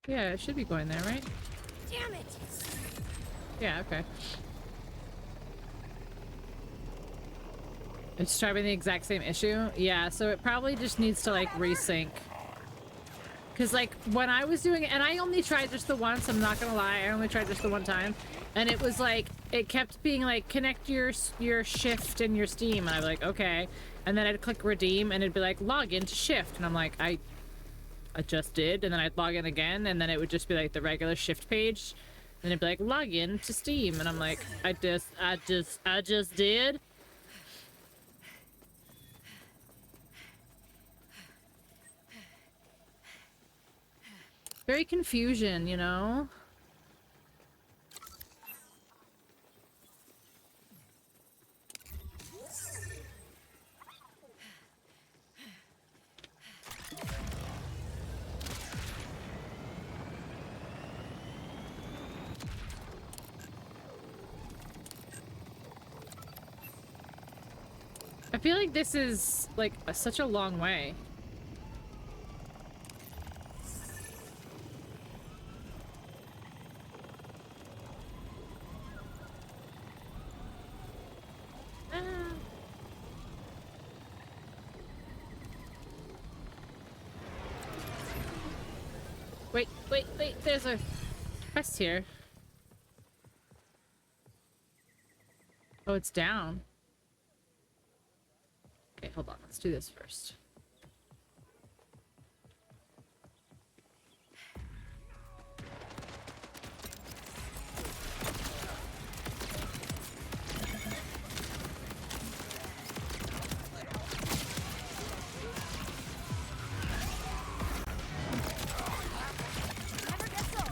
Yeah, it should be going there, right? Damn it! Yeah, okay. It's having the exact same issue? Yeah, so it probably just needs to, like, resync. Because, like, when I was doing it, and I only tried just the once, I'm not gonna lie, I only tried just the one time, and it was like, it kept being like, connect your Shift and your Steam, and I'm like, okay. And then I'd click redeem, and it'd be like, log into Shift, and I'm like, I just did, and then I'd log in again, and then it would just be like the regular Shift page, and it'd be like, log in to Steam, and I'm like, I just did. Very confusion, you know? I feel like this is, like, such a long way. Wait, there's a quest here. Oh, it's down. Okay, hold on, let's do this first.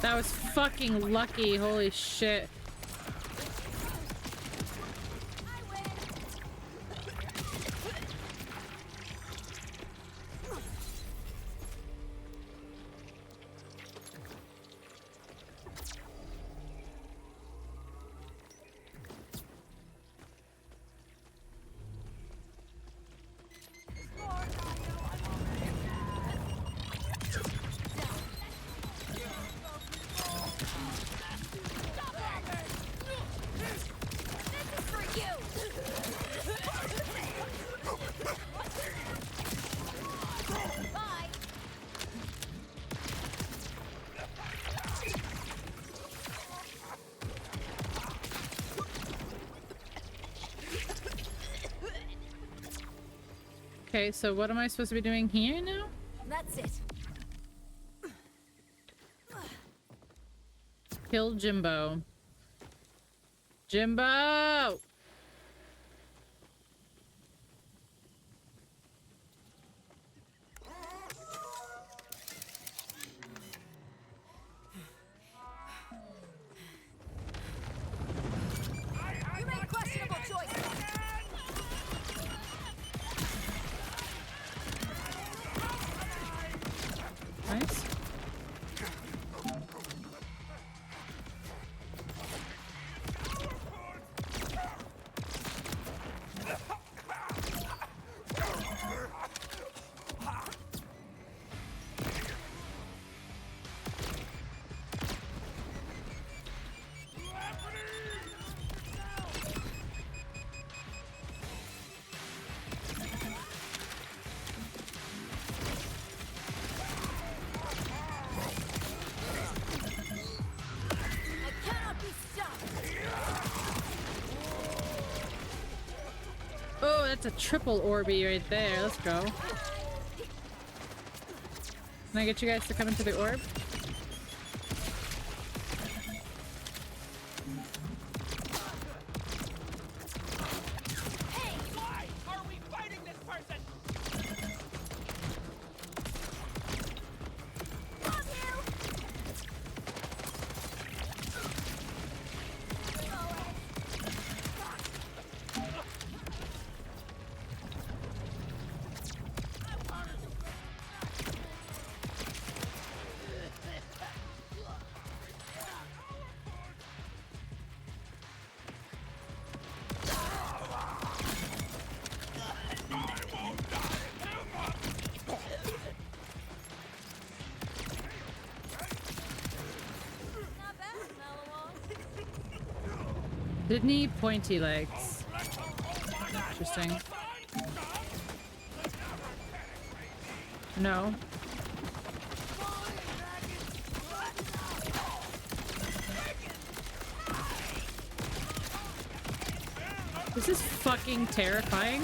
That was fucking lucky, holy shit. Okay, so what am I supposed to be doing here now? That's it. Kill Jimbo. Jimbo! You made questionable choices. Nice. I cannot be stopped. Oh, that's a triple Orby right there. Let's go. Can I get you guys to come into the orb? Hey, why are we fighting this person? Love you. Didn't he pointy legs? Interesting. No. This is fucking terrifying.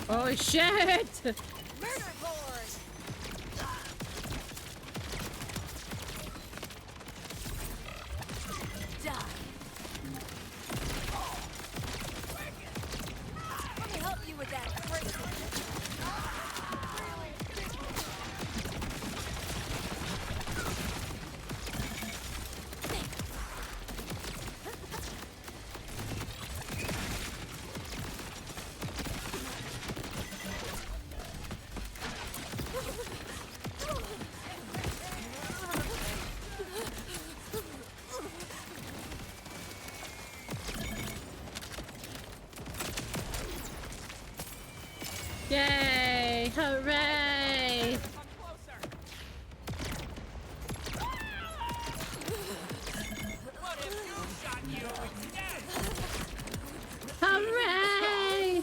Holy shit! Murder horde! Die. Let me help you with that bracelet. Yay! Hooray! Hooray!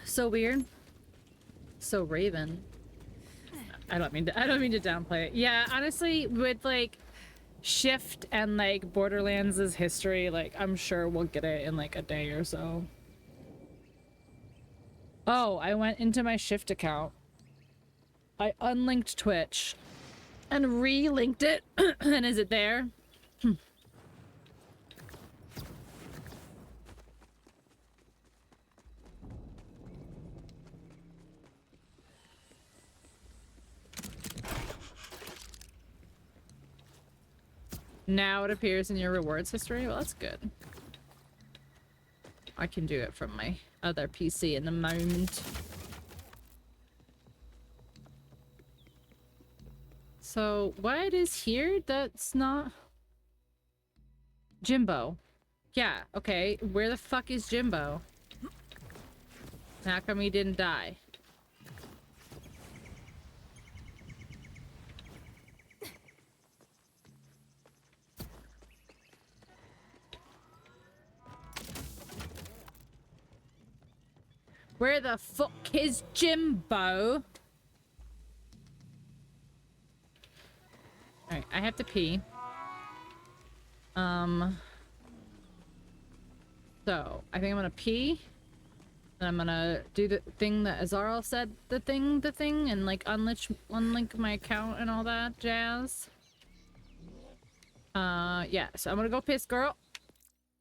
So weird. So Raven. I don't mean to downplay it. Yeah, honestly, with like Shift and like Borderlands' history, like I'm sure we'll get it in like a day or so. Oh, I went into my Shift account. I unlinked Twitch and re-linked it. And is it there? Now it appears in your rewards history. Well, that's good. I can do it from my other PC in the moment. So what is here that's not Jimbo? Yeah, okay. Where the fuck is Jimbo? How come he didn't die? Where the fuck is Jimbo? Alright, I have to pee. So, I think I'm gonna pee. And I'm gonna do the thing that Azarel said, the thing, and like unlink my account and all that jazz. Yeah, so I'm gonna go piss, girl.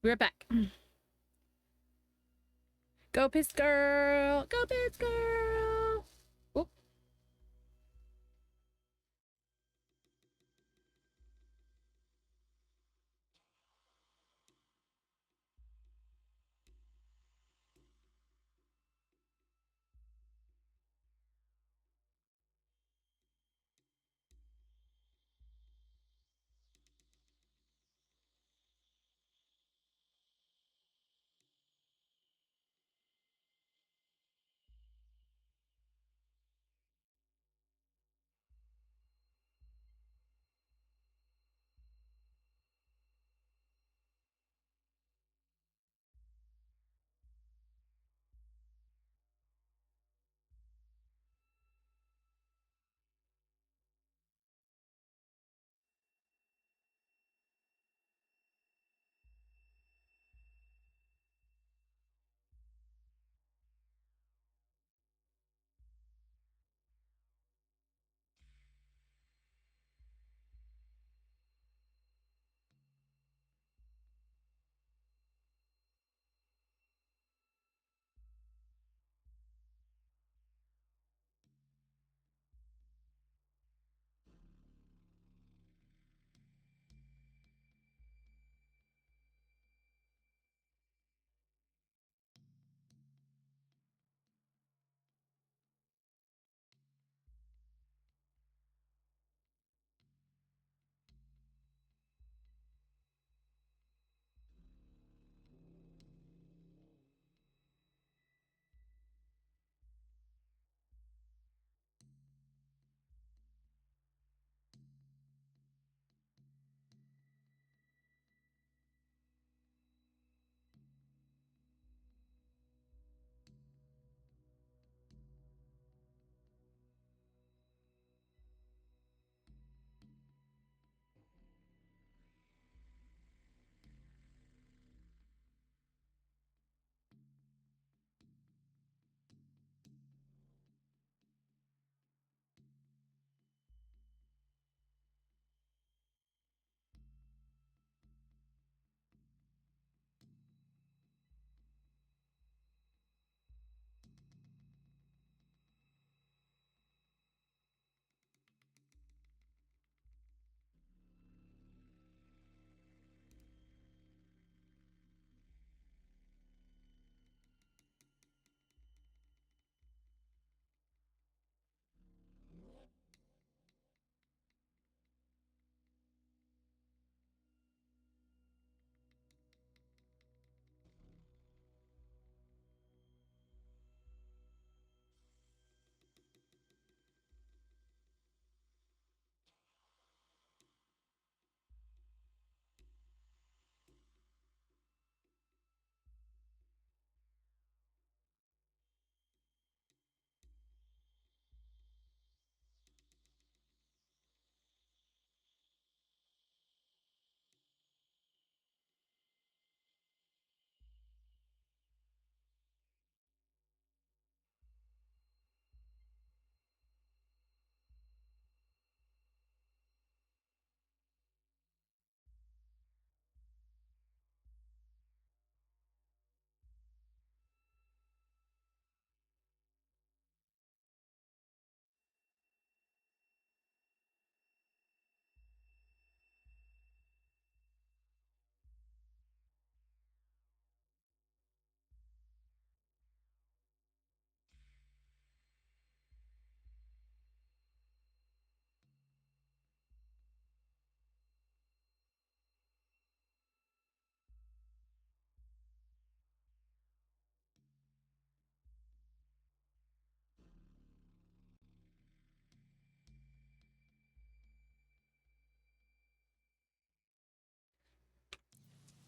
Be right back. Go piss, girl! Go piss, girl! Oop.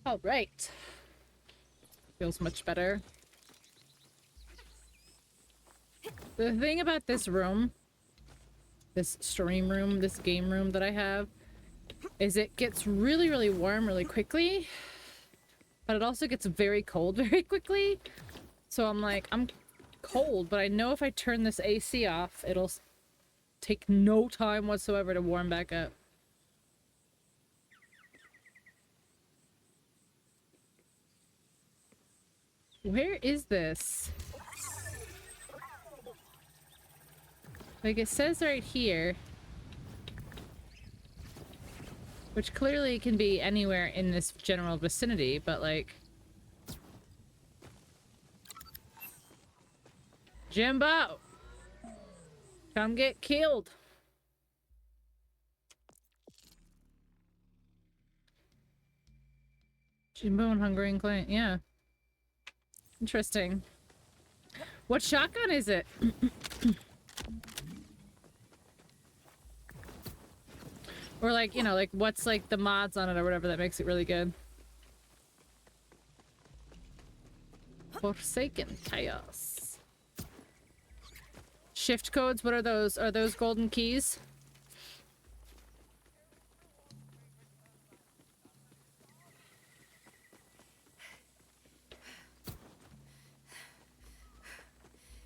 All right. Feels much better. The thing about this room, this stream room, this game room that I have, is it gets really, really warm really quickly, but it also gets very cold very quickly. So I'm like, I'm cold, but I know if I turn this AC off, it'll take no time whatsoever to warm back up. Where is this? Like, it says right here. Which clearly can be anywhere in this general vicinity, but like... Jimbo! Come get killed! Jimbo and Hungry and Clint, yeah. Interesting. What shotgun is it? Or like, you know, like what's like the mods on it or whatever that makes it really good. Forsaken Chaos. Shift codes, what are those? Are those golden keys?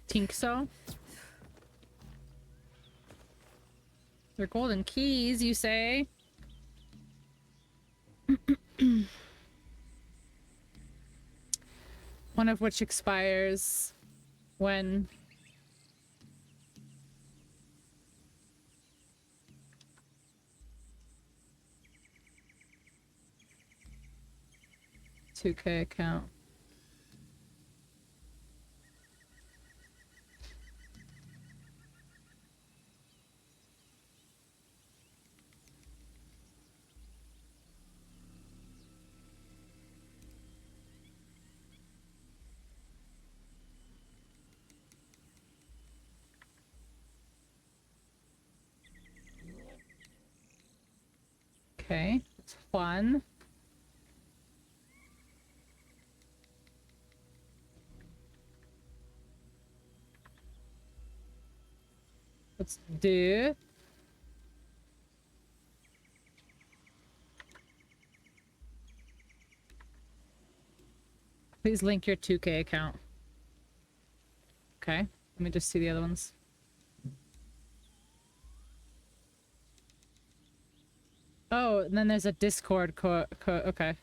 Think so? They're golden keys, you say? One of which expires when... $2K account. Okay, it's fun. Let's do... Please link your 2K account. Okay, let me just see the other ones. Oh, and then there's a Discord okay.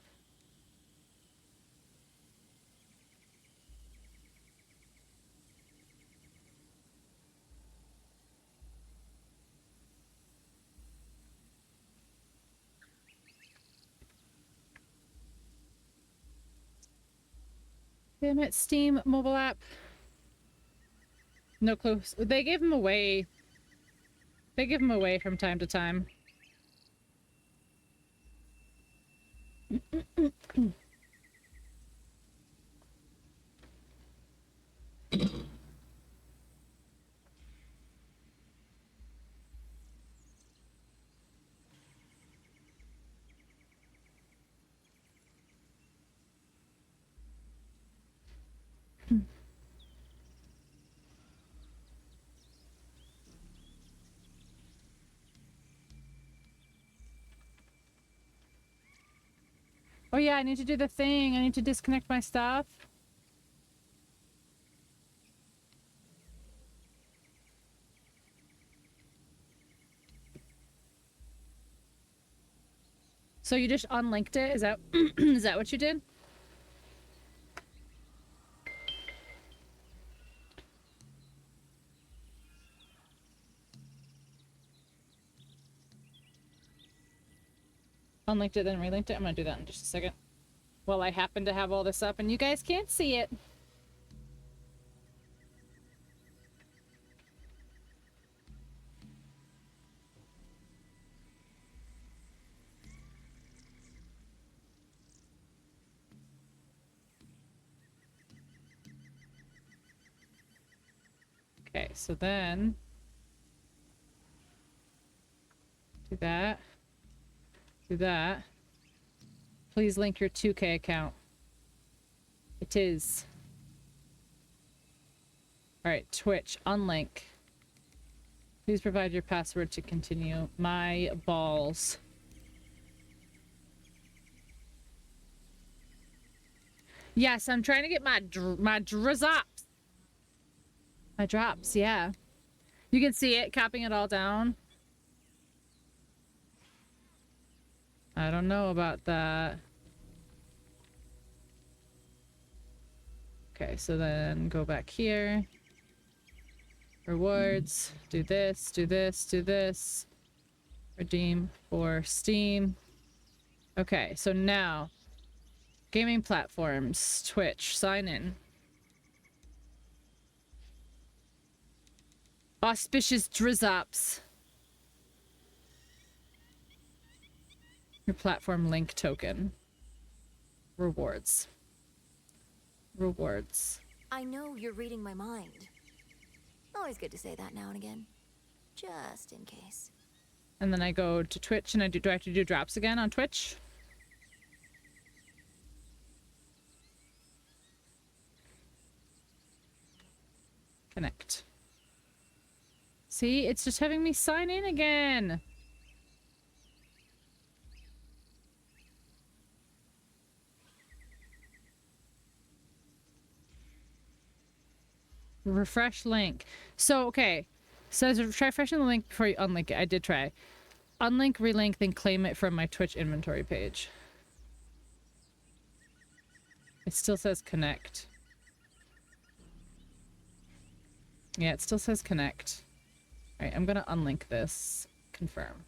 Damn it, Steam mobile app. No clue. They give them away. They give them away from time to time. Oh yeah, I need to do the thing. I need to disconnect my stuff. So you just unlinked it? Is that is that what you did? Unlinked it, then relinked it? I'm gonna do that in just a second. Well, I happen to have all this up and you guys can't see it. Okay, so then... do that. Do that. Please link your 2K account. It is. Alright, Twitch. Unlink. Please provide your password to continue. My balls. Yes, I'm trying to get my drops. My drops, yeah. You can see it, capping it all down. I don't know about that. Okay, so then go back here. Rewards. Do this, do this, do this. Redeem for Steam. Okay, so now gaming platforms, Twitch, sign in. Auspicious Drizzops. Your platform link token. Rewards. Rewards. I know you're reading my mind. Always good to say that now and again. Just in case. And then I go to Twitch and do I have to do drops again on Twitch? Connect. See, it's just having me sign in again. Refresh link. So, okay. So try refreshing the link before you unlink it. I did try. Unlink, relink, then claim it from my Twitch inventory page. It still says connect. Yeah, it still says connect. Alright, I'm gonna unlink this. Confirm.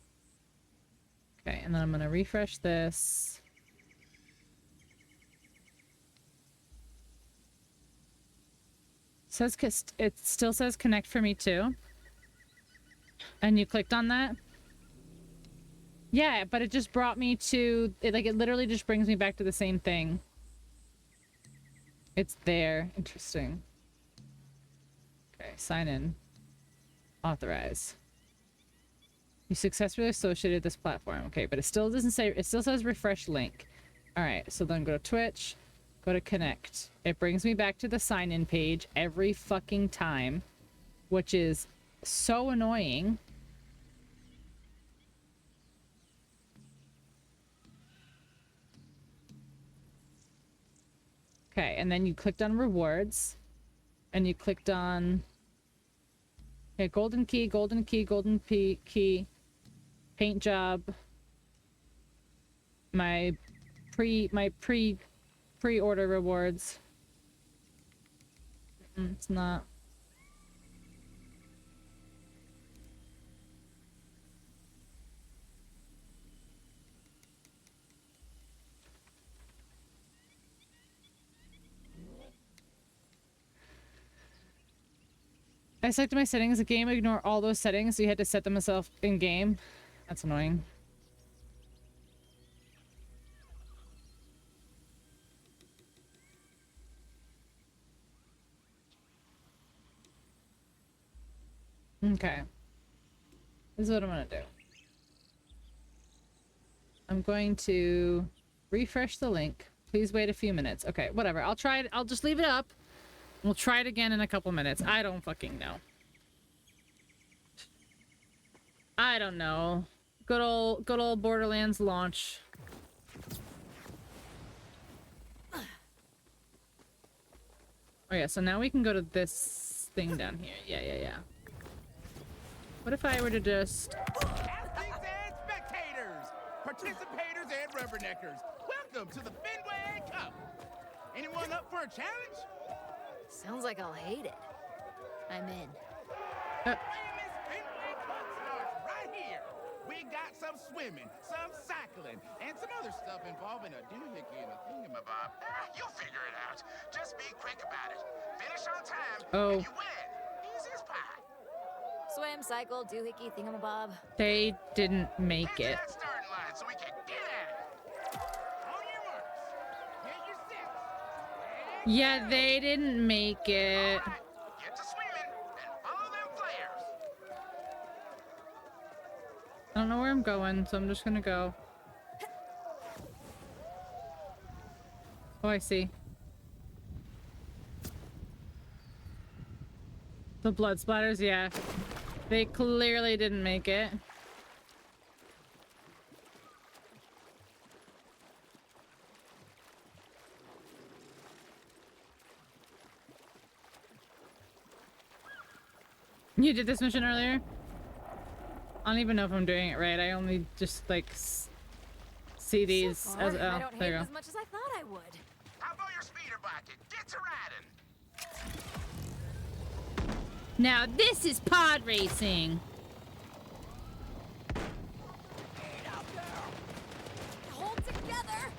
Okay, and then I'm gonna refresh this. It still says connect for me too. And you clicked on that? Yeah, but it just brought me to it, like it literally just brings me back to the same thing. It's there. Interesting. Okay, sign in. Authorize. You successfully associated this platform. Okay, but it still doesn't say, it still says refresh link. Alright, so then go to Twitch, go to connect. It brings me back to the sign in page every fucking time, which is so annoying. Okay, and then you clicked on rewards, and you clicked on, okay, golden key, golden key, golden key, paint job, my pre-order rewards. It's not. I selected my settings. The game ignore all those settings, so you had to set them yourself in game. That's annoying. Okay. This is what I'm gonna do. I'm going to refresh the link. Please wait a few minutes. Okay, whatever. I'll try it. I'll just leave it up. We'll try it again in a couple minutes. I don't fucking know. I don't know. Good old Borderlands launch. Oh yeah, so now we can go to this thing down here. Yeah. What if I were to just... Athletes and spectators, participators and rubberneckers, welcome to the Fenway Cup. Anyone up for a challenge? Sounds like I'll hate it. I'm in. Famous Fenway Cup starts right here. We got some swimming, some cycling, and some other stuff involving a doohickey and a thingamabob. You'll figure it out. Just be quick about it. Finish on time, and you win. Easy as pie. Swim, cycle, doohickey, thingamabob. They didn't make Get to it. that starting line so we can get at it. On your marks. Get your sets. And Yeah, they didn't make it. all right, get to swimming and follow them flares. I don't know where I'm going, so I'm just gonna go. Oh, I see. The blood splatters, yeah. They clearly didn't make it. You did this mission earlier? I don't even know if I'm doing it right. I only just like see these So far, as oh, I don't hate there it you go. as much as I thought I would. How about your speeder bucket? Get to riding. Now this is pod racing. Hold together.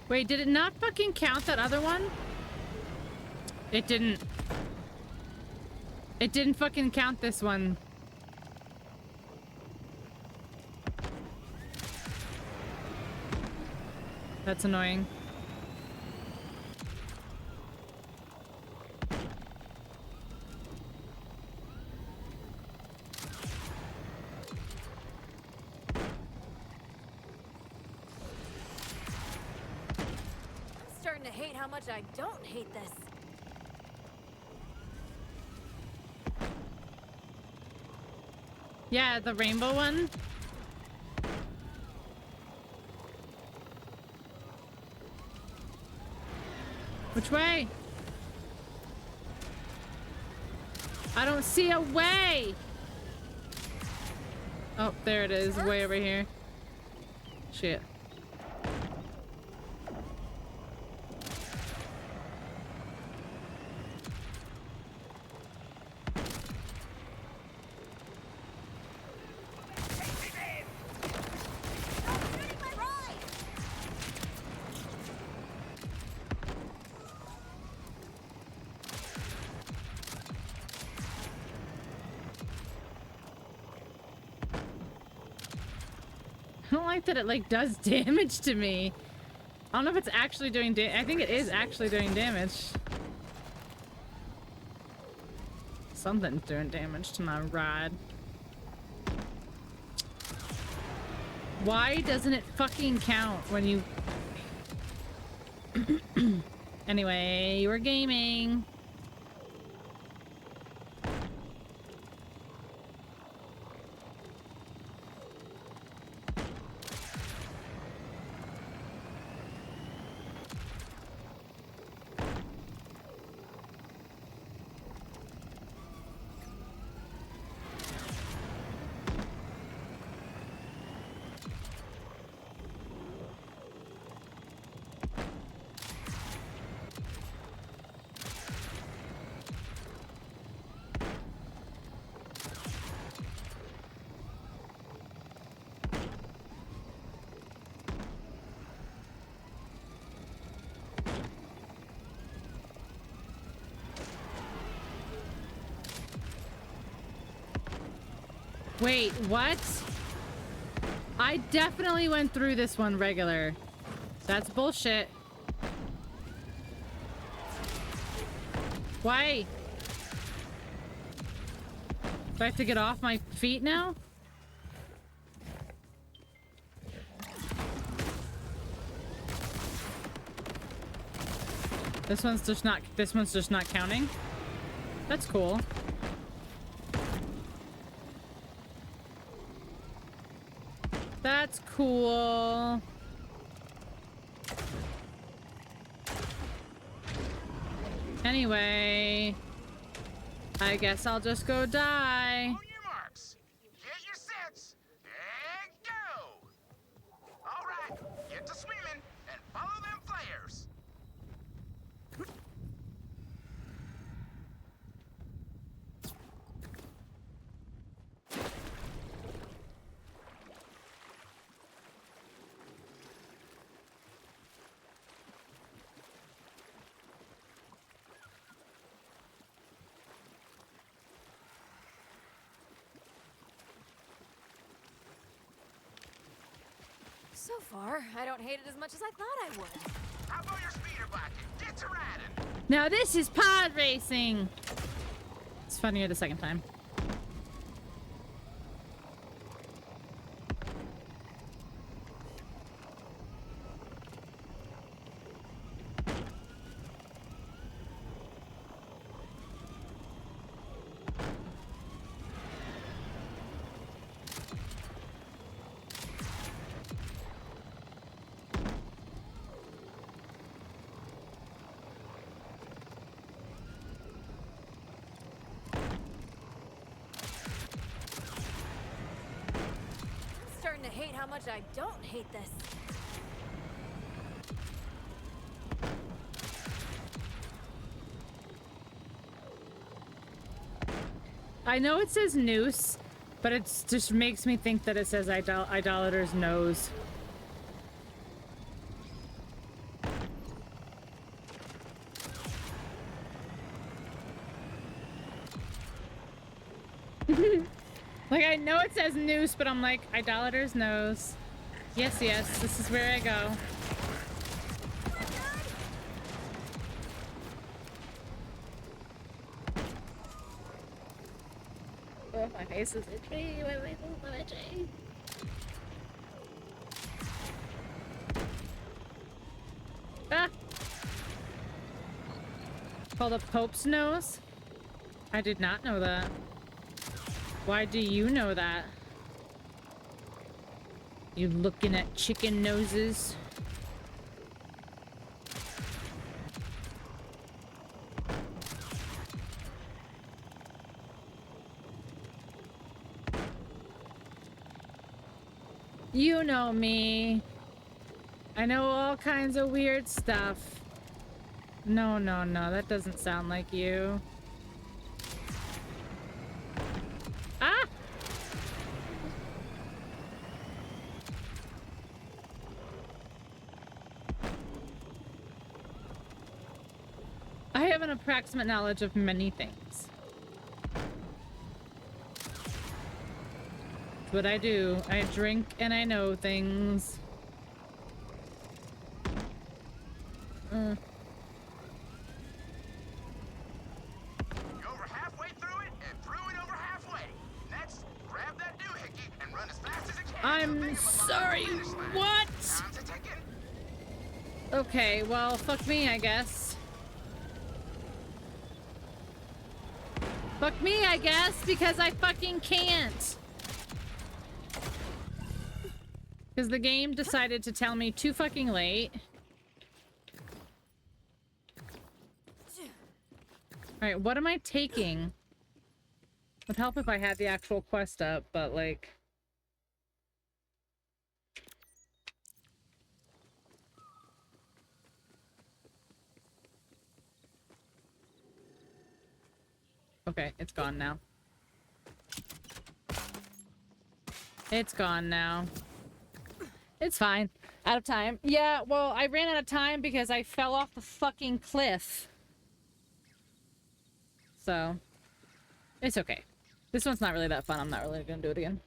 Wait, did it not fucking count that other one? It didn't. It didn't fucking count this one. That's annoying. I'm starting to hate how much I don't hate this. Yeah, the rainbow one. Which way? I don't see a way. Oh, there it is, way over here. Shit. I don't like that it like does damage to me. I don't know if it's actually doing I think it is actually doing damage. Something's doing damage to my ride. Why doesn't it fucking count when you... Anyway, we're gaming. Wait, what? I definitely went through this one regular. That's bullshit. Why? Do I have to get off my feet now? This one's just not counting. That's cool. That's cool. Anyway, I guess I'll just go die. On your marks. Get your sets. And go. All right. Get to swimming and follow them flares. So far, I don't hate it as much as I thought I would. How about your speeder bike? Get to riding. Now this is pod racing. It's funnier the second time. I'm starting to hate how much I don't hate this. I know it says noose, but it just makes me think that it says idolater's nose. Like, I know it says noose, but I'm like, idolater's nose. Yes, yes, this is where I go. Oh, my face is itchy. My face is so itchy. Ah! Called a Pope's nose? I did not know that. Why do you know that? You looking at chicken noses? You know me. I know all kinds of weird stuff. No, no, no, that doesn't sound like you. Ah! I have an approximate knowledge of many things. That's what I do. I drink and I know things. You're over halfway through it and through it over halfway. Next, grab that doohickey and run as fast as you can. I'm sorry, what? Time's a ticking. Okay, well, fuck me, I guess. Fuck me, I guess, because I fucking can't. Because the game decided to tell me too fucking late. Alright, what am I taking? Would help if I had the actual quest up, but like... Okay, it's gone now. It's gone now. It's fine. Out of time. Yeah, well, I ran out of time because I fell off the fucking cliff. So, it's okay. This one's not really that fun. I'm not really gonna do it again.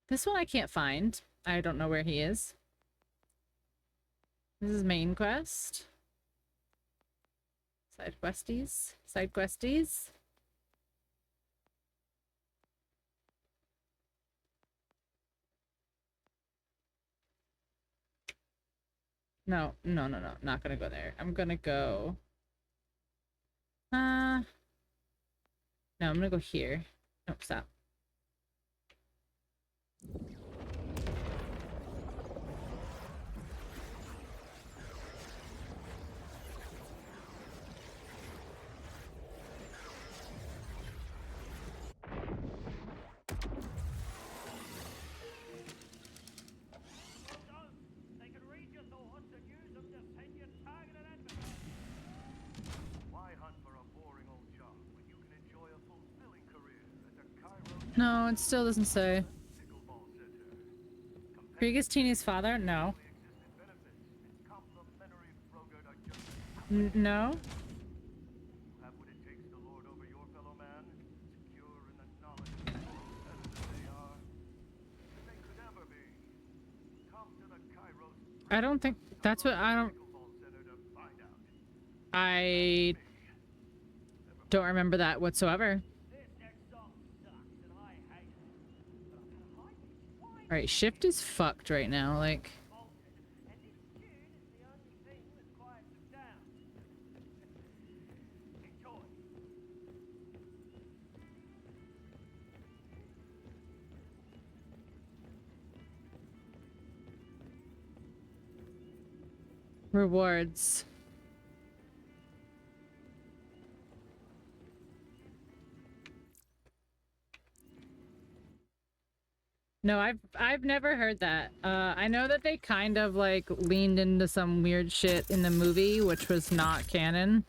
This one I can't find. I don't know where he is. This is main quest. Side questies. Side questies. No, no, no, no. Not gonna go there. I'm gonna go... No, I'm gonna go here. No, stop. No, it still doesn't say. Krieg's teenage father? No. No? I don't think that's what I don't remember that whatsoever. Alright, shift is fucked right now, like... Rewards. No, I've never heard that. I know that they kind of like leaned into some weird shit in the movie, which was not canon.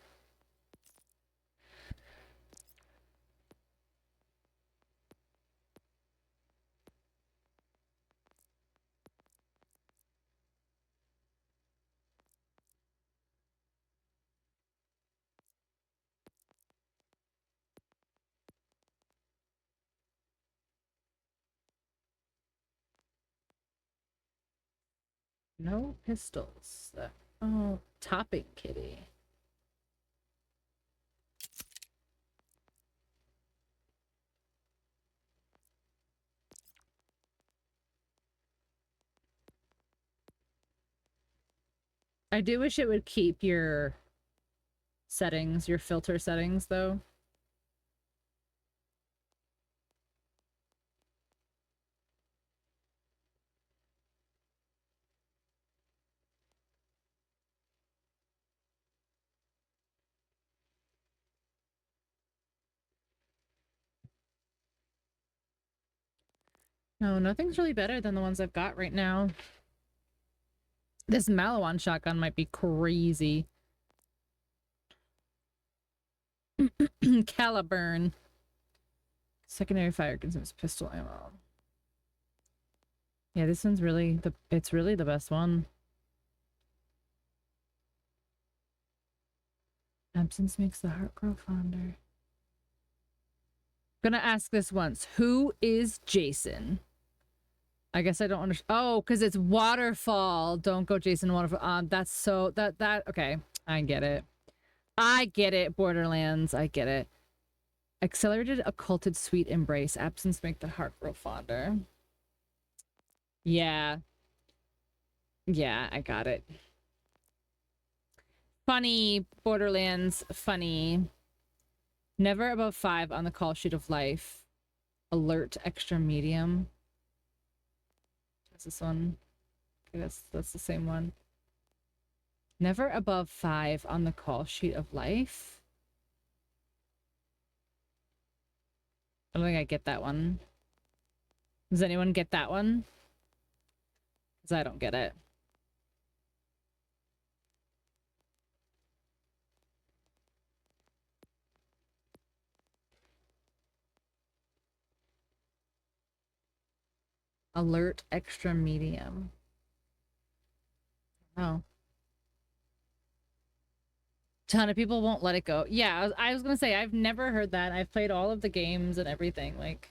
No pistols. Oh, topping kitty. I do wish it would keep your settings, your filter settings, though. No, nothing's really better than the ones I've got right now. This Malawan shotgun might be crazy. Caliburn. Secondary fire consumes pistol ammo. Yeah, this one's really it's really the best one. Absence makes the heart grow fonder. Gonna ask this once. Who is Jason? I guess I don't understand. Oh, because it's waterfall. Don't go Jason waterfall. That's so okay. I get it. I get it, Borderlands. I get it. Accelerated occulted sweet embrace. Absence make the heart grow fonder. Yeah. Yeah, I got it. Funny, Borderlands. Funny. Never above 5 on the call sheet of life. Alert extra medium. What's this one? Okay, that's the same one. Never above 5 on the call sheet of life. I don't think I get that one. Does anyone get that one? Because I don't get it. Alert extra medium. Oh. Ton of people won't let it go. Yeah, I was gonna say, I've never heard that. I've played all of the games and everything. Like,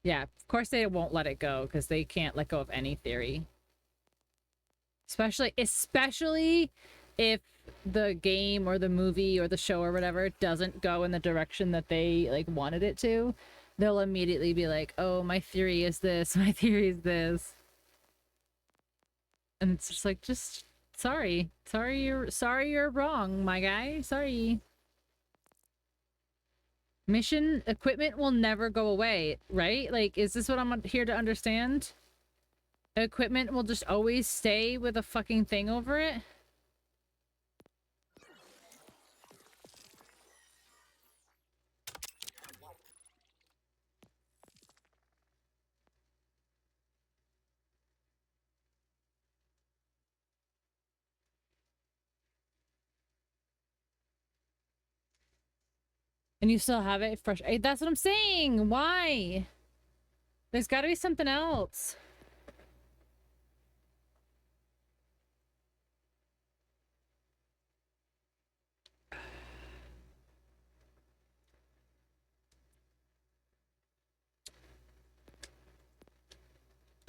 yeah, of course they won't let it go because they can't let go of any theory. Especially if the game or the movie or the show or whatever doesn't go in the direction that they like wanted it to, they'll immediately be like, oh, my theory is this, my theory is this. And it's just like, just sorry you're wrong, my guy. Sorry. Mission equipment will never go away, right? Like, is this what I'm here to understand? Equipment will just always stay with a fucking thing over it? And you still have it fresh. That's what I'm saying. Why? There's got to be something else.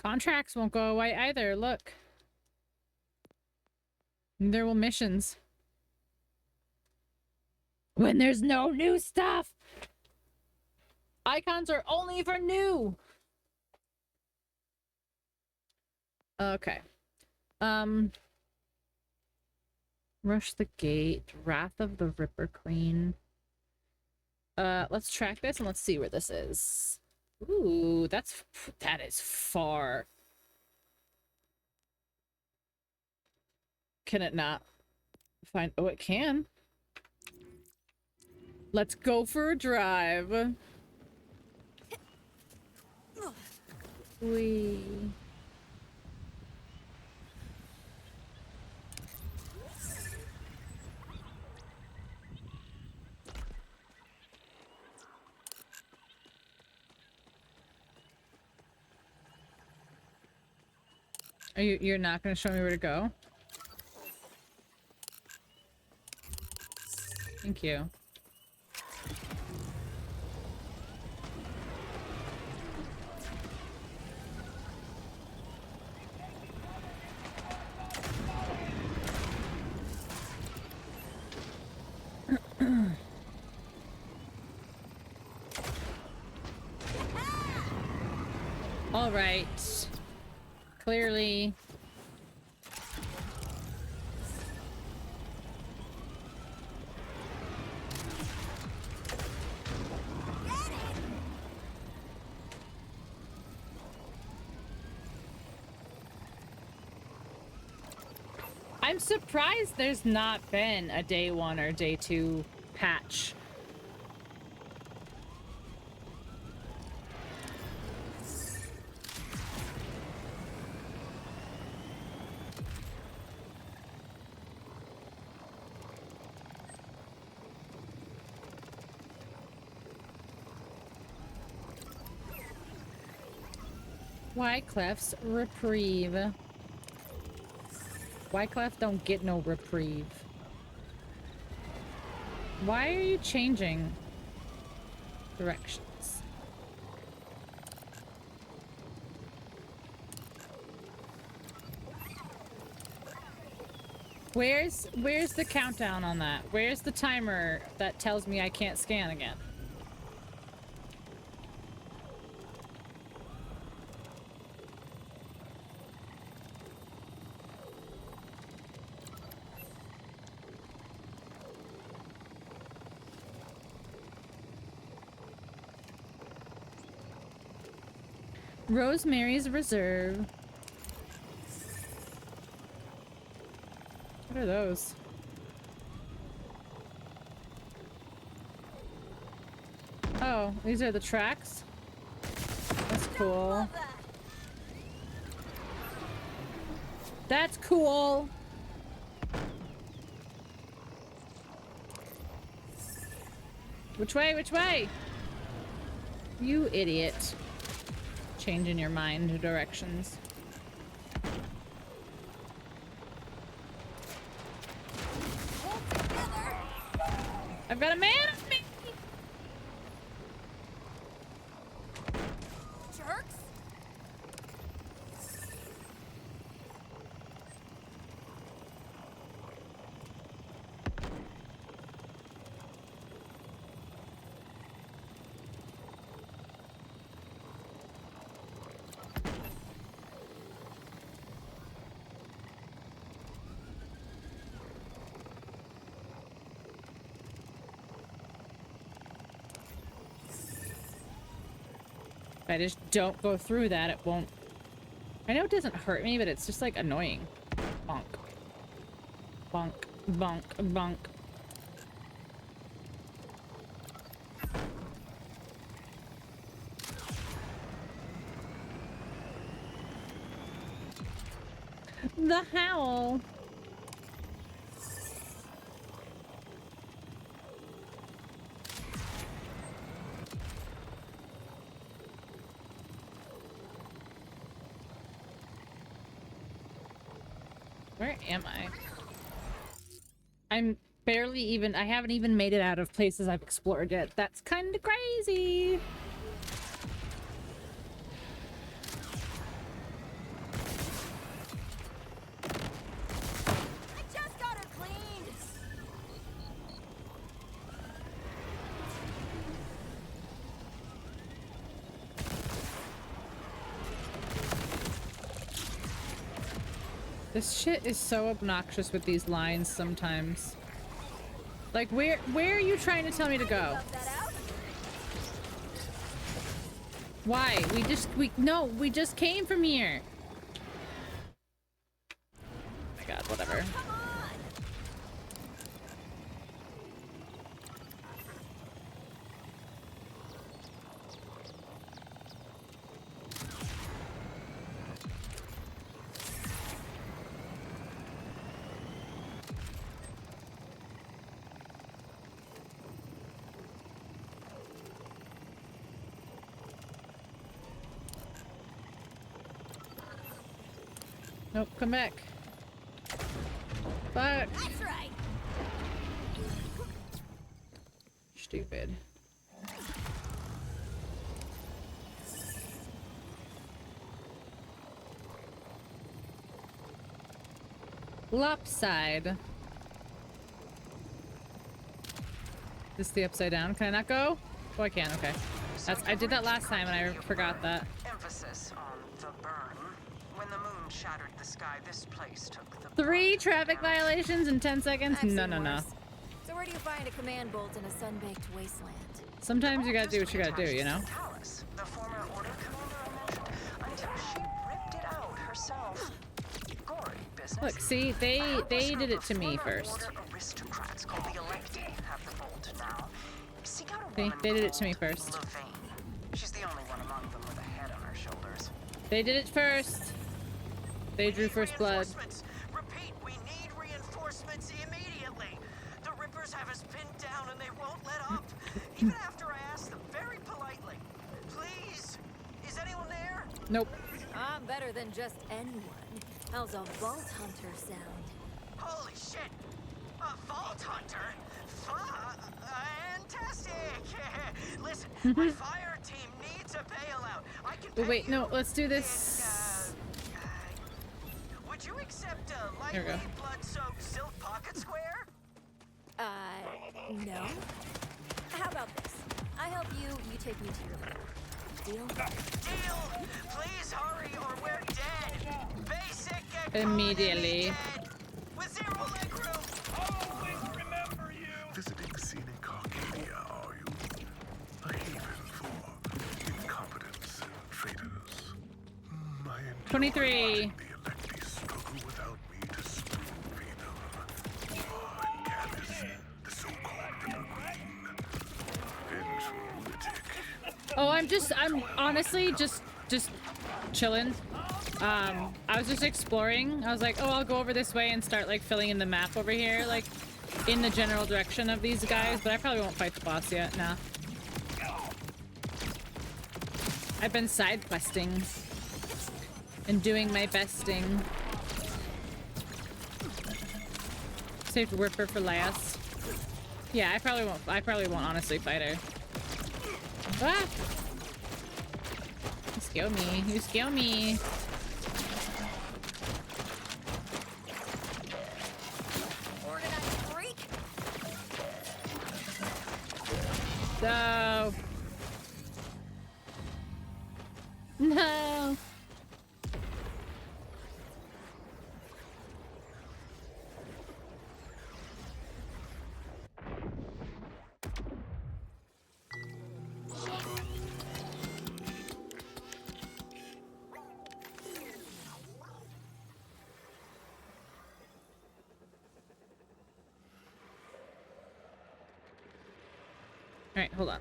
Contracts won't go away either, look. Neither will missions. When there's no new stuff! Icons are only for new! Okay. Rush the Gate, Wrath of the Ripper Queen. Let's track this and let's see where this is. Ooh, that is far. Can it not find? Oh, it can. Let's go for a drive. Wee. You're not going to show me where to go? Thank you. All right. Clearly. I'm surprised there's not been a day 1 or day 2 patch. Wyclef's reprieve. Wyclef don't get no reprieve. Why are you changing directions? Where's the countdown on that? Where's the timer that tells me I can't scan again? Rosemary's Reserve. What are those? Oh, these are the tracks? That's cool. That's cool! Which way? Which way? You idiot. Changing your mind directions. I've got a man on me! Jerks! If I just don't go through that, it won't... I know it doesn't hurt me, but it's just, like, annoying. Bonk. Bonk. Bonk. Bonk. The howl. Where am I? I'm barely even... I haven't even made it out of places I've explored yet. That's kind of crazy. This shit is so obnoxious with these lines sometimes. Like, where are you trying to tell me to go? Why? We just came from here. Oh my god, whatever. Nope, come back. Fuck. That's right. Stupid. Lopside. This is the upside down. Can I not go? Oh, I can. Okay. I did that last time and I forgot that. Emphasis on the burn. When the moon shattered the sky, this place took the 3 traffic violations in 10 seconds? I've No, seen no, no. worse. So where do you find a command bolt in a sun-baked wasteland? Sometimes you gotta do what you gotta do, you know? Palace, the former order commander I mentioned, until she ripped it out herself. Gory business. Look, see, they did it to me first. Order aristocrats called the elected have the bolt now. Seek out a See, woman they did it to me called first. Levine. She's the only one among them with a head on her shoulders. They did it first. They drew first blood. Repeat, we need reinforcements immediately. The Rippers have us pinned down and they won't let up. Even after I asked them very politely. Please, is anyone there? Nope. I'm better than just anyone. How's a vault hunter sound? Holy shit! A vault hunter? Fantastic! Listen, my fire team needs a bailout. I can pay Wait, no, you let's do this. would you accept a There we go. lightweight blood-soaked silk pocket square? No. How about this? I help you, you take me to your room. Deal? Deal! Please hurry or we're dead! Basic Immediately. economy dead. With 0 leg room! Always remember you! Visiting scenic Arcadia, are you? A haven for incompetents and traitors. I enjoy 23. watching the electee struggle without me to spoon-feed them. And Camus, the so-called River Queen. Venge lunatic. Oh, I'm honestly just chilling. I was just exploring. I was like, oh, I'll go over this way and start like filling in the map over here, like in the general direction of these guys, but I probably won't fight the boss yet. Nah. I've been side questing and doing my besting. Saved Ripper for last. Yeah, I probably won't honestly fight her. Ah! You scare me. You scare me. Organized freak? No. No. All right, hold on.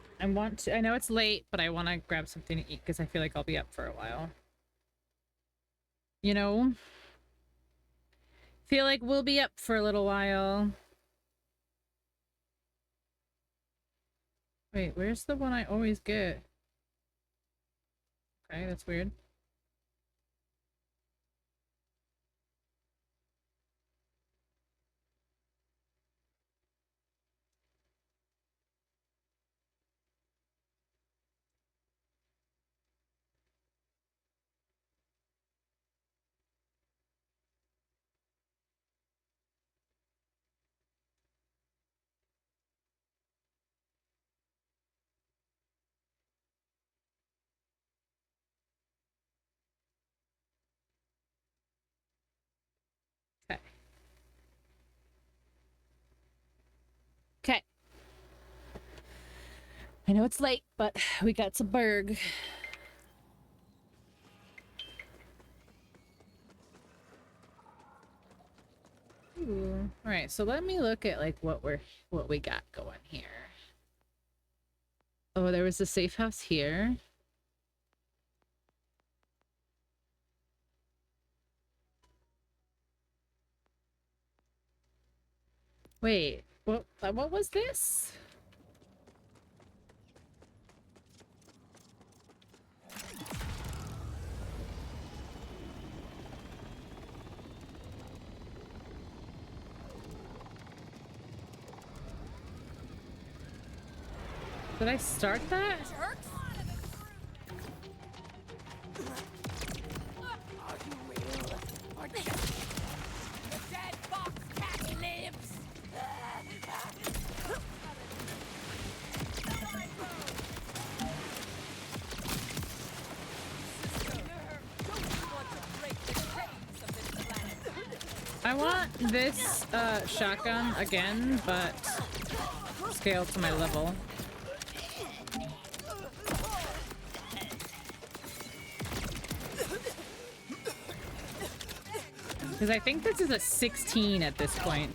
I know it's late, but I want to grab something to eat because I feel like I'll be up for a while. You know? Feel like we'll be up for a little while. Wait, where's the one I always get? Okay, that's weird. Okay. I know it's late, but we got some burg. Ooh. All right, so let me look at like what we got going here. Oh, there was a safe house here. Wait, what was this? Did I start that? I want this shotgun again, but scale to my level. Because I think this is a 16 at this point.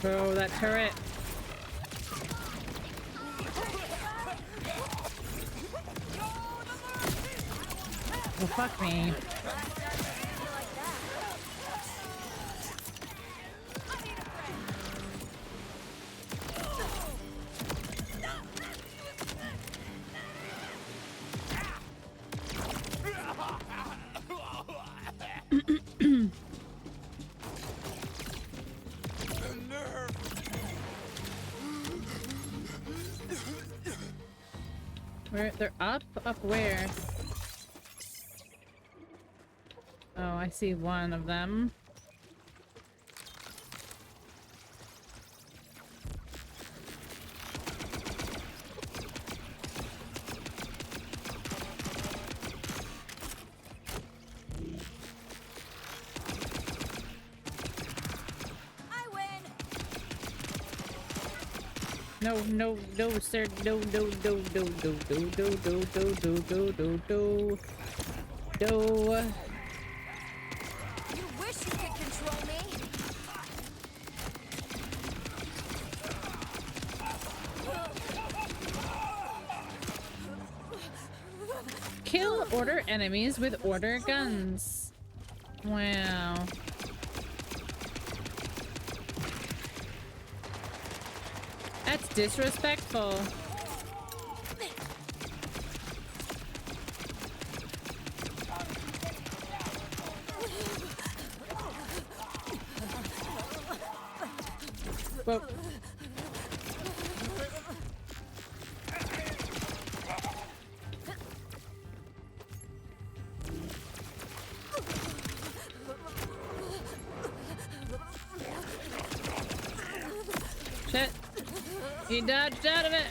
Oh, that turret. Well, fuck me. They're up where? Oh, I see one of them. No, sir. No. You wish you could control me. Kill order enemies with order guns. Wow. That's disrespectful. Whoa. Shit. He dodged out of it.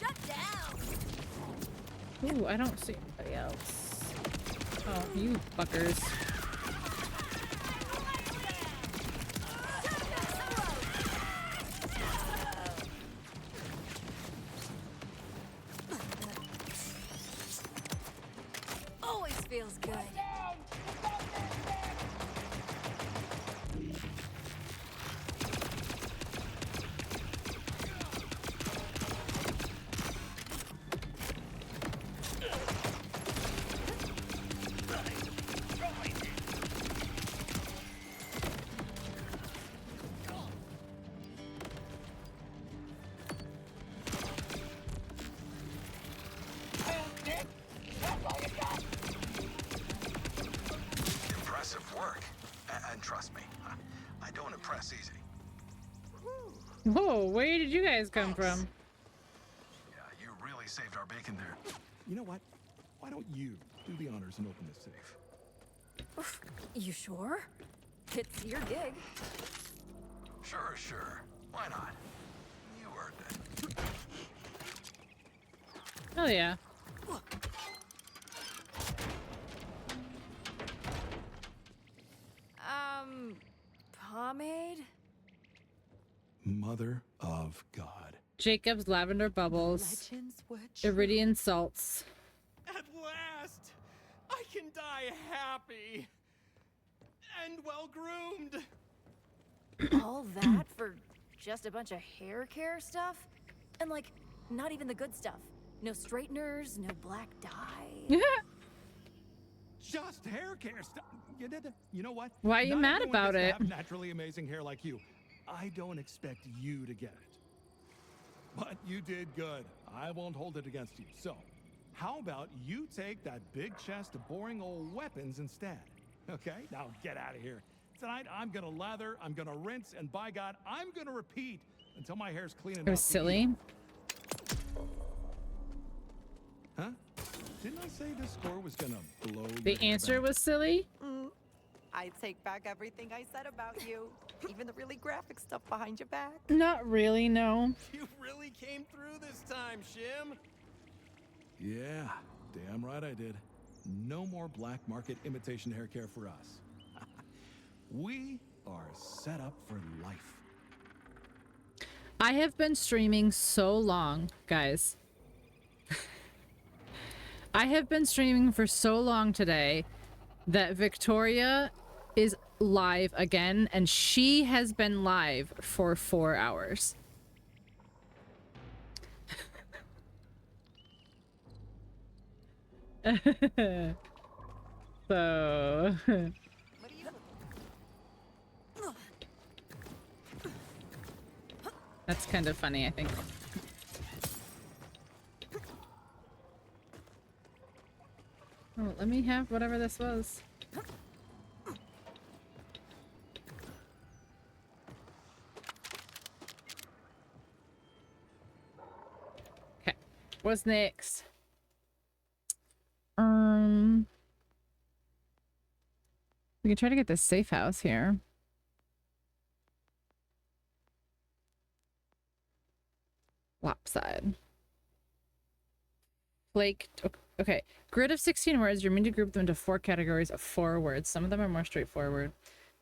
Shut down. Ooh, I don't see anybody else. Oh, you fuckers. Always feels good. work. And trust me, I don't impress easy. Whoa, where did you guys come from? Yeah, you really saved our bacon there. You know what? Why don't you do the honors and open this safe? You sure? It's your gig. Sure. Why not? You earned it. Oh yeah. Pomade? Mother of God. Jacob's lavender bubbles. Legends were true. Iridian salts. At last, I can die happy and well groomed. All that for just a bunch of hair care stuff? And like, not even the good stuff. No straighteners, no black dye. Just hair care stuff. You know what? Why are you Not mad everyone about gets to it? have naturally amazing hair like you. I don't expect you to get it. But you did good. I won't hold it against you. So, how about you take that big chest of boring old weapons instead? Okay? Now get out of here. Tonight, I'm gonna lather, I'm gonna rinse, and by God, I'm gonna repeat until my hair's clean enough. It was silly. Huh? Didn't I say this score was gonna blow? The answer was silly. I take back everything I said about you, even the really graphic stuff behind your back. Not really, no. You really came through this time, Shim. Yeah, damn right I did. No more black market imitation hair care for us. We are set up for life. I have been streaming so long, guys. I have been streaming for so long today that Victoria is live again, and she has been live for 4 hours. So that's kind of funny, I think. Oh, let me have whatever this was. Okay, what's next? We can try to get this safe house here. Lopside. Flaked. Okay. Grid of 16 words. You're meant to group them into 4 categories of 4 words. Some of them are more straightforward.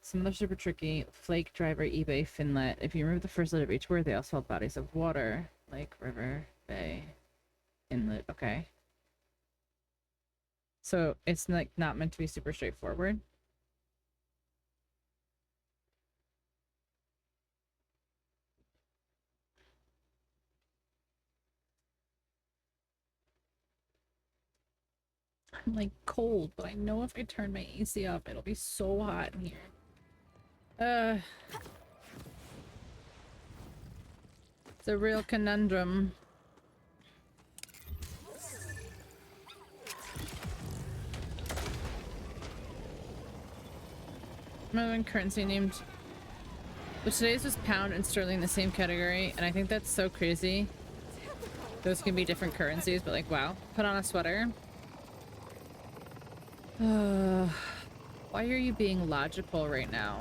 Some of them are super tricky. Flake, driver, eBay, Finlet. If you remove the first letter of each word, they all spell bodies of water. Lake, river, bay, inlet. Okay. So it's like not meant to be super straightforward. I'm like cold, but I know if I turn my AC off, it'll be so hot in here. It's a real conundrum. Another currency named, but today's was pound and sterling in the same category, and I think that's so crazy. Those can be different currencies, but like, wow. Put on a sweater. Why are you being logical right now?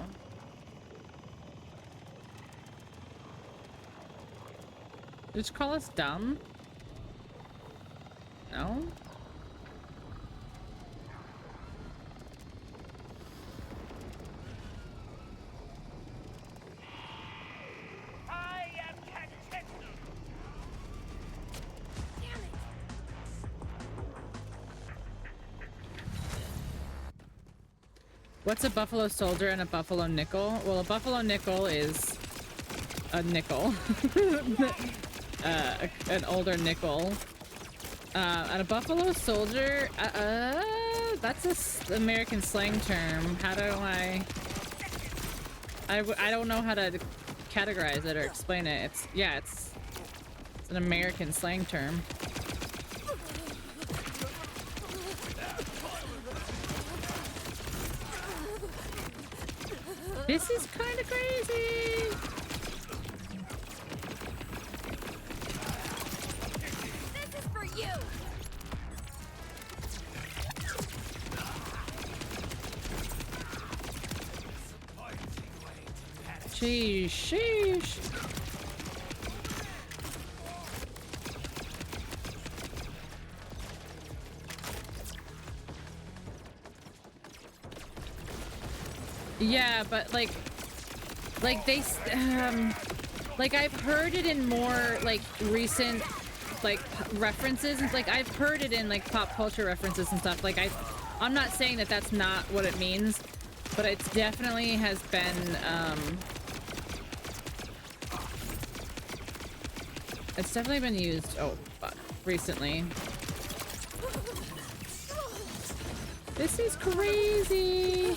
Did you call us dumb? No? I am Captain. What's a buffalo soldier and a buffalo nickel? Well, a buffalo nickel is a nickel. An older nickel. And a buffalo soldier, that's a American slang term. How do I don't know how to categorize it or explain it. It's an American slang term. This is kind of crazy. This is for you. Sheesh. Yeah, but like they, like I've heard it in more like recent like references, and like I've heard it in like pop culture references and stuff. Like I'm not saying that that's not what it means, but it definitely has been, it's definitely been used, oh fuck, recently. This is crazy.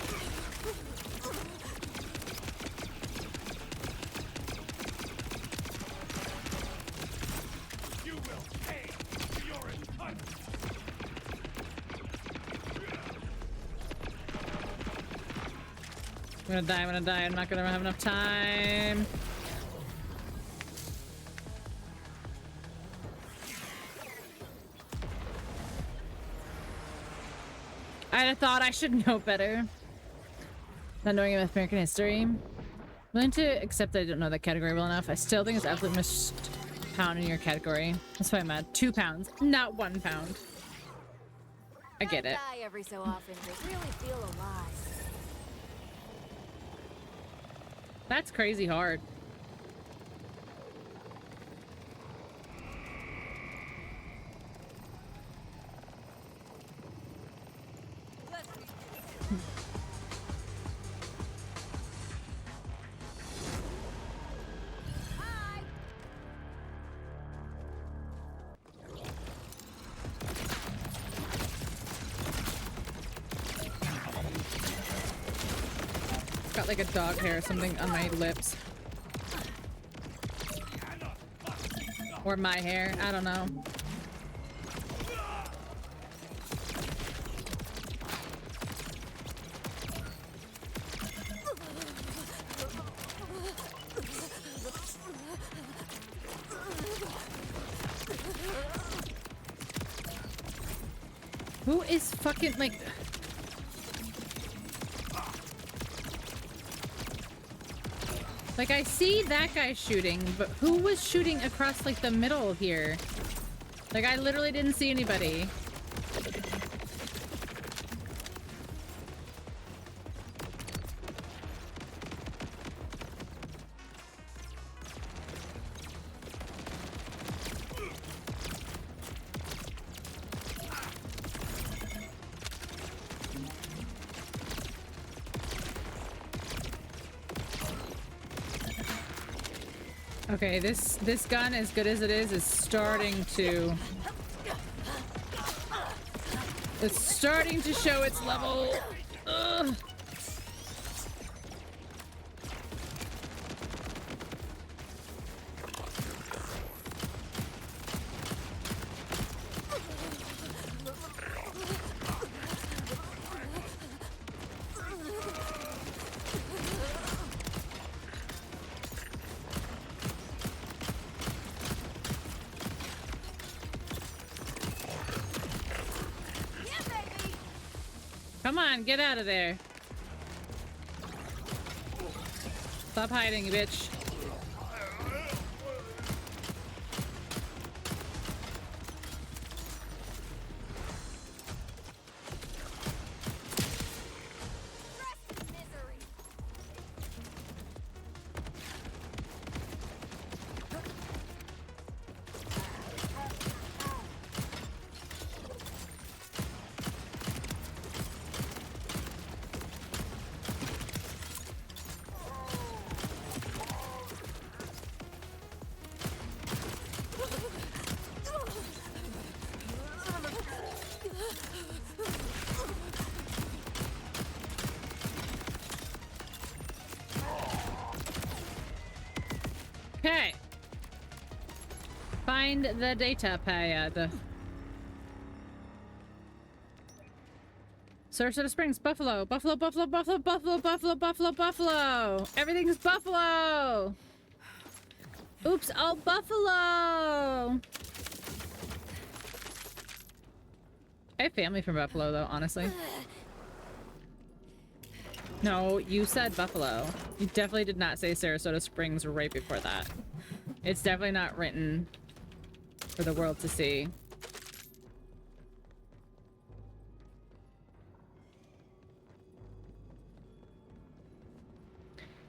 You will pay for your entitlement. I'm gonna die, I'm not gonna have enough time. I thought I should know better. Not knowing about American history. Willing to accept that I don't know that category well enough. I still think it's absolutely must pound in your category. That's why I'm at 2 pounds, not 1 pound. I get it. Die every so often to really feel alive. That's crazy hard. Got like a dog hair or something on my lips. Or my hair, I don't know. Who is fucking like... Like, I see that guy shooting, but who was shooting across, like, the middle here? Like, I literally didn't see anybody. Okay, this gun, as good as it is starting to... It's starting to show its level. Ugh. Come on, get out of there. Stop hiding, you bitch. Okay. Find the data pad. Sarasota Springs, Buffalo. Buffalo, Buffalo, Buffalo, Buffalo, Buffalo, Buffalo, Buffalo. Everything's Buffalo. Oops, all Buffalo. I have family from Buffalo, though, honestly. No, you said Buffalo. You definitely did not say Sarasota Springs right before that. It's definitely not written for the world to see.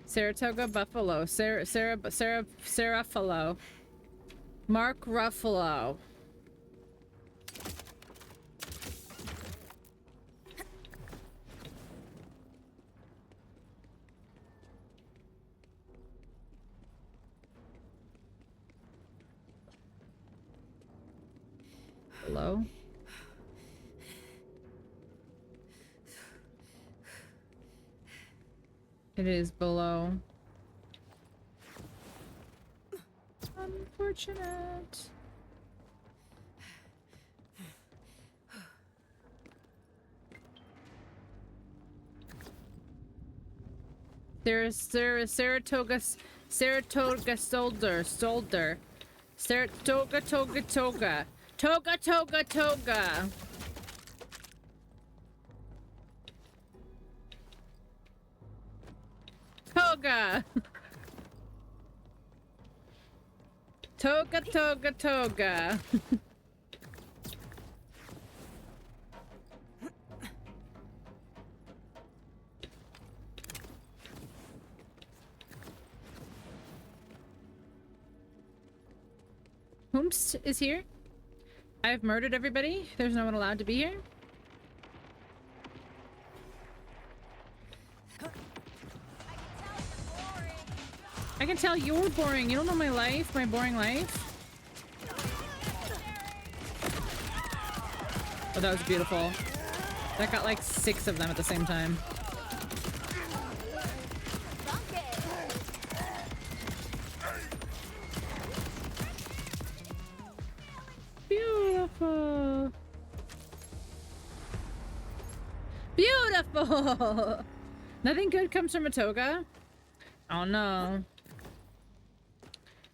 Saratoga, Buffalo. Sarafalo. Mark Ruffalo. Hello? It is below. Unfortunate. There's Saratoga Stolder. Saratoga Toga. Toga. Toga. Toga. Whomst is here? I've murdered everybody. There's no one allowed to be here. I can tell you're boring. You don't know my life, my boring life. Oh, that was beautiful. That got like 6 of them at the same time. Beautiful. Beautiful. Nothing good comes from a toga. Oh no.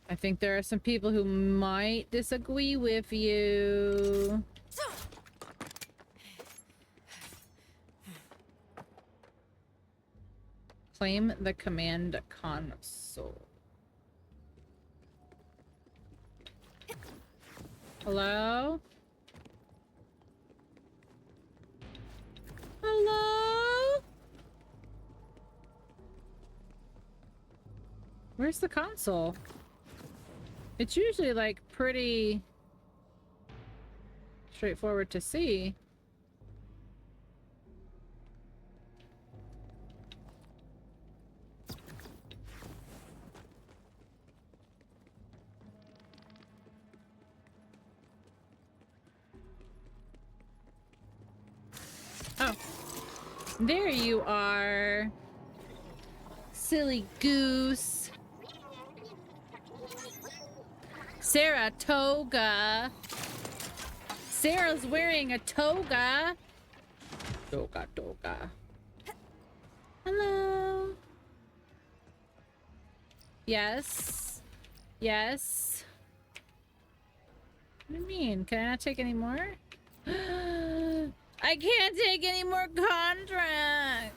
I think there are some people who might disagree with you. Claim the command console. Hello? Hello? Where's the console? It's usually like pretty straightforward to see. Oh, there you are. Silly goose. Saratoga. Sarah's wearing a toga. Toga. Hello. Yes. Yes. What do you mean? Can I not take any more? I can't take any more contracts.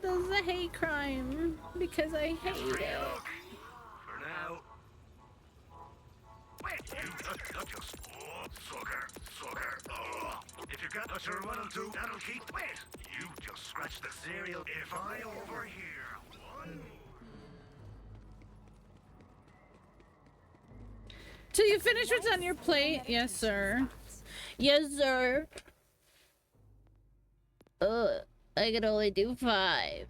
This is a hate crime because I hate it. For now. Wait, not just sugar. Oh. If you got what you're running to, that'll keep. Wait, you just scratch the cereal. If I overhear one. Till you finish what's on your plate, yes, sir. Yes, sir. I can only do 5.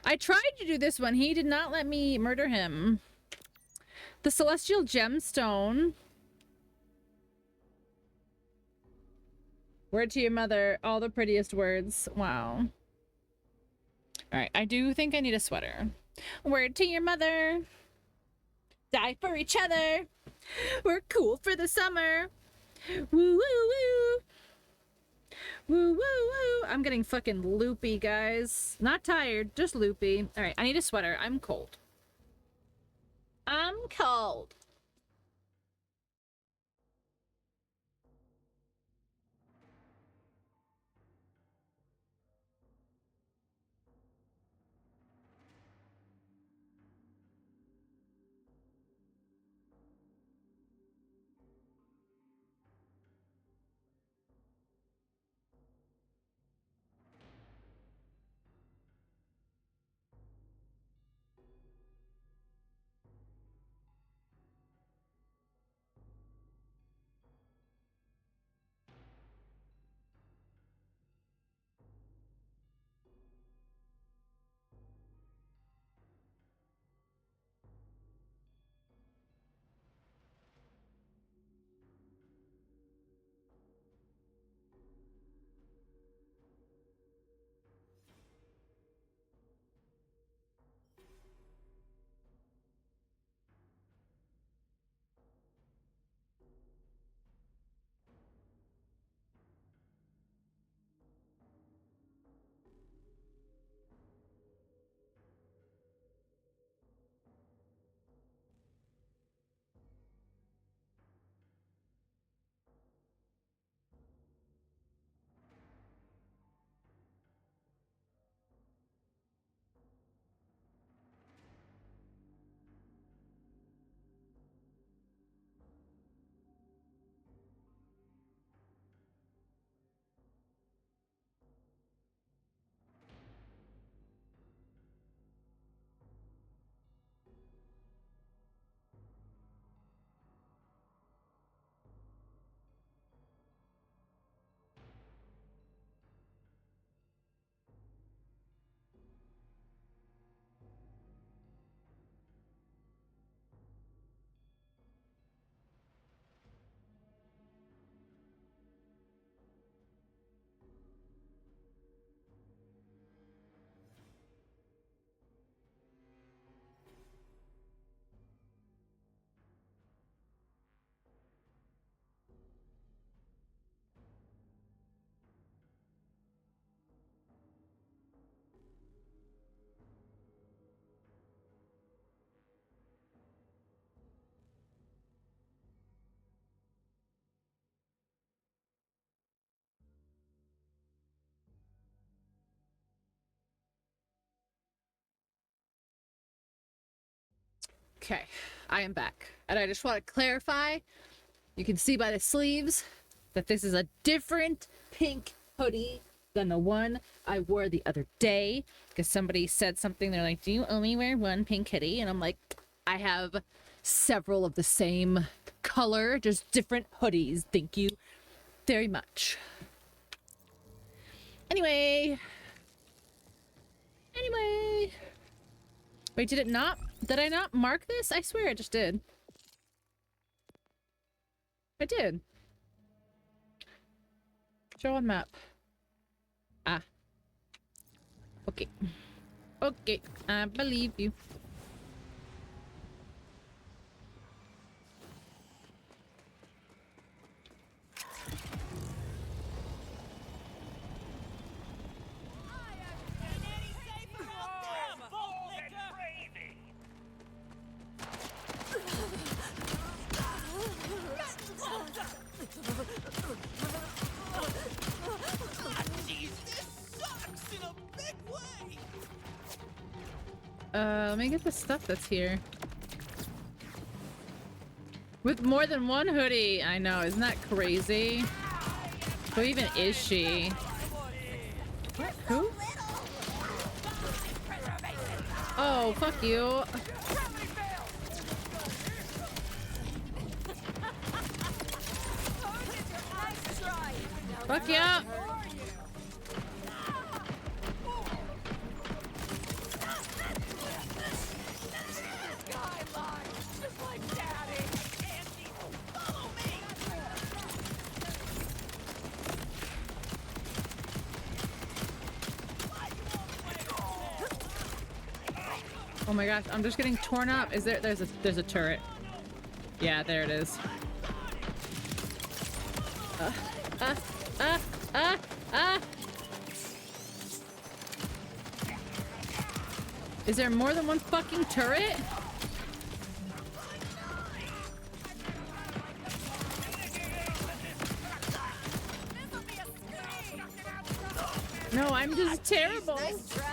I tried to do this one. He did not let me murder him. The Celestial Gemstone. Word to your mother. All the prettiest words. Wow. Alright, I do think I need a sweater. Word to your mother. Die for each other. We're cool for the summer. Woo woo woo. Woo, woo, woo. I'm getting fucking loopy, guys. Not tired, just loopy. All right, I need a sweater. I'm cold. I'm cold. Okay, I am back. And I just want to clarify, you can see by the sleeves that this is a different pink hoodie than the one I wore the other day. Because somebody said something, they're like, do you only wear one pink hoodie? And I'm like, I have several of the same color, just different hoodies. Thank you very much. Anyway. Wait, did I not mark this? I swear I just did. I did. Show on map. Ah. Okay. Okay, I believe you. Let me get the stuff that's here. With more than one hoodie. I know, isn't that crazy? Who even is she? What? Who? Oh, fuck you. Fuck yeah. Oh my gosh, I'm just getting torn up. Is there's a turret. Yeah, there it is. Is there more than one fucking turret? No, I'm just terrible. Nice try.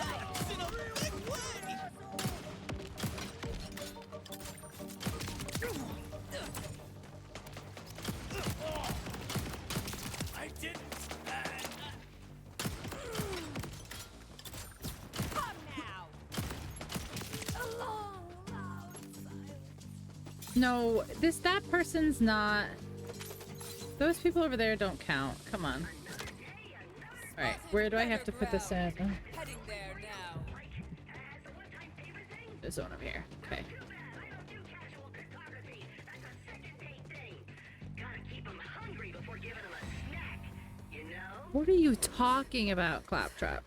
I didn't. No, that person's not. Those people over there don't count. Come on. All right, where do I have to put this in? Heading there now. This one over here. Okay. What are you talking about, Claptrap?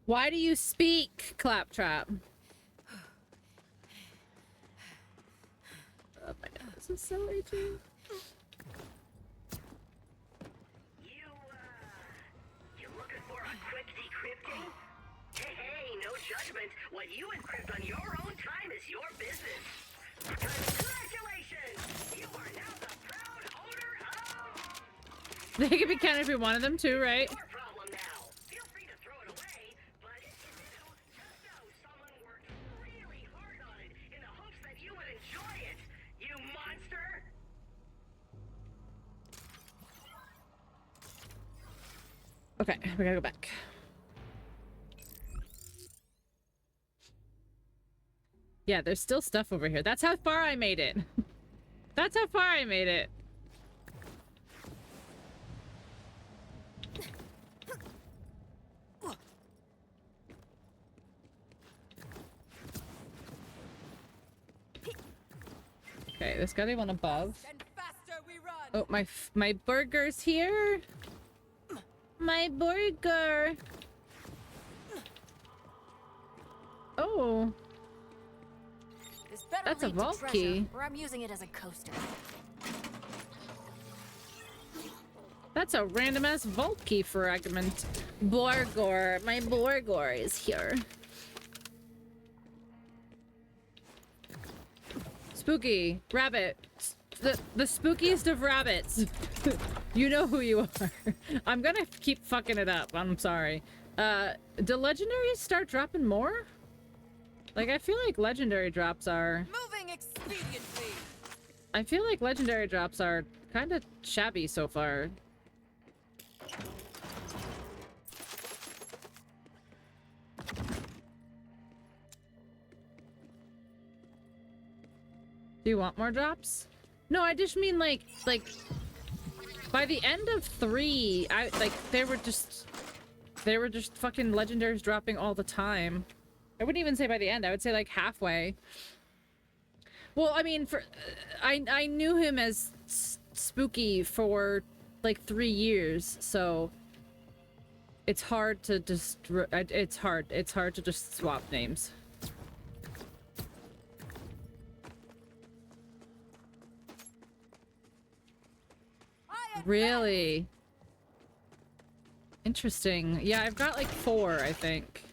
Why do you speak, Claptrap? Oh my god, this is so itchy. You looking for a quick decrypting? Hey, no judgment. What you encrypt on your own time is your business. Congratulations! You are now the proud owner of... They could be counted if we wanted them to, right? Your problem now. Feel free to throw it away, but just know someone worked really hard on it in the hopes that you would enjoy it, you monster! Okay, we gotta go back. Yeah, there's still stuff over here. That's how far I made it. That's how far I made it. Okay, there's gotta be one above. And faster we run. Oh, my burger's here. My burger. Oh, This better That's a lead to vault treasure, key. or I'm using it as a coaster. that's a random ass vault key fragment. Borgor, my Borgor is here. Spooky rabbit, the spookiest of rabbits. You know who you are. I'm gonna keep fucking it up. I'm sorry. Do legendaries start dropping more? Like, I feel like legendary drops are... Moving expediently. I feel like legendary drops are kind of shabby so far. Do you want more drops? No, I just mean like by the end of 3, they were just fucking legendaries dropping all the time. I wouldn't even say by the end. I would say like halfway. Well, I mean, I knew him as Spooky for like 3 years, so it's hard to just it's hard to just swap names. Really? Interesting. Yeah, I've got like 4, I think.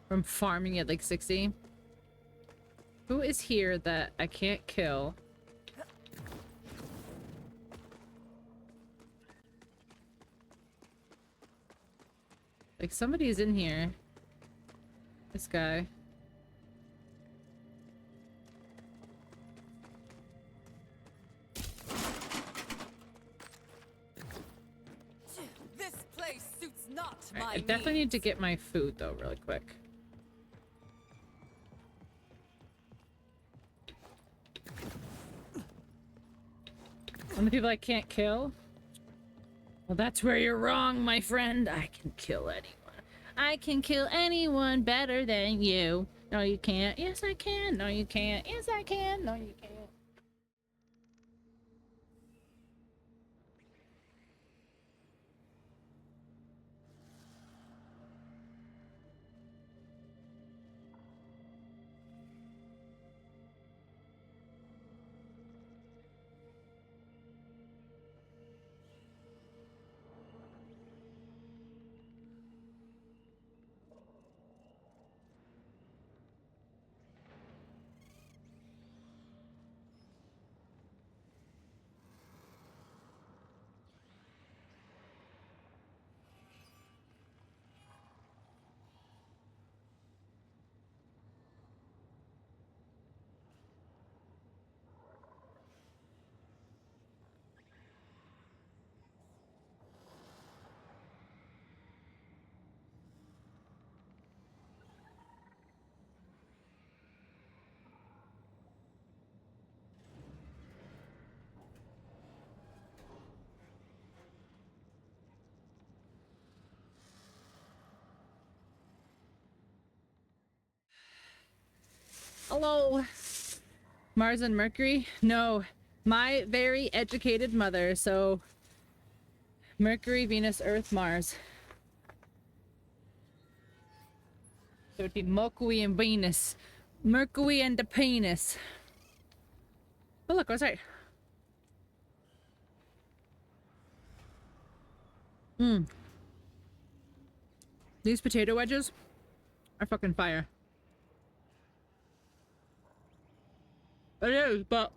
From farming at like 60. Who is here that I can't kill? Like somebody's in here. This guy. This place suits not Right, my I definitely need to get my food though really quick. And the people I can't kill? Well, that's where you're wrong, my friend. I can kill anyone. I can kill anyone better than you. No, you can't. Yes, I can. No, you can't. Yes, I can. No, you can't. Hello. Mars and Mercury? No. My very educated mother, so Mercury, Venus, Earth, Mars. So it'd be Mercury and Venus. Mercury and the penis. Oh look, I was right. These potato wedges are fucking fire. It is, but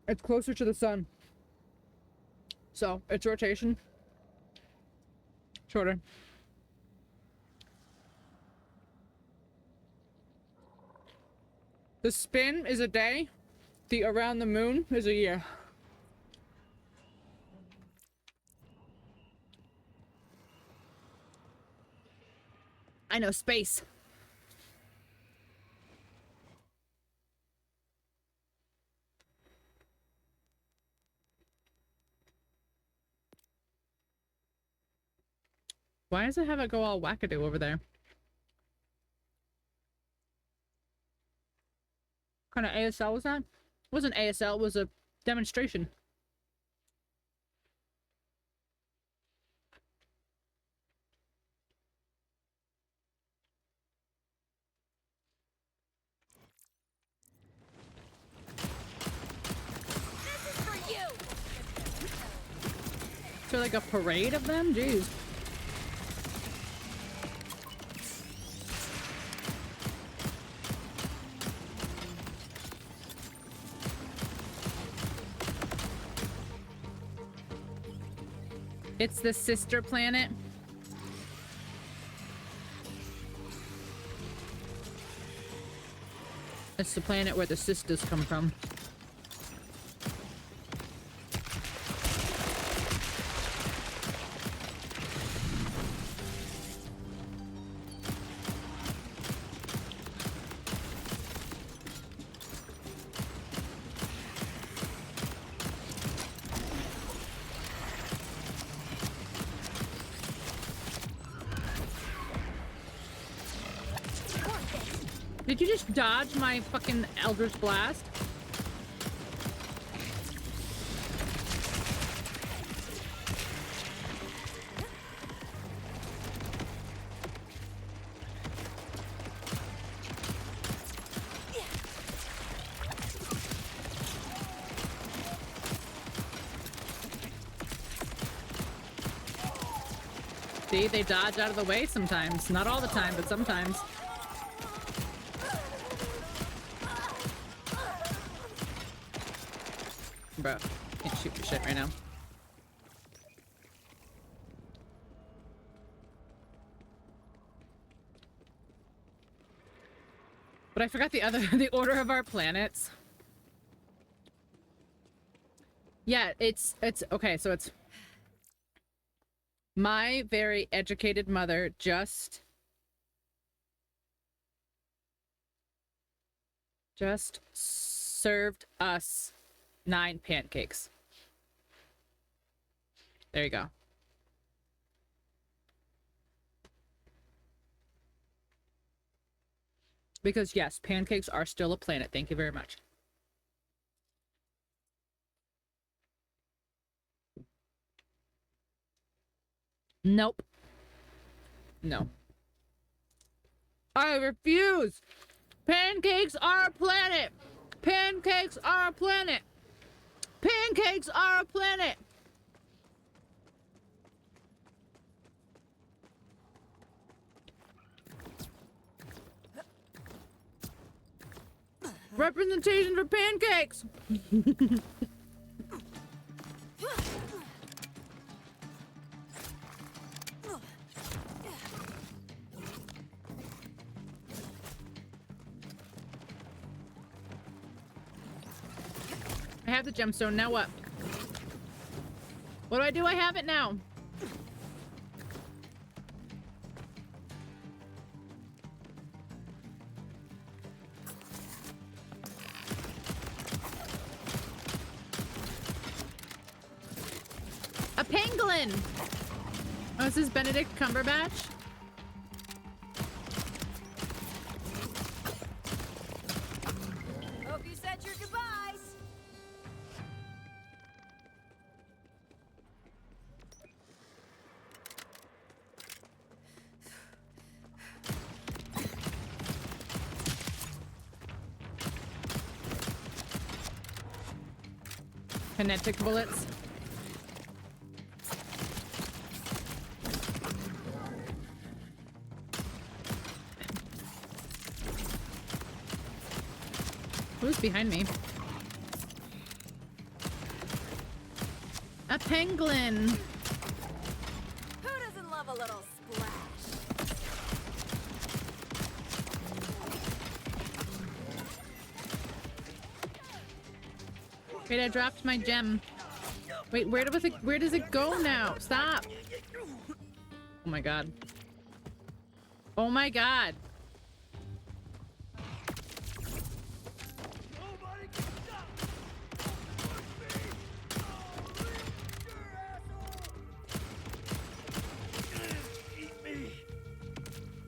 it's closer to the sun. So its rotation shorter. The spin is a day. The around the moon is a year. I know space. Why does it have it go all wackadoo over there? What kind of ASL was that? It wasn't ASL, it was a demonstration. So like a parade of them? Jeez. It's the sister planet. It's the planet where the sisters come from. Did you just dodge my fucking Eldritch Blast? See, they dodge out of the way sometimes. Not all the time, but sometimes. Bro, can't shoot for shit right now. But I forgot the order of our planets. Yeah, it's okay, so it's my very educated mother just served us 9 pancakes. There you go. Because yes, pancakes are still a planet. Thank you very much. Nope. No. I refuse. Pancakes are a planet. Pancakes are a planet. Pancakes are a planet. Representation for pancakes. I have the gemstone. Now what? What do I do? I have it now. A pangolin! Oh, is this Benedict Cumberbatch? Kinetic bullets. Who's behind me? A penguin! Who doesn't love a little splash? Wait, I dropped my gem. Wait, where does it go now? Stop! Oh my god. Oh my god!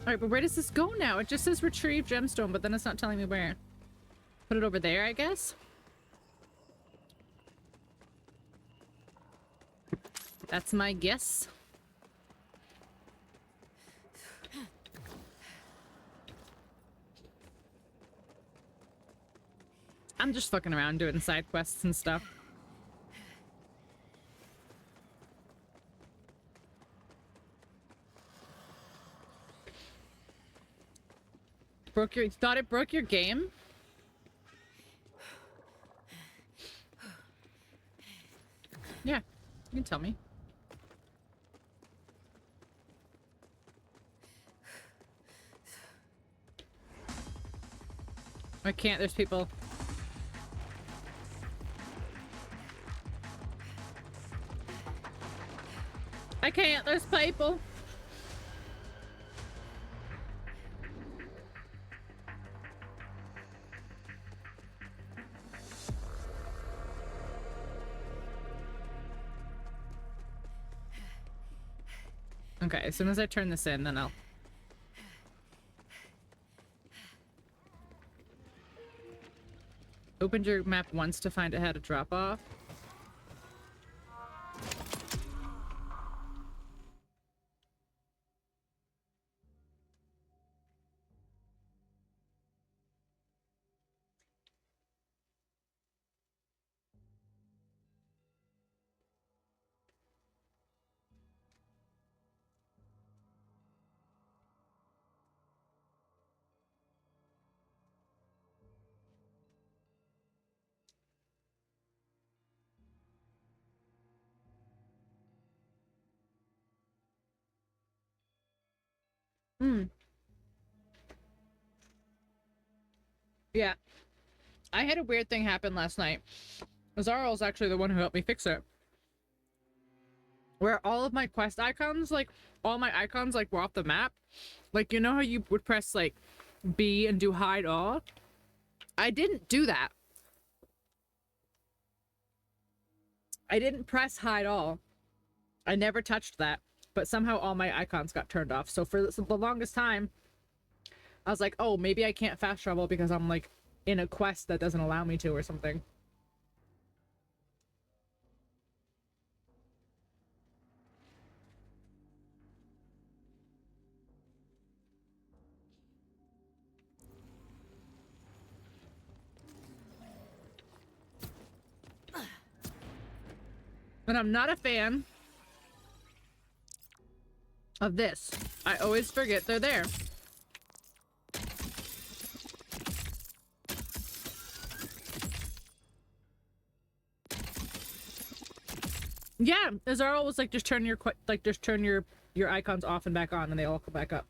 Alright, but where does this go now? It just says retrieve gemstone, but then it's not telling me where. Put it over there, I guess? That's my guess. I'm just fucking around doing side quests and stuff. Thought it broke your game? Yeah, you can tell me. I can't, there's people. I can't, there's people. Okay, as soon as I turn this in, then I'll... Opened your map once to find it had a drop off. Yeah. I had a weird thing happen last night. Zarl's actually the one who helped me fix it. Where all of my quest icons, like, all my icons, like, were off the map. Like, you know how you would press, like, B and do hide all? I didn't do that. I didn't press hide all. I never touched that. But somehow all my icons got turned off. So for the longest time, I was like, oh, maybe I can't fast travel because I'm, like, in a quest that doesn't allow me to or something. And I'm not a fan of this. I always forget they're there. Yeah, Azarl was like, just turn your icons off and back on, and they all come back up.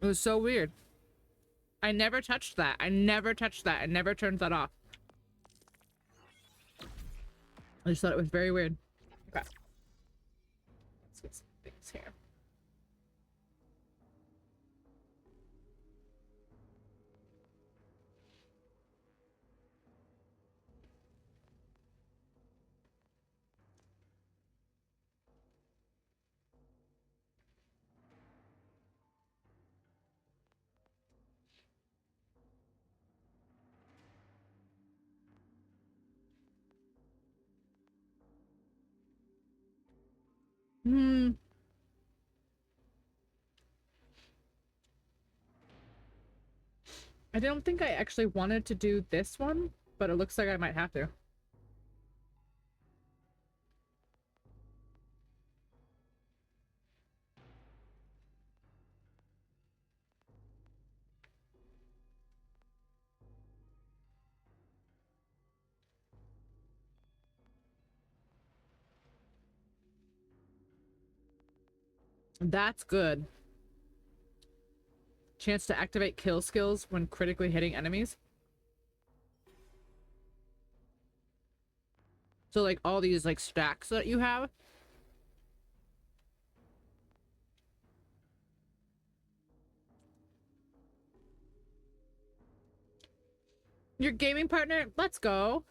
It was so weird. I never touched that. I never touched that. I never turned that off. I just thought it was very weird. Okay. Let's get some things here. I don't think I actually wanted to do this one, but it looks like I might have to. That's good. Chance to activate kill skills when critically hitting enemies. So like all these like stacks that you have. Your gaming partner, let's go.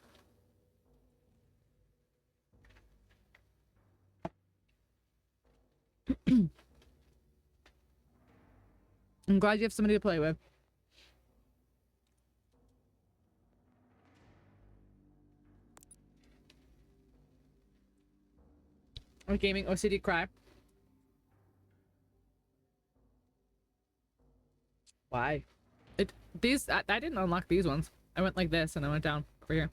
I'm glad you have somebody to play with. Or gaming OCD cry. Why? I didn't unlock these ones. I went like this and I went down over here.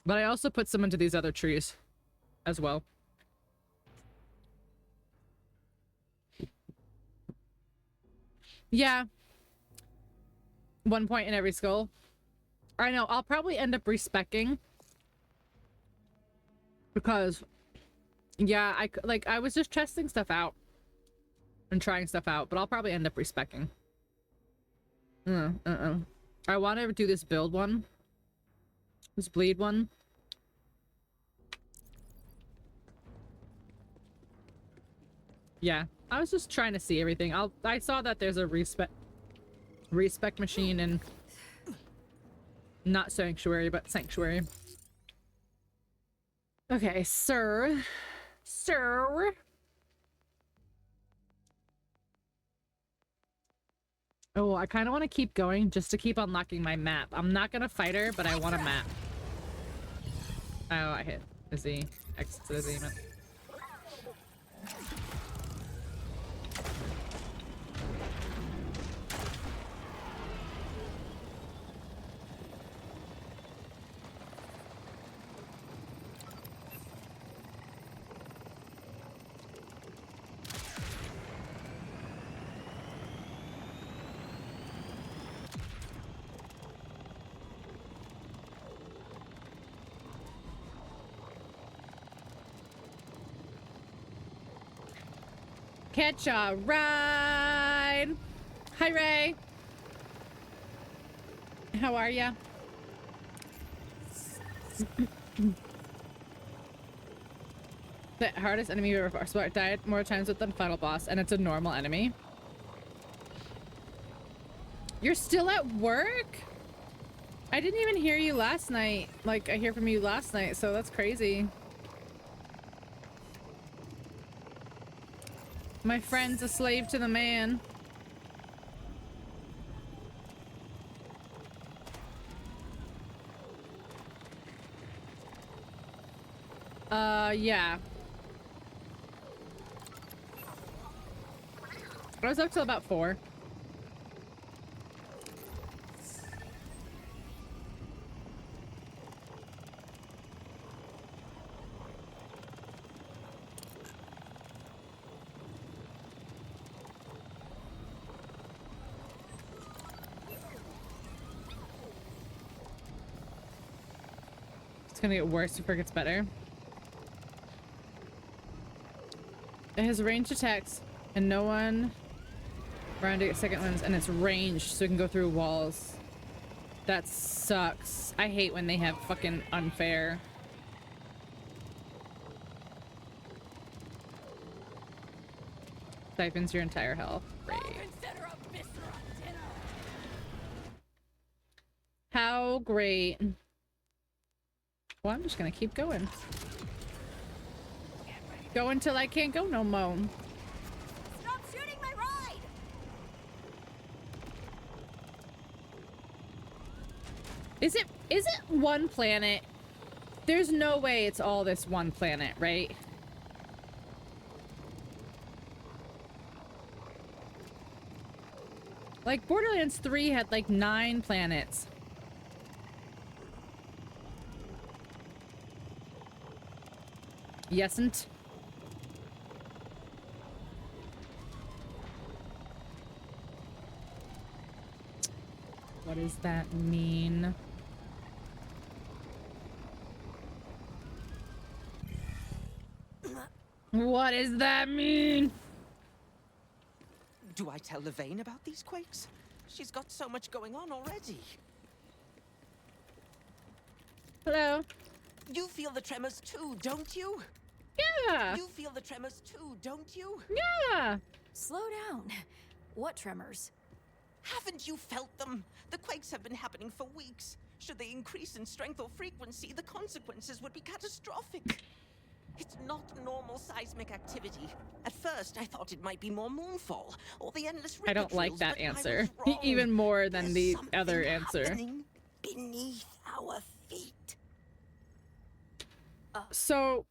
But I also put some into these other trees as well. Yeah. 1 point in every skull. I know, I'll probably end up respecking. Because, yeah, I was just testing stuff out. And trying stuff out, but I'll probably end up respecking. I want to do this build one. This bleed one. Yeah, I was just trying to see everything. I saw that there's a respec machine and not sanctuary, but sanctuary. Okay, sir. Oh, I kind of want to keep going just to keep unlocking my map. I'm not gonna fight her, but I want a map. Oh, I hit the Z. X to the Z map. Catch a ride. Hi, Ray. How are ya? The hardest enemy we've ever fought. Died more times with than final boss, and it's a normal enemy. You're still at work? I didn't even hear you last night. Like, I hear from you last night, so that's crazy. My friend's a slave to the man. Yeah. I was up till about 4. It's gonna get worse before it gets better. It has ranged attacks and no one around to get second ones, and it's ranged so it can go through walls. That sucks. I hate when they have fucking unfair. Siphons your entire health. Great. How great. Well, I'm just gonna keep going. Go until I can't go no more. Stop shooting my ride! Is it one planet? There's no way it's all this one planet, right? Like, Borderlands 3 had, like, 9 planets. Yesn't. What does that mean? What does that mean? Do I tell Levine about these quakes? She's got so much going on already. Hello? You feel the tremors too, don't you? Yeah. You feel the tremors too, don't you? Yeah. Slow down. What tremors? Haven't you felt them? The quakes have been happening for weeks. Should they increase in strength or frequency, the consequences would be catastrophic. It's not normal seismic activity. At first, I thought it might be more moonfall or the endless ripple I don't like trills, that but I answer. was wrong. Even more than There's the other something answer. happening beneath our feet. So...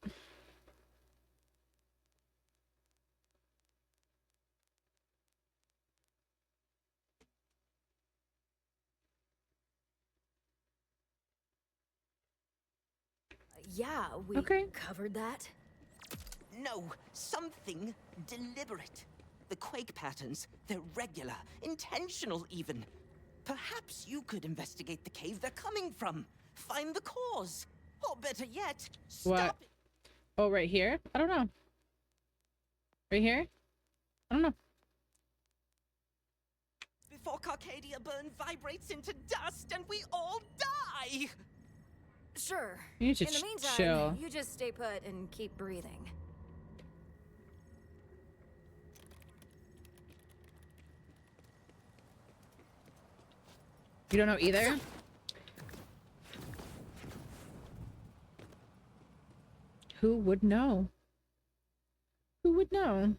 Yeah, we covered that. No, something deliberate. The quake patterns, they're regular, intentional even. Perhaps you could investigate the cave they're coming from. Find the cause. Or better yet, stop What? it. Oh, right here? I don't know. Right here? I don't know. Before Carcadia Burn vibrates into dust and we all die! Sure. You need to In the meantime, chill. you just stay put and keep breathing. You don't know either? Who would know? Who would know?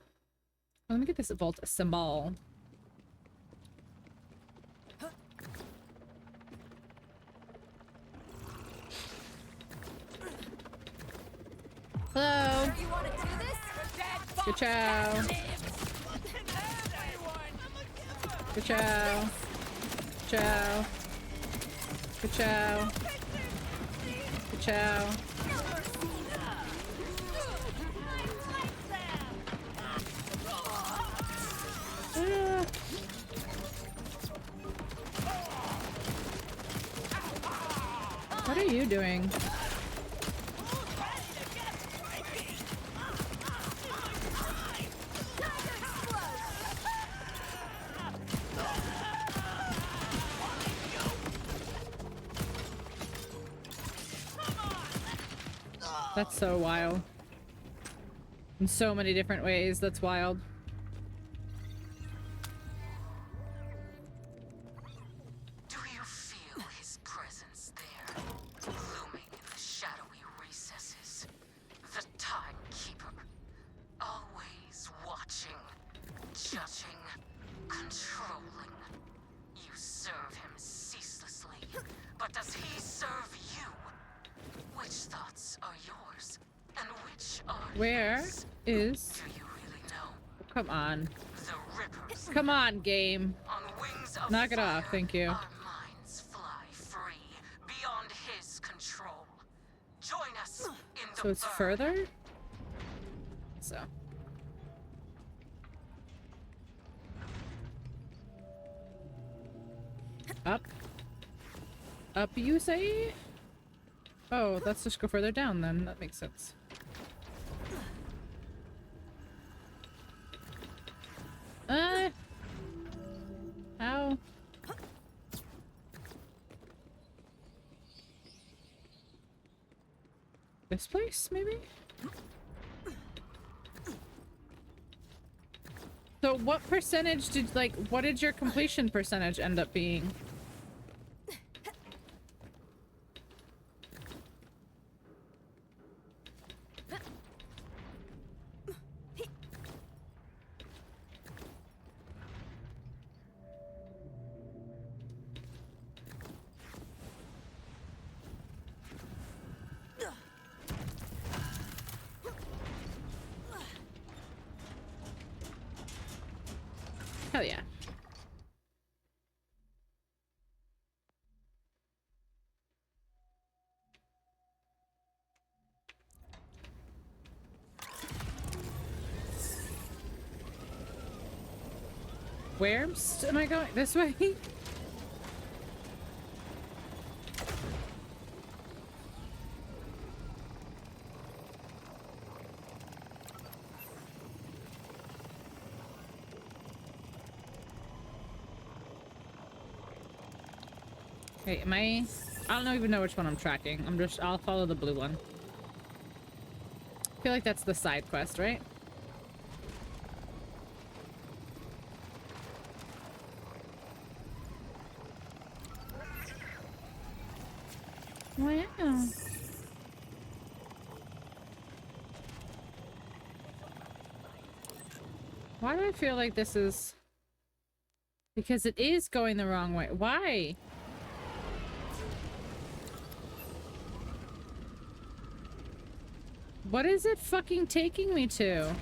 Let me get this vault symbol. Hello. Sure you want to do this? Good chow. Good chow. Chow. Good chow. Good chow. What are you doing? That's so wild. In so many different ways, that's wild. Do you feel his presence there, looming in the shadowy recesses? The timekeeper, always watching, judging, controlling. You serve him ceaselessly, but does he serve you? Which thoughts are yours, and which are Where his? is... Do you really know? Come on. The Rippers. Come on, game. On wings of Knock it off, fire, thank you. Our minds fly free, beyond his control. Join us in the So it's burn. further? So. Up. Up, you say? Oh, let's just go further down then. That makes sense. How? This place, maybe? So what percentage did, like, what did your completion percentage end up being? Hell yeah. Where am I going? This way? Wait, am I don't even know which one I'm tracking. I'll follow the blue one. I feel like that's the side quest, right? Wow. Why do I feel like this is... Because it is going the wrong way. Why? What is it fucking taking me to?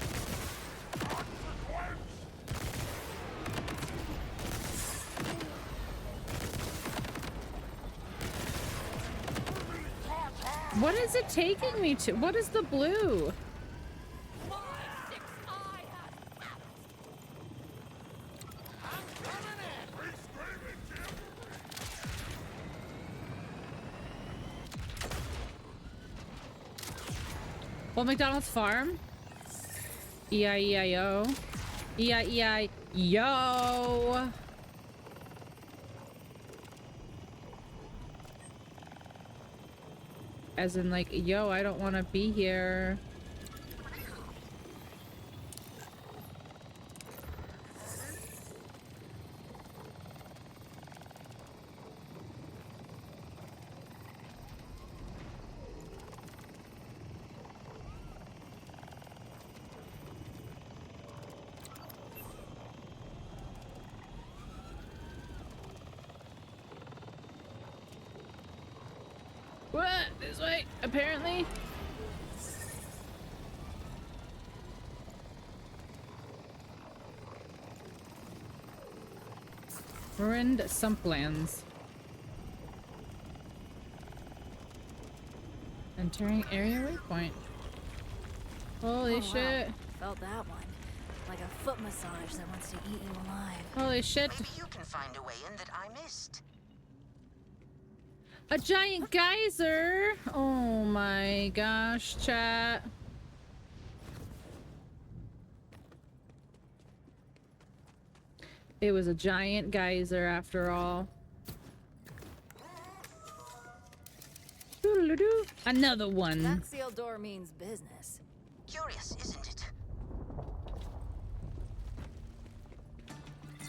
What is it taking me to? What is the blue? Well, McDonald's farm? E-I-E-I-O. E-I-E-I-Yo. As in, like, yo, I don't want to be here. What? This way, apparently. Ruined Sumplands. Entering area waypoint. Holy shit. Wow. Felt that one. Like a foot massage that wants to eat you alive. Holy shit. Maybe you can find a way in that I missed. A giant geyser! Oh my gosh, chat. It was a giant geyser after all. Doo-doo-doo. Another one. That sealed door means business. Curious, isn't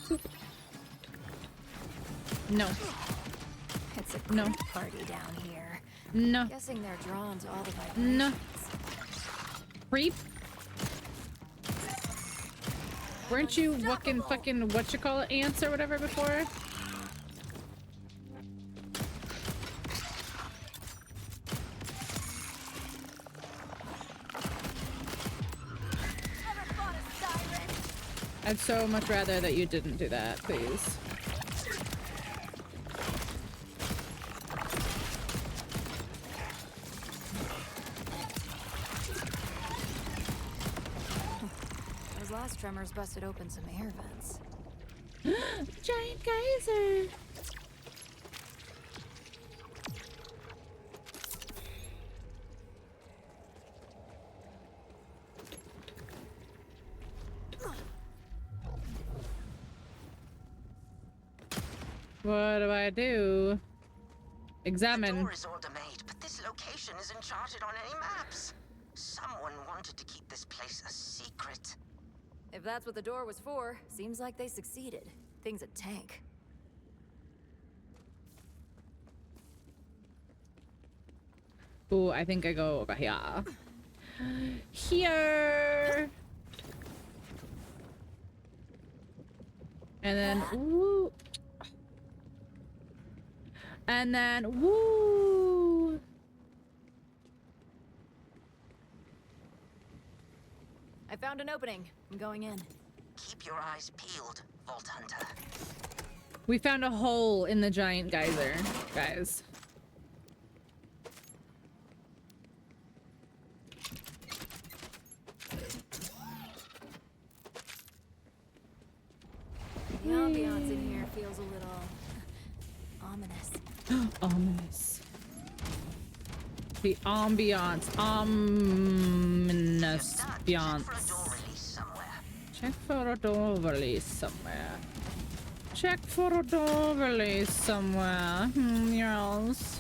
it? No. It's a No. party down here. No. Guessing they're drawn to all the vibrations. No. Creep. Weren't you fucking whatchamacallit ants or whatever before? I'd so much rather that you didn't do that, please. Those last tremors busted open some air vents. Giant geyser. What do I do? Examine. The door is order-made, but this location isn't charted on any maps. Someone wanted to keep this place a secret. If that's what the door was for, seems like they succeeded. Thing's a tank. Ooh, I think I go over here. Here. And then, ooh. And then, woo! I found an opening. I'm going in. Keep your eyes peeled, Vault Hunter. We found a hole in the giant geyser, guys. The ambiance in here feels a little ominous. Ominous. The ambiance. Ominous ambiance. Check for a door release somewhere. Check for a door release somewhere. Yes.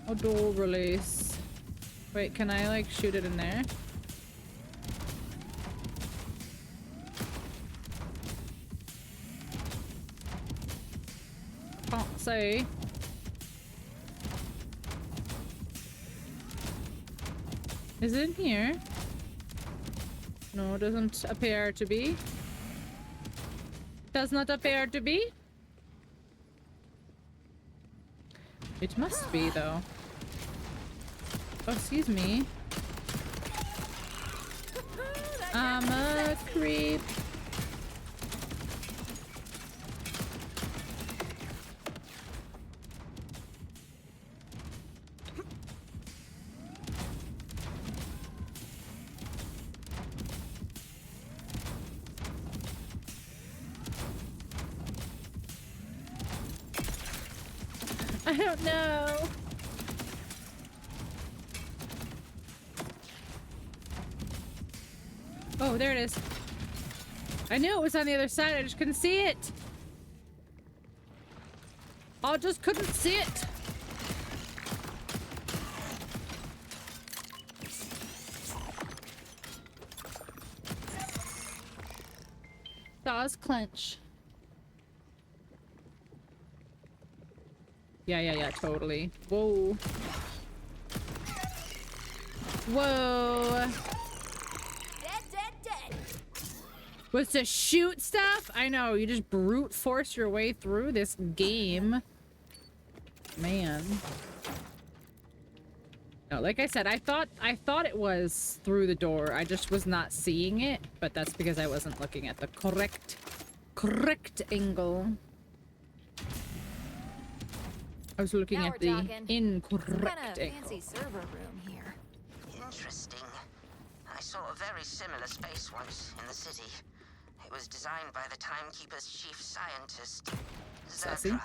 A door release. Wait, can I like shoot it in there? Can't say. Is it in here? No, doesn't appear to be. Does not appear to be. It must be, though. Oh, excuse me. I'm a creep. I don't know. Oh, there it is. I knew it was on the other side. I just couldn't see it. I just couldn't see it. Jaws clench. Yeah, totally. Whoa. Whoa. Dead. Was to shoot stuff? I know, you just brute force your way through this game. Man. No, like I said, I thought it was through the door. I just was not seeing it, but that's because I wasn't looking at the correct angle. I was looking Now at we're the talking. incorrect Kind of angle. fancy server room here. Interesting. I saw a very similar space once in the city. It was designed by the Timekeeper's chief scientist, Sassy. Zerdra.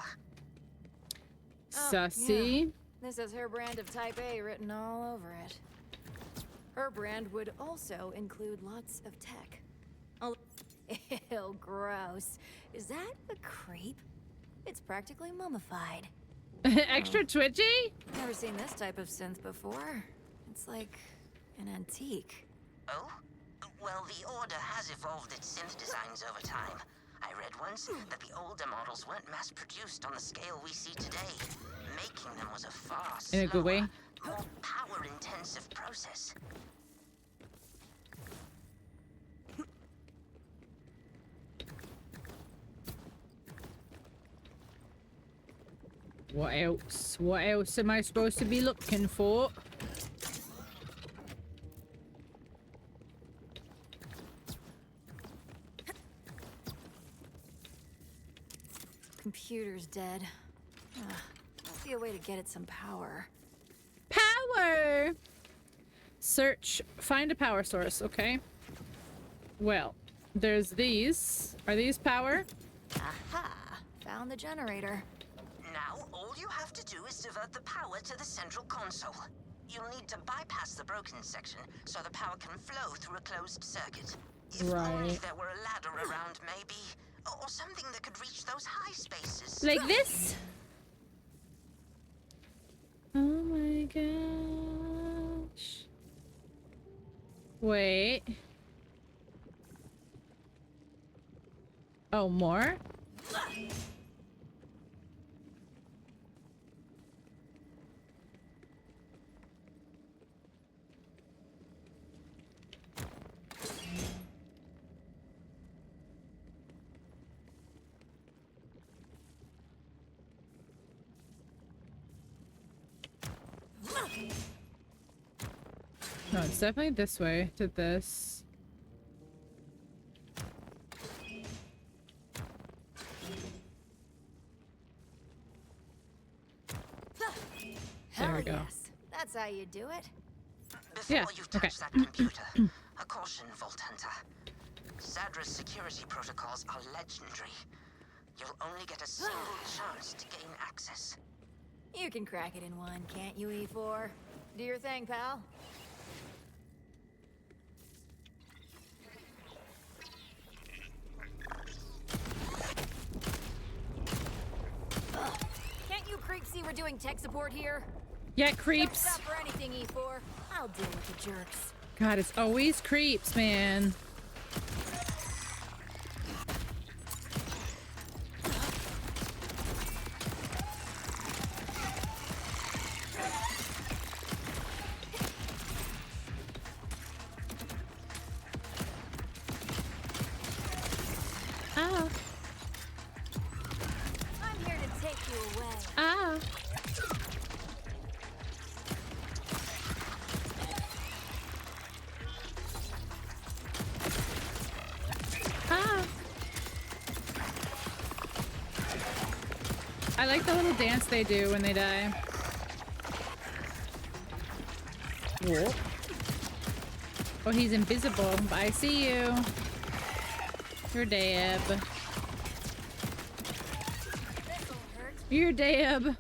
Sussy. Yeah. This has her brand of Type A written all over it. Her brand would also include lots of tech. Oh, ew, gross. Is that a creep? It's practically mummified. Extra twitchy? Never seen this type of synth before. It's like an antique. Oh? Well, the Order has evolved its synth designs over time. I read once that the older models weren't mass-produced on the scale we see today. Making them was a far slower, In a good way? more power-intensive process. What else? What else am I supposed to be looking for? Computer's dead. Must be a way to get it some power. Power! Search. Find a power source. Okay. Well, there's these. Are these power? Aha! Found the generator. Now, all you have to do is divert the power to the central console. You'll need to bypass the broken section so the power can flow through a closed circuit. If only Right. there were a ladder around, maybe. Or something that could reach those high spaces. Like this? Oh my gosh. Wait. Oh, more? No, it's definitely this way to this. There we go. Yes. That's how you do it. Before Yeah, you okay. touch that computer, a caution, Vault Hunter. Zadra's security protocols are legendary. You'll only get a single chance to gain access. You can crack it in one, can't you, E4? Do your thing, pal. Ugh. Can't you creeps see we're doing tech support here? Yeah, Don't creeps. stop for anything, E4. I'll deal with the jerks. God, it's always creeps, man. Ah. I'm here to take you away. Ah. Ah. I like the little dance they do when they die. Whoa. Oh, he's invisible. I see you. You're dead. This'll hurt. You're dead.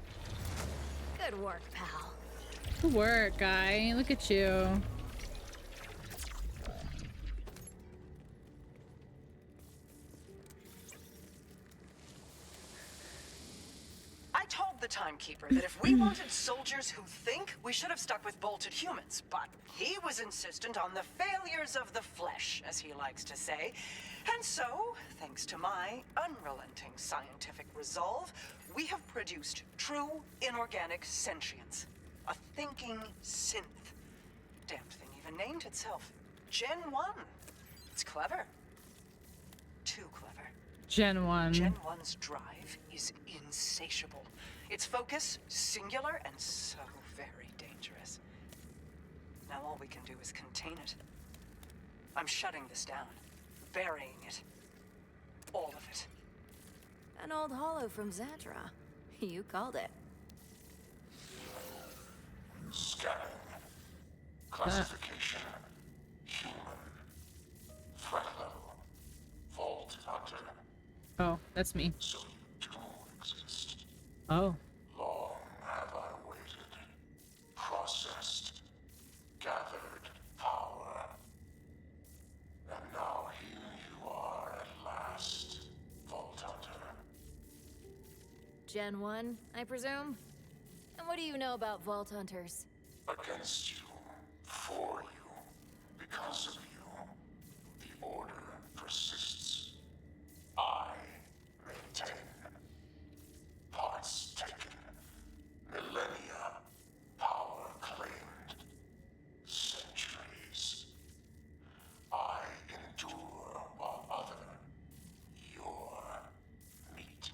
Good work, pal. Good work, guy. Look at you. I told the timekeeper that if we wanted soldiers who think, we should have stuck with bolted humans. But he was insistent on the failures of the flesh, as he likes to say. And so, thanks to my unrelenting scientific resolve, we have produced true inorganic sentience. A thinking synth. Damned thing even named itself. Gen 1. It's clever. Too clever. Gen 1. Gen 1's drive is insatiable. Its focus, singular and so very dangerous. Now all we can do is contain it. I'm shutting this down. Burying it. All of it. An old hollow from Zadra. You called it. Scanning. Classification. Human. Threat level. Vault Hunter. Oh, that's me. So you do exist. Oh. Long have I waited. Processed. Gathered power. And now here you are at last, Vault Hunter. Gen 1, I presume? And what do you know about Vault Hunters? Against you. For you. Because of you. The order persists. I maintain. Parts taken. Millennia. Power claimed. Centuries. I endure while your meat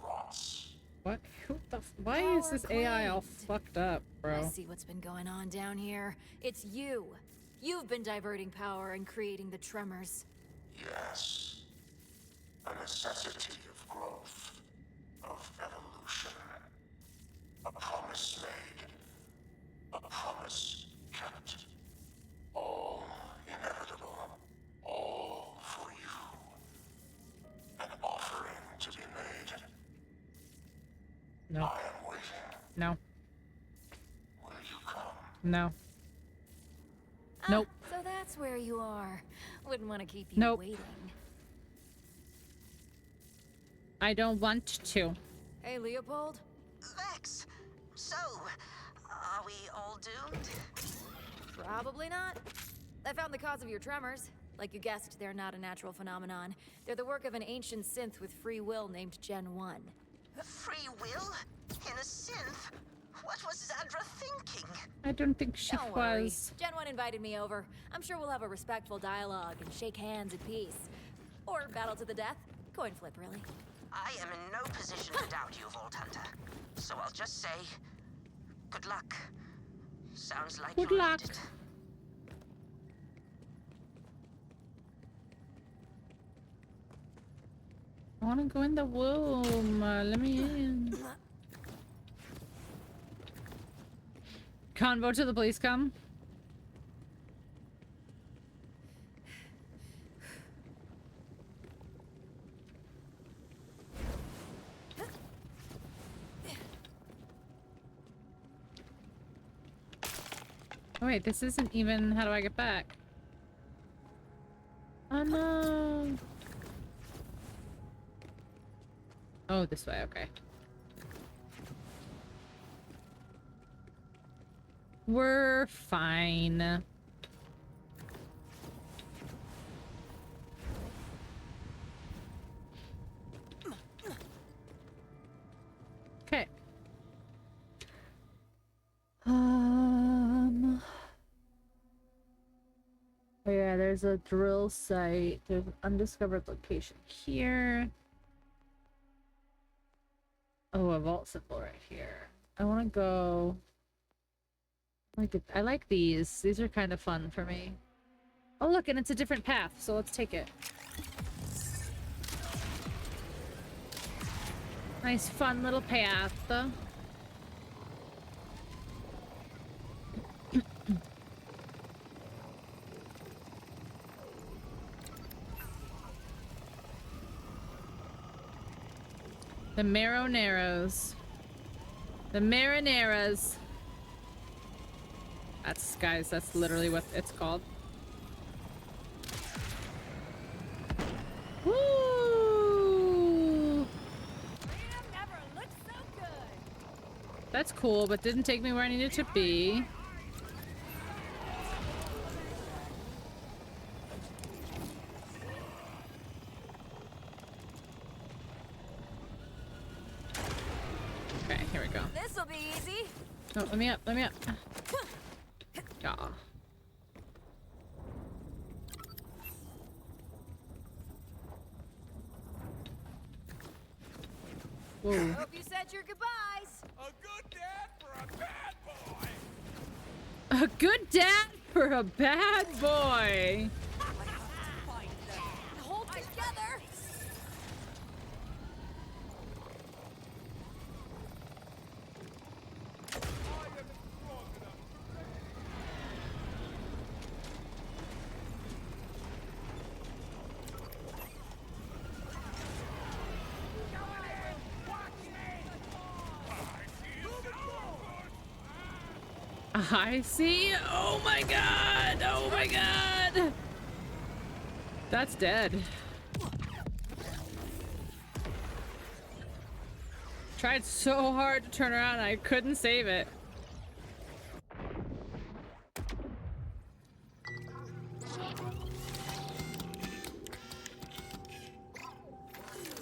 rots. What? Who the why is this AI all fucked up, bro? I see what's been going on down here. It's you. You've been diverting power and creating the tremors. Yes. A necessity of growth. Of evolution. A promise made. A promise kept. All inevitable. All for you. An offering to be made. No. I am waiting. No. Will you come? No. Ah, Nope. So that's where you are. Wouldn't want to keep you Nope. waiting. I don't want to. Hey, Leopold? Vex, so, are we all doomed? Probably not. I found the cause of your tremors. Like you guessed, they're not a natural phenomenon. They're the work of an ancient synth with free will named Gen 1. Free will? In a synth? What was Zadra thinking? I don't think she Don't worry. was. Gen 1 invited me over. I'm sure we'll have a respectful dialogue and shake hands in peace. Or battle to the death. Coin flip, really. I am in no position to doubt you, Vault Hunter. So I'll just say, good luck. Sounds like Good you luck. need it. I want to go in the womb. Let me in. Convo to the police come. Oh wait, this isn't even... How do I get back? Oh no! Oh, this way, okay. We're fine. Okay. Oh yeah, there's a drill site. There's an undiscovered location here. Oh, a vault symbol right here. I want to go... I like these. These are kind of fun for me. Oh look, and it's a different path, so let's take it. Nice fun little path. The Marineros. The Marineras. That's, guys, that's literally what it's called. Woo! Never looked so good. That's cool, but didn't take me where I needed to be. Okay, here we go. This'll be easy. Oh, let me up, let me up. Yeah. Whoa. Hope you said your goodbyes. A good dad for a bad boy. A good dad for a bad boy. Hold together. I see. Oh my god. Oh my god. That's dead. Tried so hard to turn around, I couldn't save it.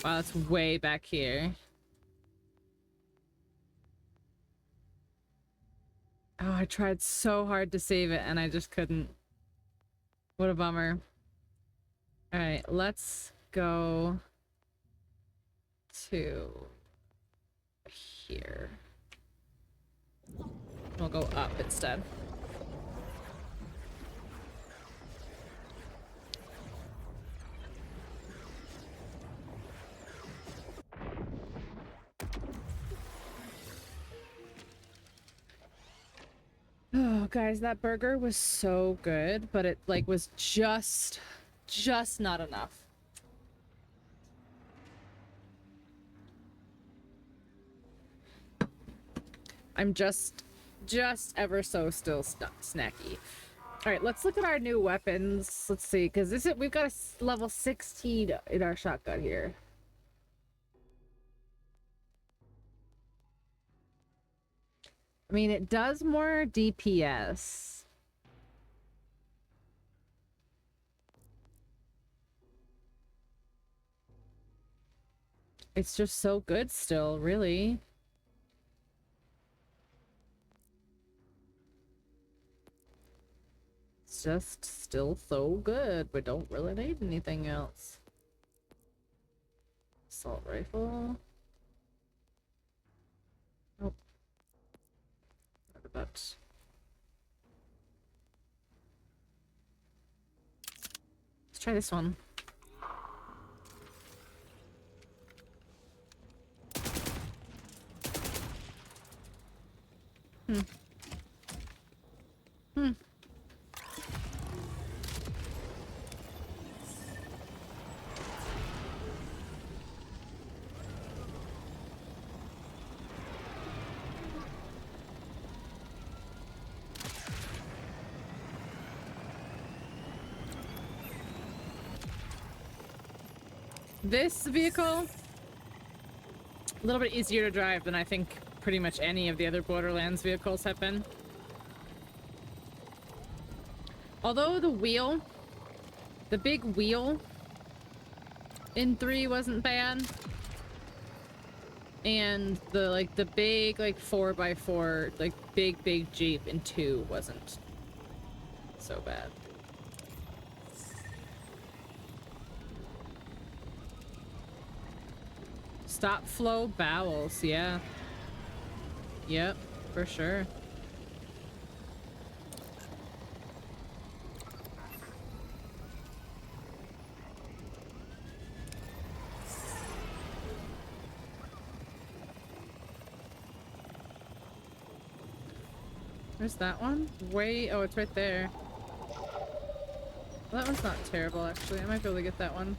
Wow, it's way back here. Oh, I tried so hard to save it and I just couldn't. What a bummer. Alright, let's go to here. We'll go up instead. Oh, guys, that burger was so good, but it like was just not enough. I'm just ever so still snacky. All right, let's look at our new weapons. Let's see, because we've got a level 16 in our shotgun here. I mean, it does more DPS. It's just so good still, really. It's just still so good. We don't really need anything else. Assault rifle. Nope. What about... Let's try this one. Hmm. This vehicle, a little bit easier to drive than I think pretty much any of the other Borderlands vehicles have been. Although the wheel, the big wheel in 3 wasn't bad. And the big 4x4 big Jeep in 2 wasn't so bad. Stop flow bowels, yeah. Yep, for sure. Where's that one? Oh, it's right there. Well, that one's not terrible, actually. I might be able to get that one.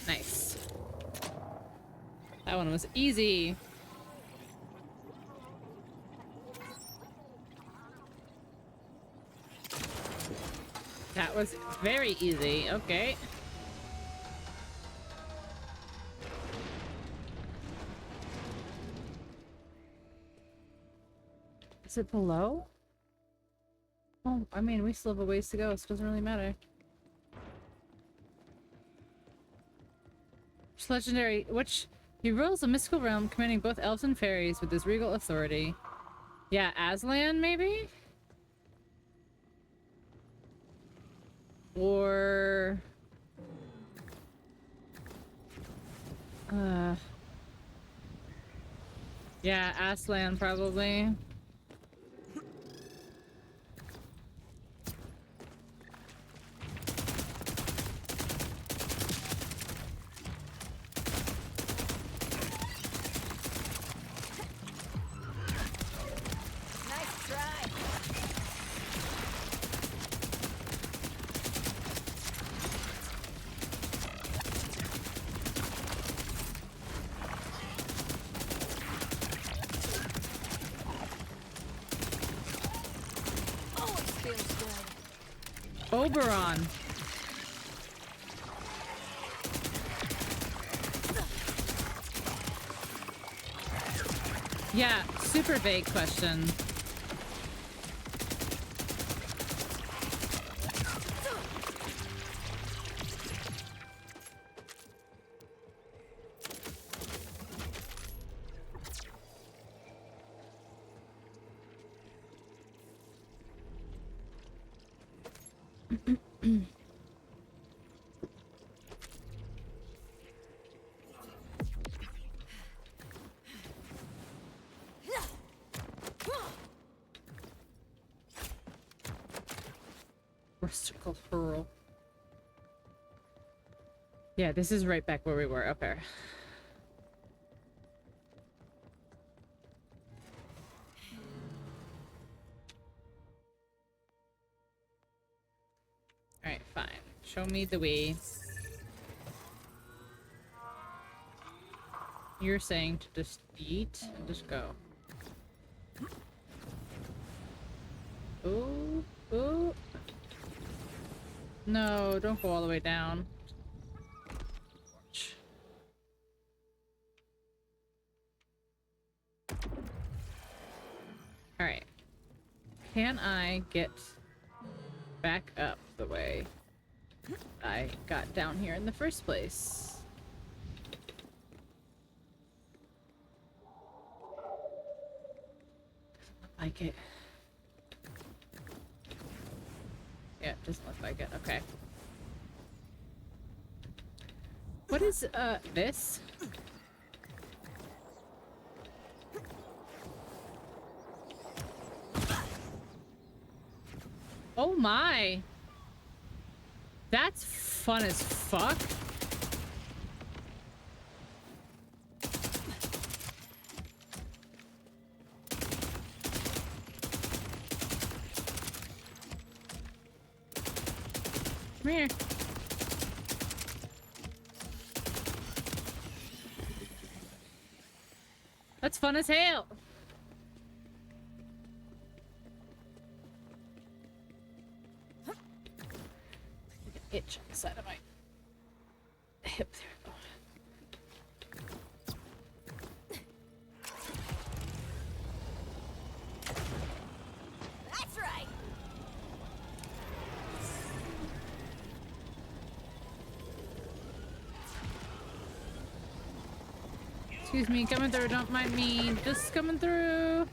Nice. That one was easy. That was very easy. Okay. Is it below? Oh, I mean, we still have a ways to go, so it doesn't really matter. Which legendary... He rules a mystical realm, commanding both elves and fairies with his regal authority. Yeah, Aslan, maybe? Or... Yeah, Aslan, probably. Oberon. Yeah, super vague question. Rustical hurl. Yeah, this is right back where we were. Okay. Alright, fine. Show me the way. You're saying to just eat and just go. Ooh, ooh. No, don't go all the way down. Alright. Can I get back up the way I got down here in the first place? Doesn't look like it. Yeah, it doesn't look like it. Okay. What is, this? Oh my! That's fun as fuck. Come here. That's fun as hell. Itch on the side of my hip. There we go. That's right. Excuse me, coming through. Don't mind me. Just coming through.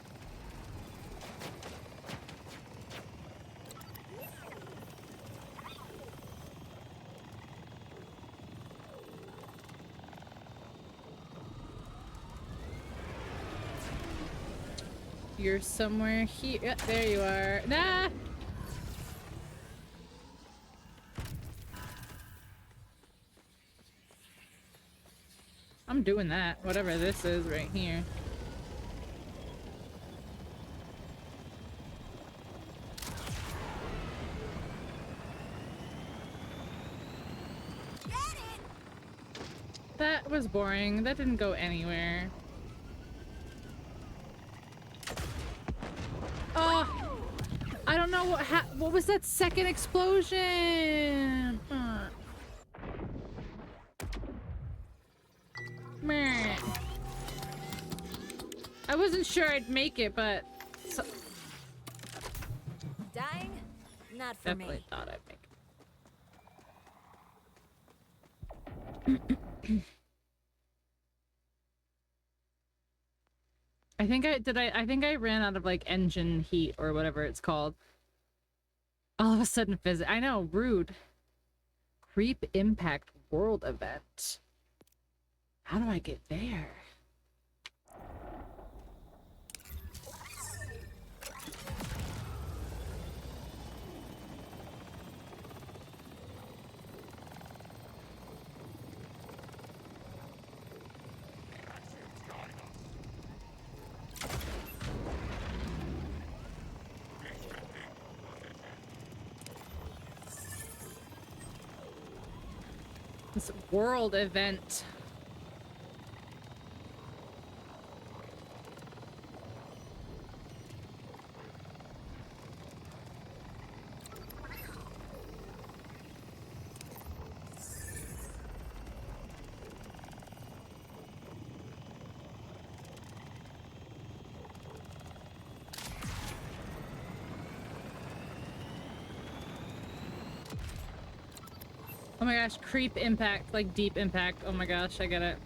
You're somewhere here. Yeah, there you are. Nah! I'm doing that. Whatever this is right here. That was boring. That didn't go anywhere. Oh! I don't know what was that second explosion? Meh. I wasn't sure I'd make it, but Dying? Not for definitely me. thought I'd make it. I think I ran out of like engine heat or whatever it's called. All of a sudden I know, rude. Creep Impact World Event. How do I get there? This world event. Oh my gosh, creep impact, like deep impact. Oh my gosh, I get it.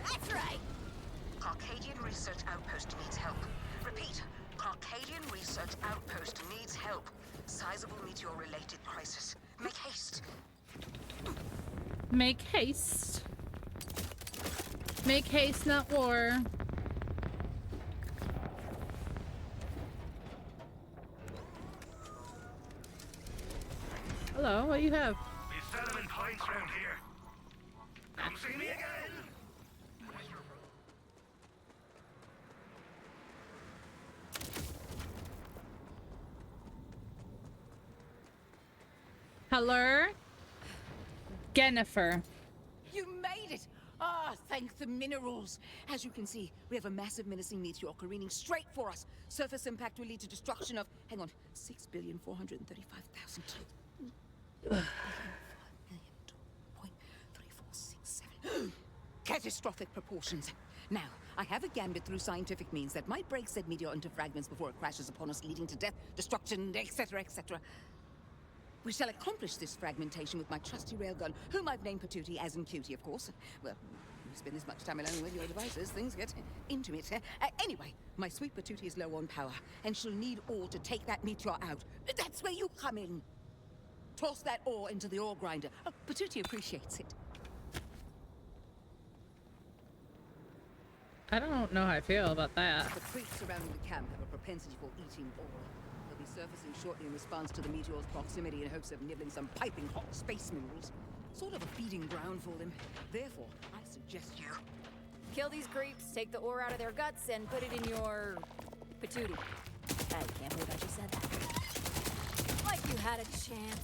That's right. Carcadian Research Outpost needs help. Repeat, Carcadian Research Outpost needs help. Sizable meteor-related crisis. Make haste. Make haste. Make haste, not war. Hello, what do you have? We settlement points around here. Come see me again. Hello? Jennifer. You made it! Ah, thank the minerals. As you can see, we have a massive menacing meteor careening straight for us. Surface impact will lead to destruction of, hang on, 6,435,000. Catastrophic proportions. Now, I have a gambit through scientific means that might break said meteor into fragments before it crashes upon us, leading to death, destruction, etc., etc. We shall accomplish this fragmentation with my trusty railgun, whom I've named Patootie, as in Cutie, of course. Well, you spend this much time alone with your devices, things get intimate. Anyway, my sweet Patootie is low on power, and she'll need ore to take that meteor out. That's where you come in. Toss that ore into the ore grinder. Oh, Patootie appreciates it. I don't know how I feel about that. The creeps surrounding the camp have a propensity for eating ore. They'll be surfacing shortly in response to the meteor's proximity in hopes of nibbling some piping hot space minerals. Sort of a feeding ground for them. Therefore, I suggest you... Kill these creeps, take the ore out of their guts, and put it in your... patootie. I can't believe I just said that. Like you had a chance.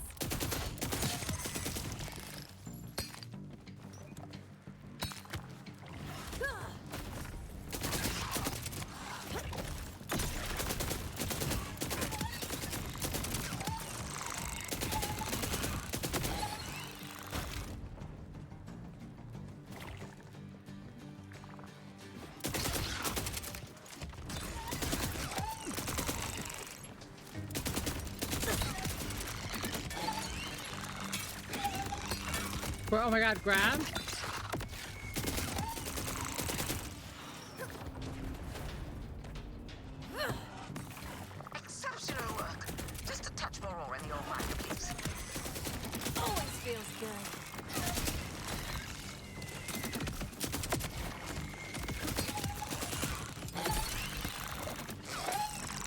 Oh my god, grab. Exceptional work. Just a touch more ore in the ore mine, please. Always feels good.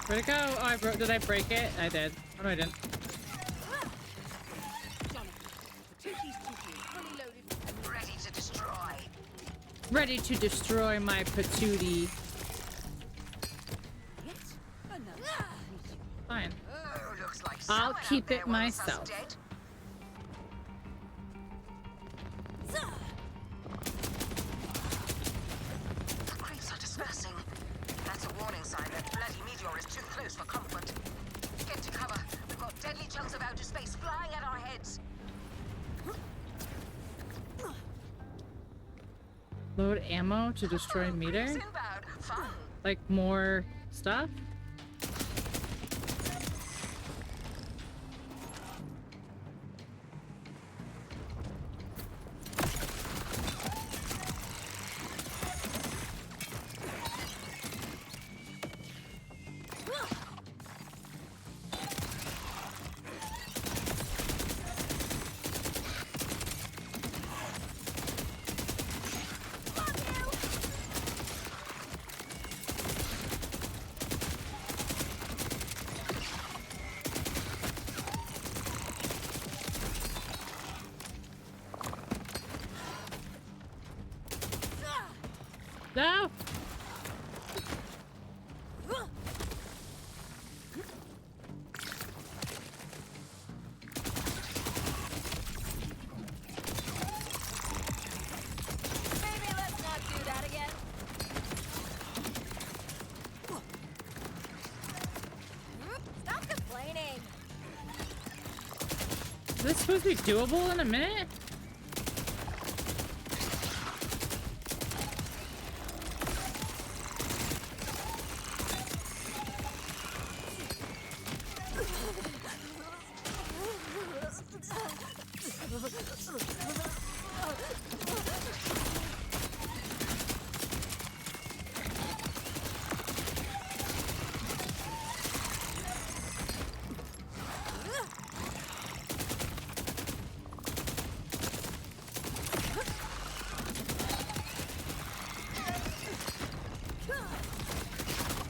Where'd it go? Oh, I broke. Did I break it? I did. Oh no, I didn't. Ready to destroy. Ready to destroy my patootie. Fine. Oh, looks like I'll someone keep out there it wants us myself. dead. The creeps are dispersing. That's a warning sign that bloody meteor is too close for comfort. Get to cover. We've got deadly chunks of outer space flying at our heads. Load ammo to destroy meter? Creeps inbound. Fun. Like more stuff? No! Maybe let's not do that again. Stop complaining. Is this supposed to be doable in a minute?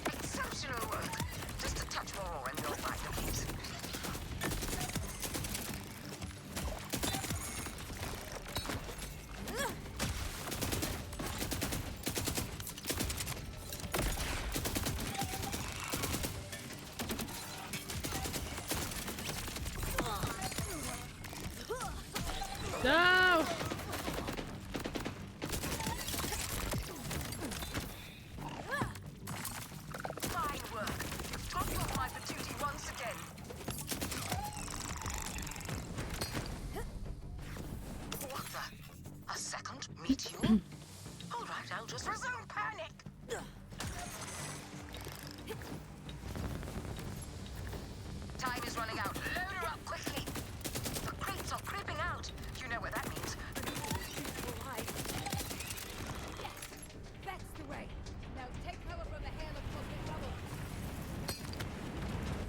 Exceptional work. Just a touch more ore in the ore mine, please. No! Fine work. You've toppled my patootie once again. What the? A second meteor? All right, I'll just resume panic. Time is running out. Load her up quickly. The creeps are creeping out. You know what that means. That's the way. Now take cover from the hail of cosmic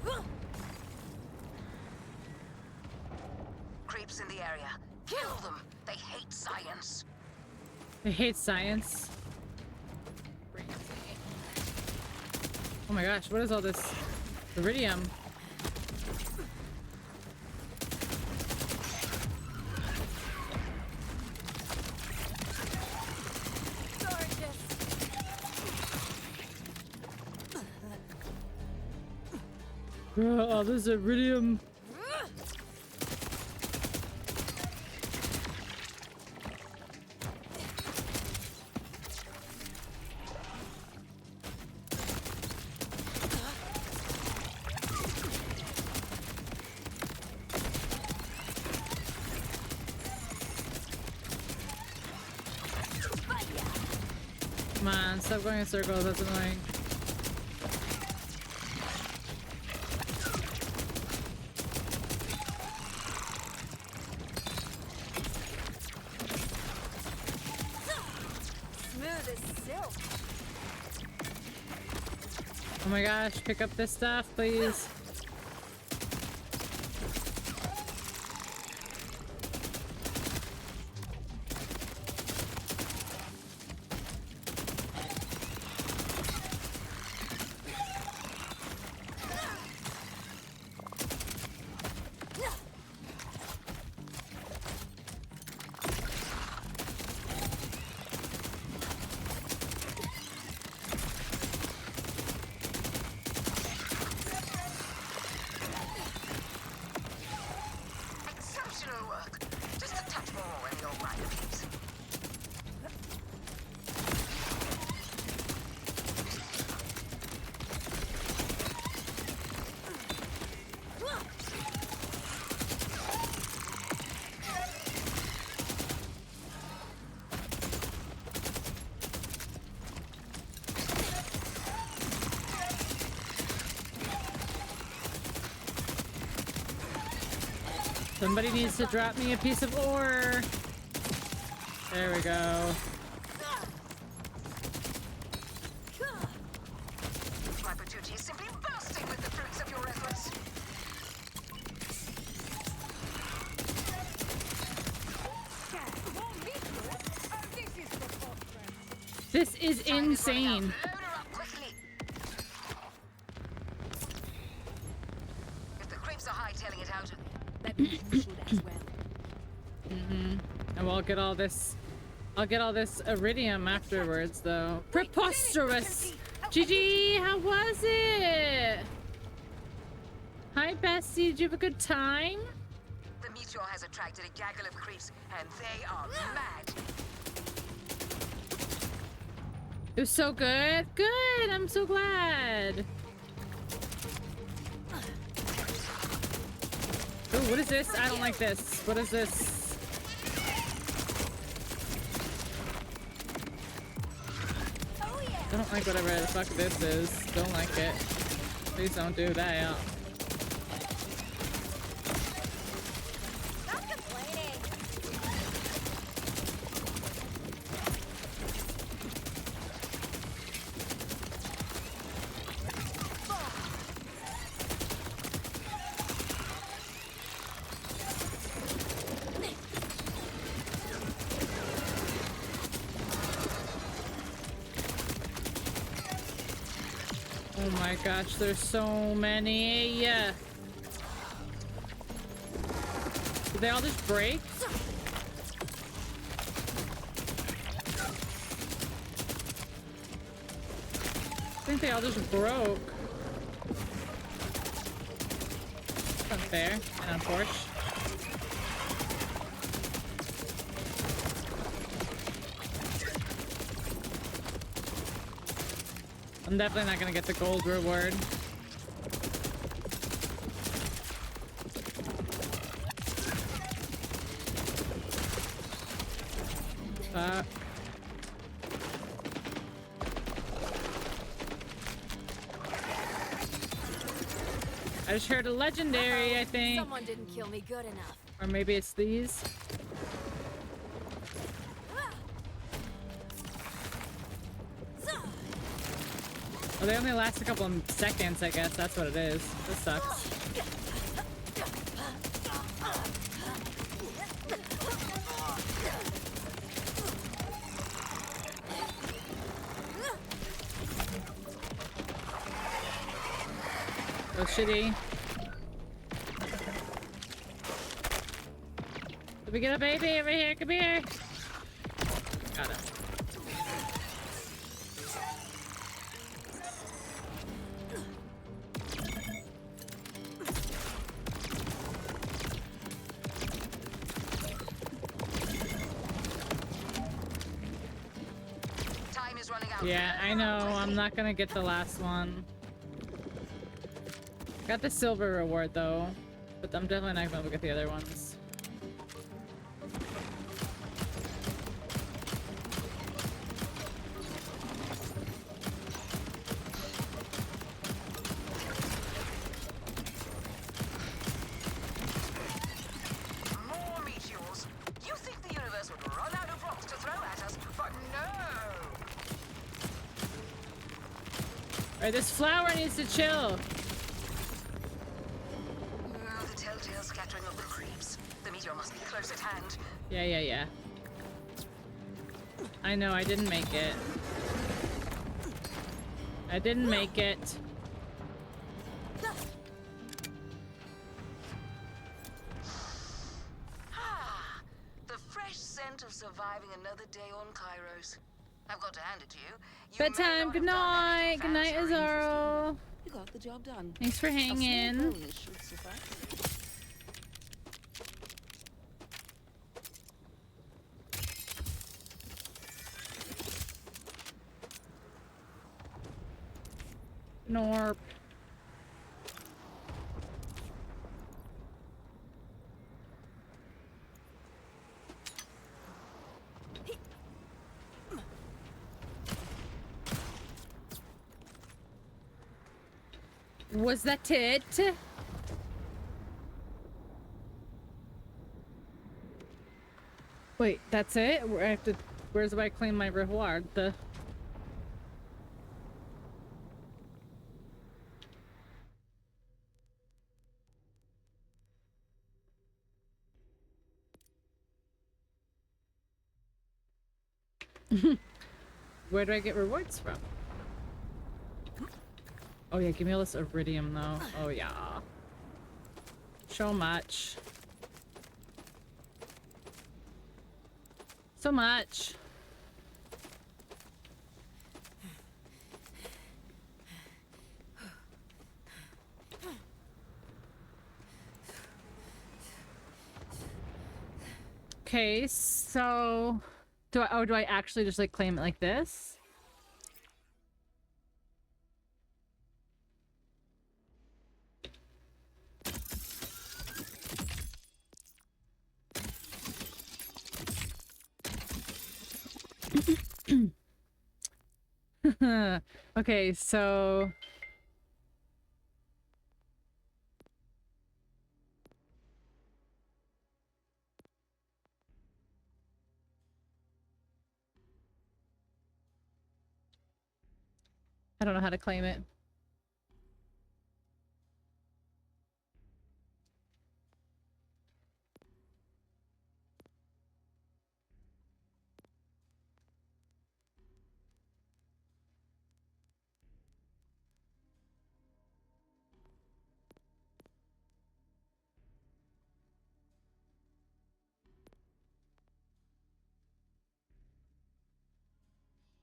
rubble. Creeps in the area. Kill them. They hate science. I hate science. Oh my gosh, what is all this iridium? Oh, this iridium. Come on, stop going in circles, that's annoying. Smooth as silk. Oh my gosh, pick up this stuff, please. Exceptional work. Just a touch more and you're right, please. Somebody needs to drop me a piece of ore. There we go. My Bertucci is simply bursting with the fruits of your efforts. This is insane. Load her up quickly. If the creeps are hightailing it out, And we'll get all this. I'll get all this iridium afterwards, though. Preposterous! GG, how was it? Hi, Bessie. Did you have a good time? the meteor has attracted a gaggle of creeps, and they are mad. It was so good. Good. I'm so glad. Oh, what is this? I don't like this. What is this? I don't like whatever the fuck this is. Don't like it. Please don't do that. Stop complaining. Oh my gosh, there's so many. Did they all just break? I think they all just broke. Unfair and unfortunate. I'm definitely not gonna get the gold reward. Fuck. I just heard a legendary, I think. Someone didn't kill me good enough. Or maybe it's these. Oh, they only last a couple of seconds, I guess. That's what it is. This sucks. Oh, shitty. Did we get a baby over here? Come here. Got it. Time is running out. Yeah, I know. I'm not gonna get the last one. Got the silver reward though, but I'm definitely not gonna look at the other ones. More meteors. You think the universe would run out of rocks to throw at us, but no! Alright, this flower needs to chill. The telltale scattering of the creeps. The meteor must be close at hand. Yeah. I know, I didn't make it. I didn't make it. The fresh scent of surviving another day on Kairos. I've got to hand it to you. Bedtime, good night. Good night, Azaro. You got the job done. Thanks for hanging. Should suffice. Norp. Was that it? Wait, that's it? I have to. Where's do I claim my reward? The. Where do I get rewards from? Oh yeah, give me all this iridium though. Oh yeah. So much. So much. Okay, so do I actually just like claim it like this? Okay, so I don't know how to claim it.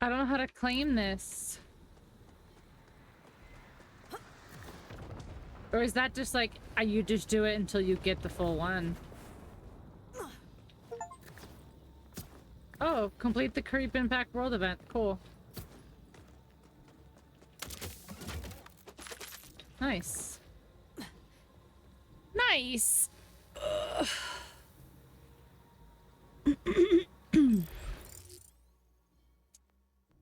I don't know how to claim this. Or is that just like, you just do it until you get the full one? Oh, complete the Creep Impact World event. Cool. Nice. Nice!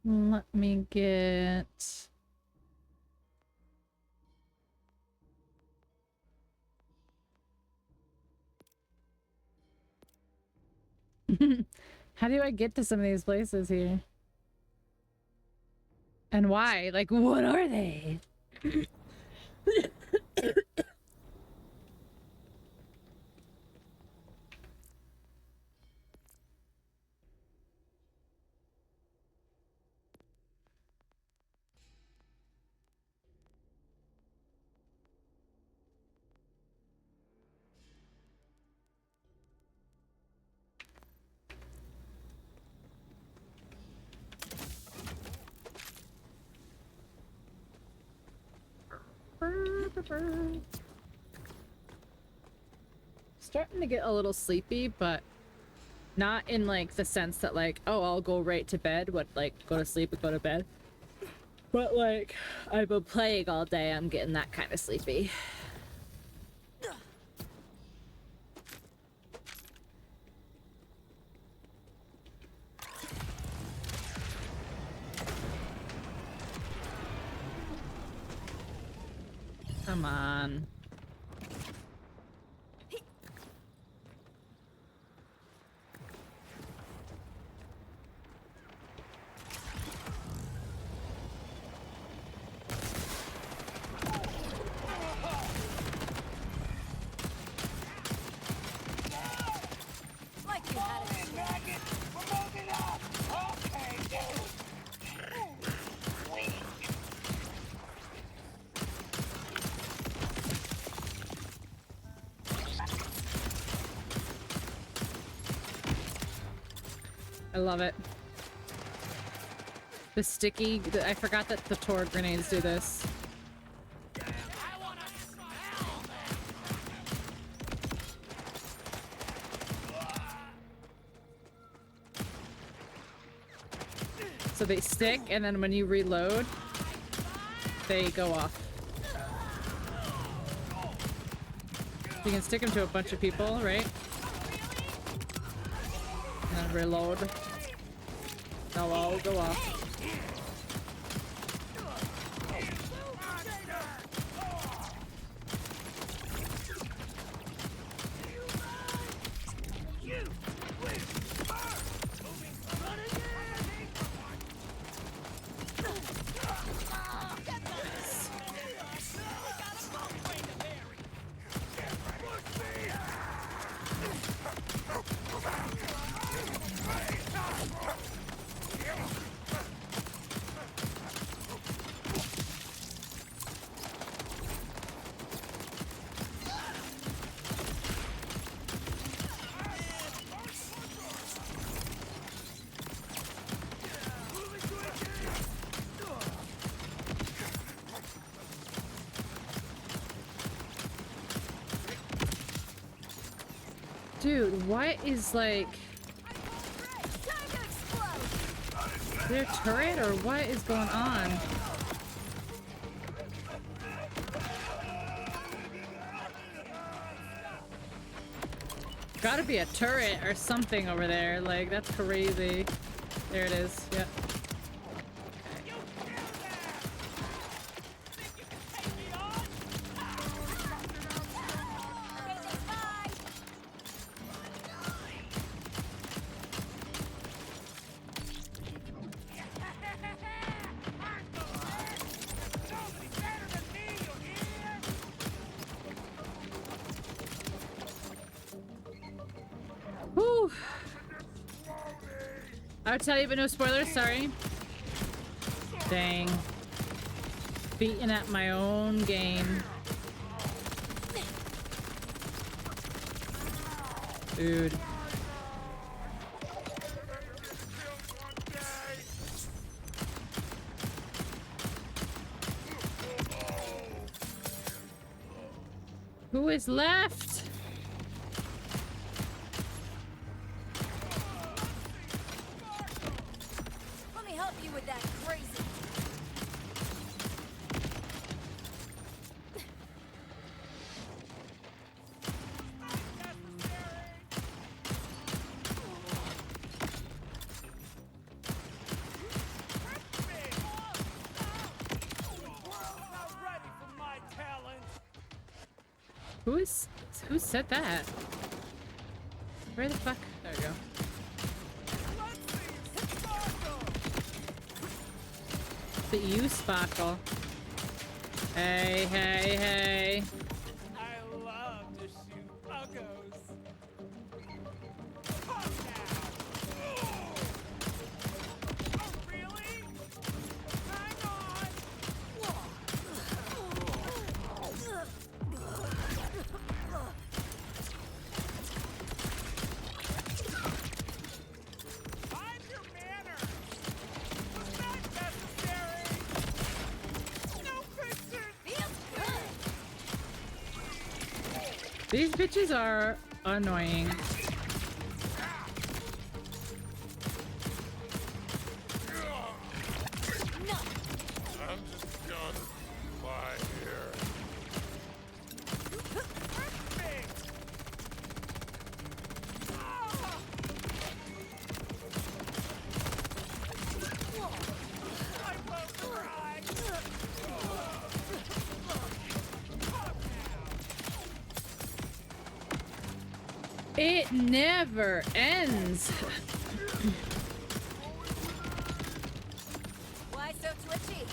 Let me get... How do I get to some of these places here? And why? Like, what are they? Starting to get a little sleepy, but not in like the sense that like, oh, I'll go right to bed, like go to sleep and go to bed. But like, I've been playing all day, I'm getting that kind of sleepy. Come on. Like you had it. We're moving up. Okay, I love it. The sticky, I forgot that the Tor grenades do this. So they stick, and then when you reload, they go off. You can stick them to a bunch of people, right? And then reload. They'll all go off. Dude, what is like... Is there a turret or what is going on? Gotta be a turret or something over there. Like, that's crazy. There it is. Yep. Whew. I would tell you, but no spoilers, sorry. Dang. Beating at my own game. Dude. Who is left? Let me help you with that crazy. Who said that? Where the fuck? There we go. But you sparkle. Hey, hey, hey. I love to shoot uggos. Oh, really? Hang on. Mind your manners. Was that necessary? No pictures. Feels good. These bitches are annoying. I'm just gonna lie here. It never ends. Why so twitchy?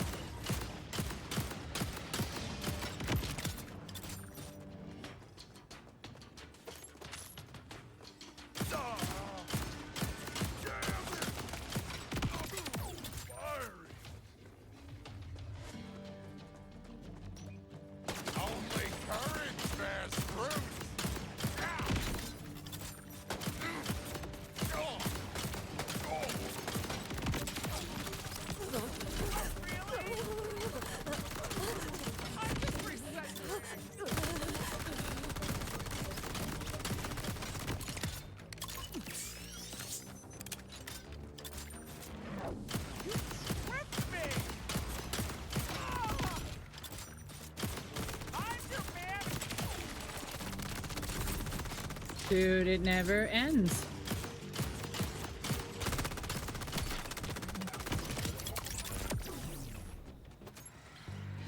Only courage bears fruit. Dude, it never ends.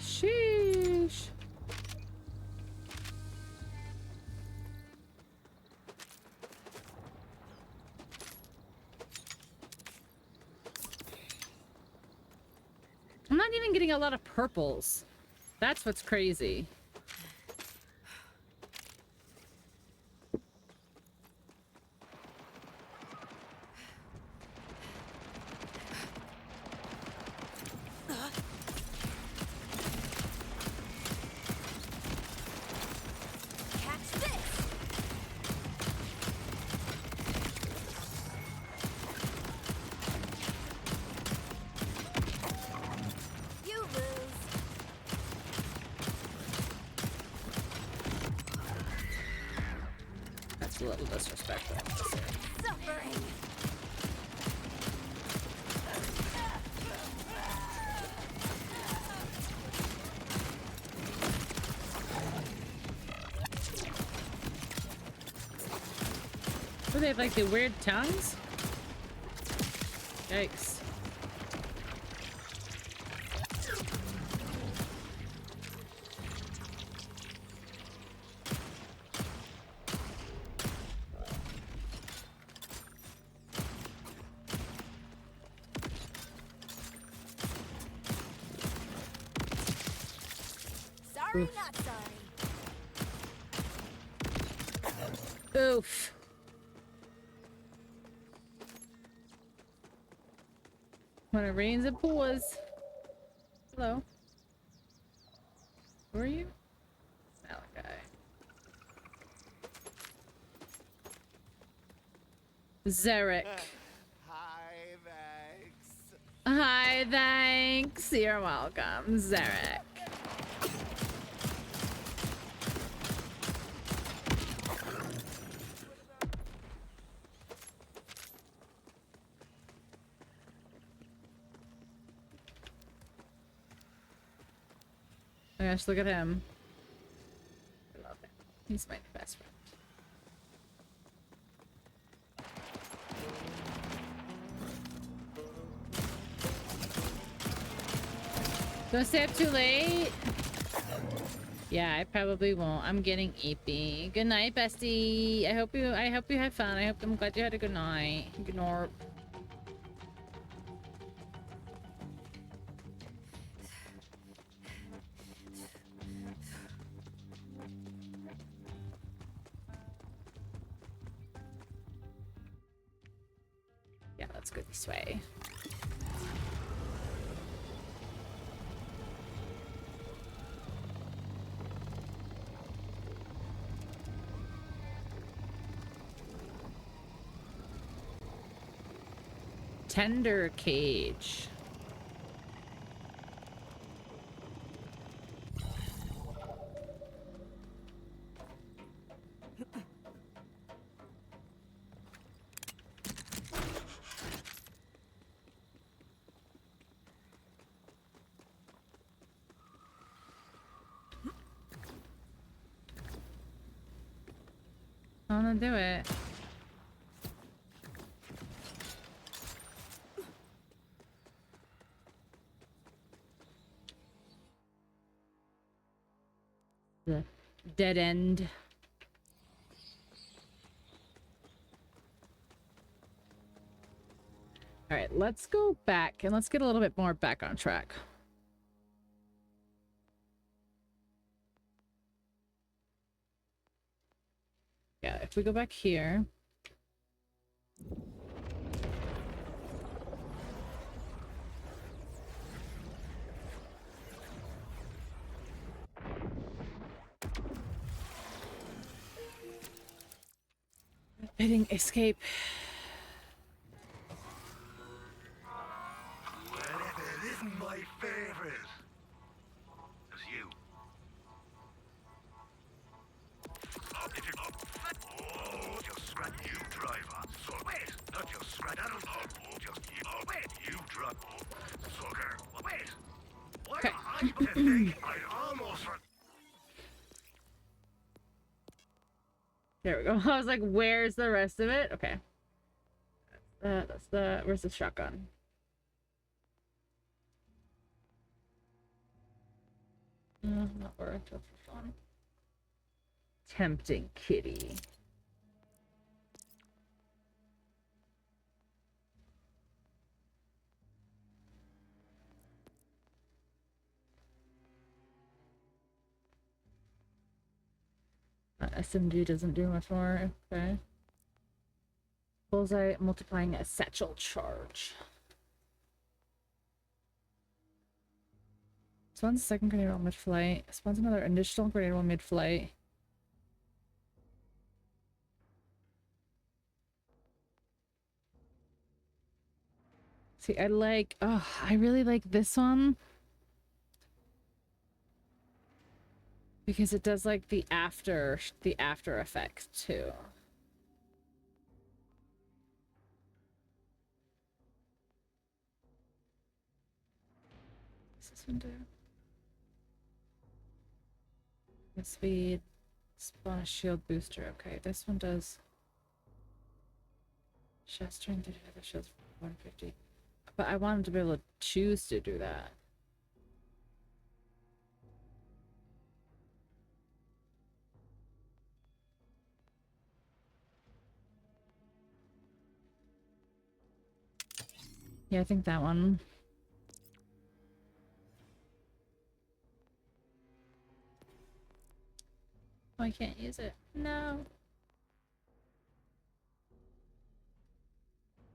Sheesh. I'm not even getting a lot of purples. That's what's crazy. Catch this! You lose. That's a little disrespectful. Suffering. Do they have like the weird tongues? Yikes. Sorry, Oof. not sorry. Oof. When it rains, it pours. Hello. Who are you? Malachi. Zarek. Hi, thanks. Hi, thanks. You're welcome, Zarek. Oh gosh, look at him. I love him. He's my best friend. Don't stay up too late. Yeah, I probably won't. I'm getting eepy. Good night, bestie. I hope you had fun. I'm glad you had a good night. Good night. Yeah, let's go this way. Tender cage. I wanna do it. The dead end. All right, let's go back and let's get a little bit more back on track. Yeah, if we go back here. Hitting escape. Whatever isn't my favorite. It's you. Oh, just scratch you, driver. So wait, not just scratch. That'll just you. Oh, wait, you drop. Sucker. Wait. Why am I to think I almost. There we go. I was like, where's the rest of it? Okay. That's the, where's the shotgun? Not worth it for fun. Tempting kitty. SMG doesn't do much more. Okay. Bullseye multiplying a satchel charge. Spawns a second grenade while mid-flight. Spawns another additional grenade while mid-flight. See, I like... Oh, I really like this one. Because it does like the after effect too. What's this one do? With speed, spawn a shield booster. Okay, this one does. Chest strength, the shield's 150. But I wanted to be able to choose to do that. Yeah, I think that one. Oh, I can't use it. No.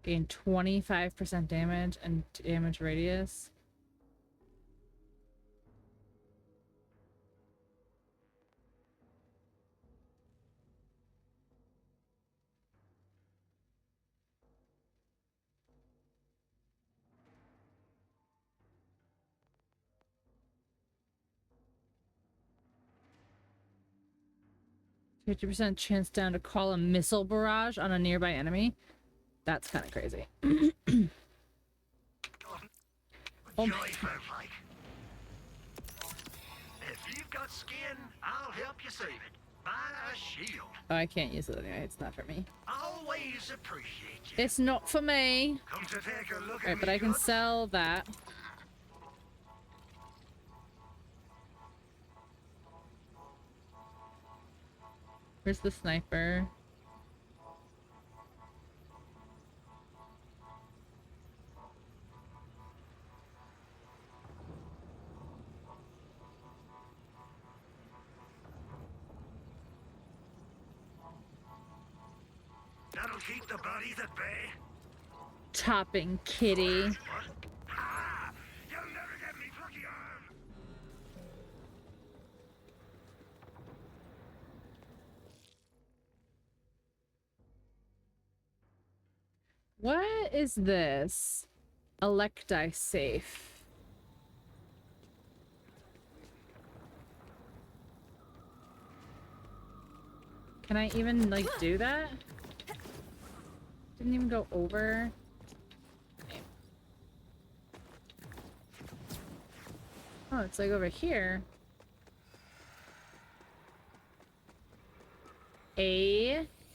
Gain 25% damage and damage radius. %50 chance down to call a missile barrage on a nearby enemy. That's kind of crazy. Oh my. If you've got skin, I'll help you save it. Buy a shield. Oh, I can't use it anyway. It's not for me. Always appreciate you. It's not for me. Come to take a look at Right, but me I can gun? sell that. Where's the sniper? That'll keep the bodies at bay. Topping kitty. Ah, you'll never get me plucky arm. What is this? Electi safe. Can I even like do that? Didn't even go over. Okay. Oh, it's like over here.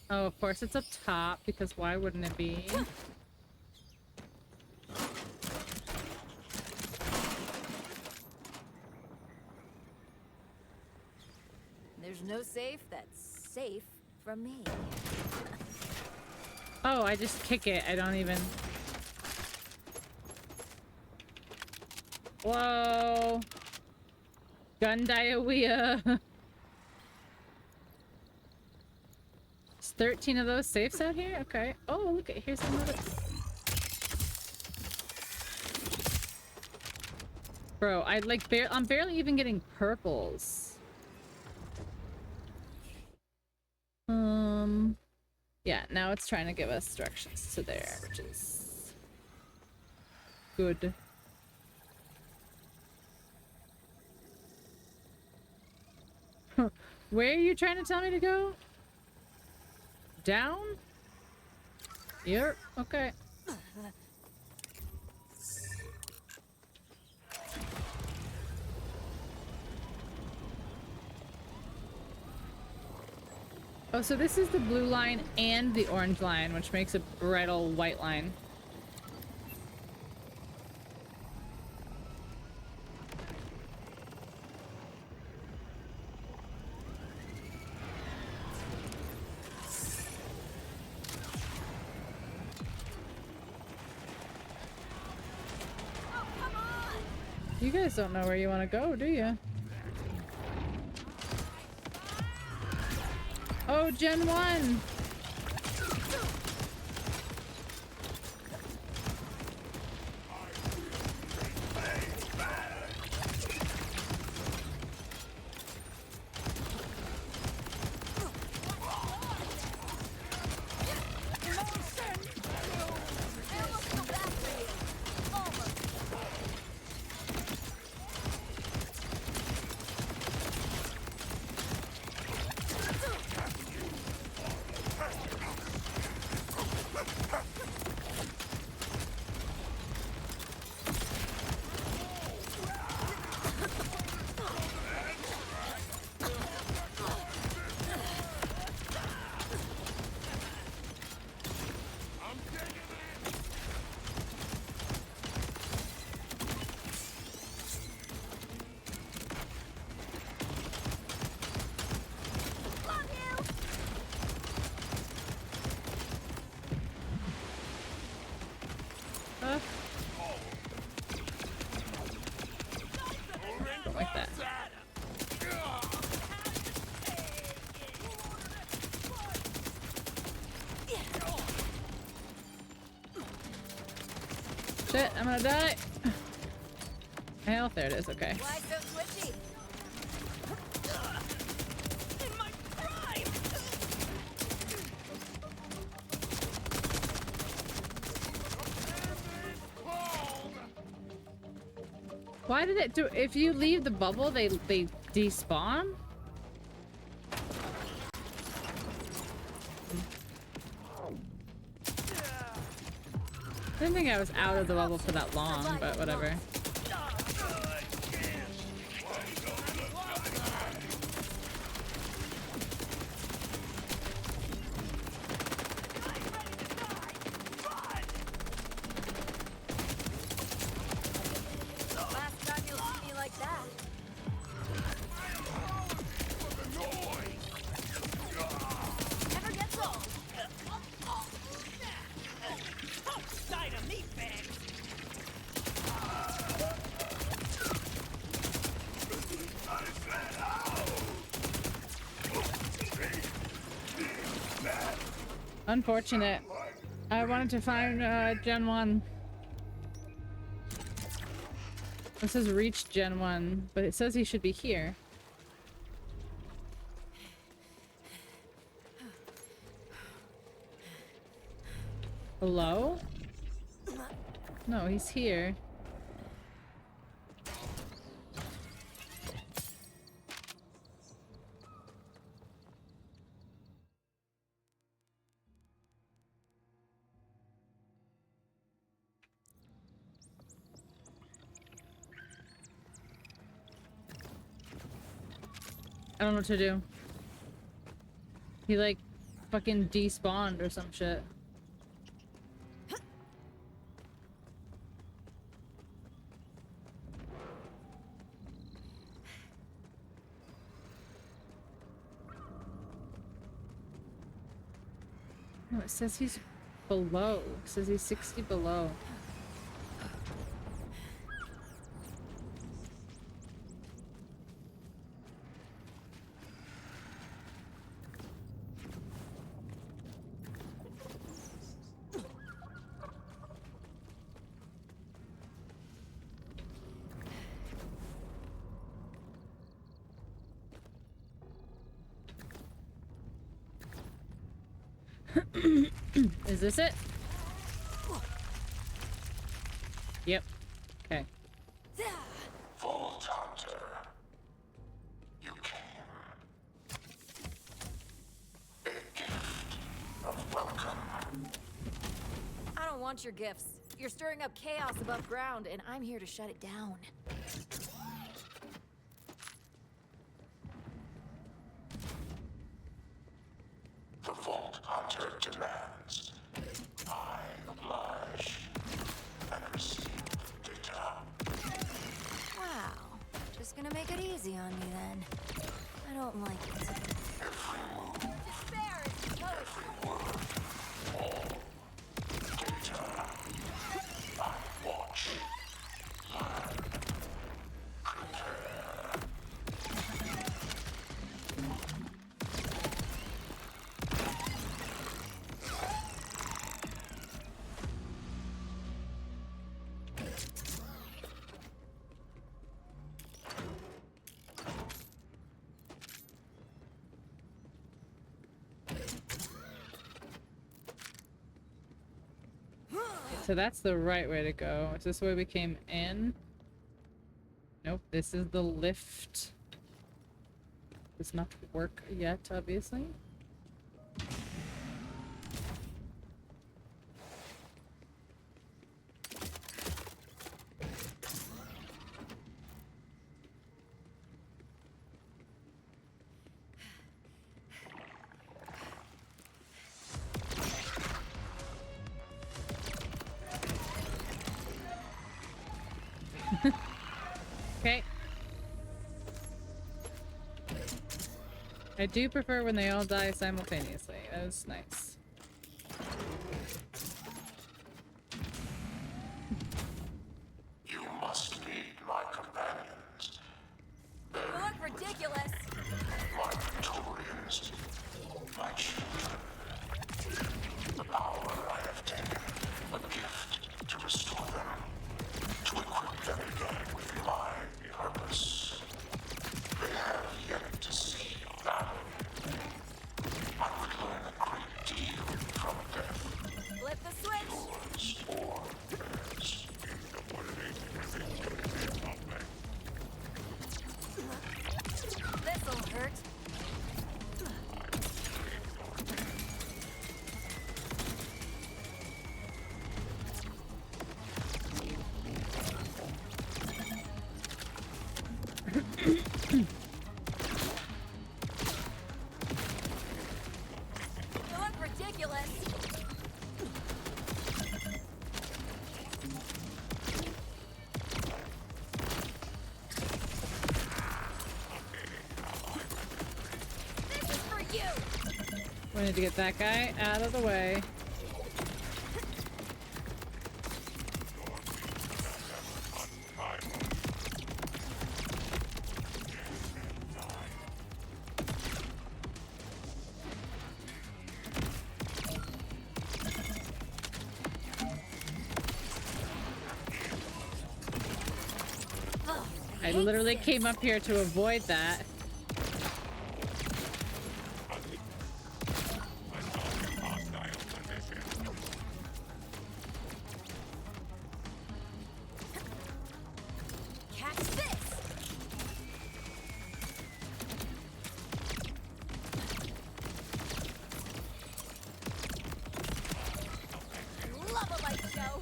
Oh, of course it's up top, because why wouldn't it be? There's no safe that's safe from me. Oh, I just kick it. I don't even... Whoa! Gun diarrhea. There's 13 of those safes out here? Okay. Oh, look at here's another. Bro, I'm barely even getting purples. Yeah, now it's trying to give us directions to there, which is good. Where are you trying to tell me to go? Down? Yep, okay. Oh, so this is the blue line and the orange line, which makes a bright old white line. You guys don't know where you want to go, do you? Oh, Gen 1! Don't like that. Shit, I'm gonna die. Health, there it is, okay. Why so twitchy? In my prime! Why did it do? If you leave the bubble, they despawn? I didn't think I was out of the bubble for that long, but whatever. Last time you'll see me like that. Never gets old. Side of meat bags! Unfortunate. I wanted to find Gen 1. This says reach Gen 1, but it says he should be here. Hello? No, he's here. I don't know what to do. He like fucking despawned or some shit. No, it says he's below. It says he's 60 below. Is this it? Yep. Okay. Vault Hunter, you came. A gift of welcome. I don't want your gifts. You're stirring up chaos above ground, and I'm here to shut it down. The Vault Hunter demands. I oblige and receive data. Wow. Just gonna make it easy on me then. I don't like it. Every move, Despair is every word, all data. I watch, learn, prepare. So that's the right way to go. Is this the way we came in? Nope, this is the lift. Does not work yet, obviously. Okay. I do prefer when they all die simultaneously. That was nice. You must meet my companions. You look ridiculous. My Praetorians, my children. The power I have taken, a gift to restore them, to equip them again with my purpose. They have yet to see battle. I would learn a great deal from death. Flip the switch. Yours or theirs. This'll hurt. You look ridiculous. This is for you. We need to get that guy out of the way. Ugh, I hate literally this. came up here to avoid that. Catch this. Love a light show.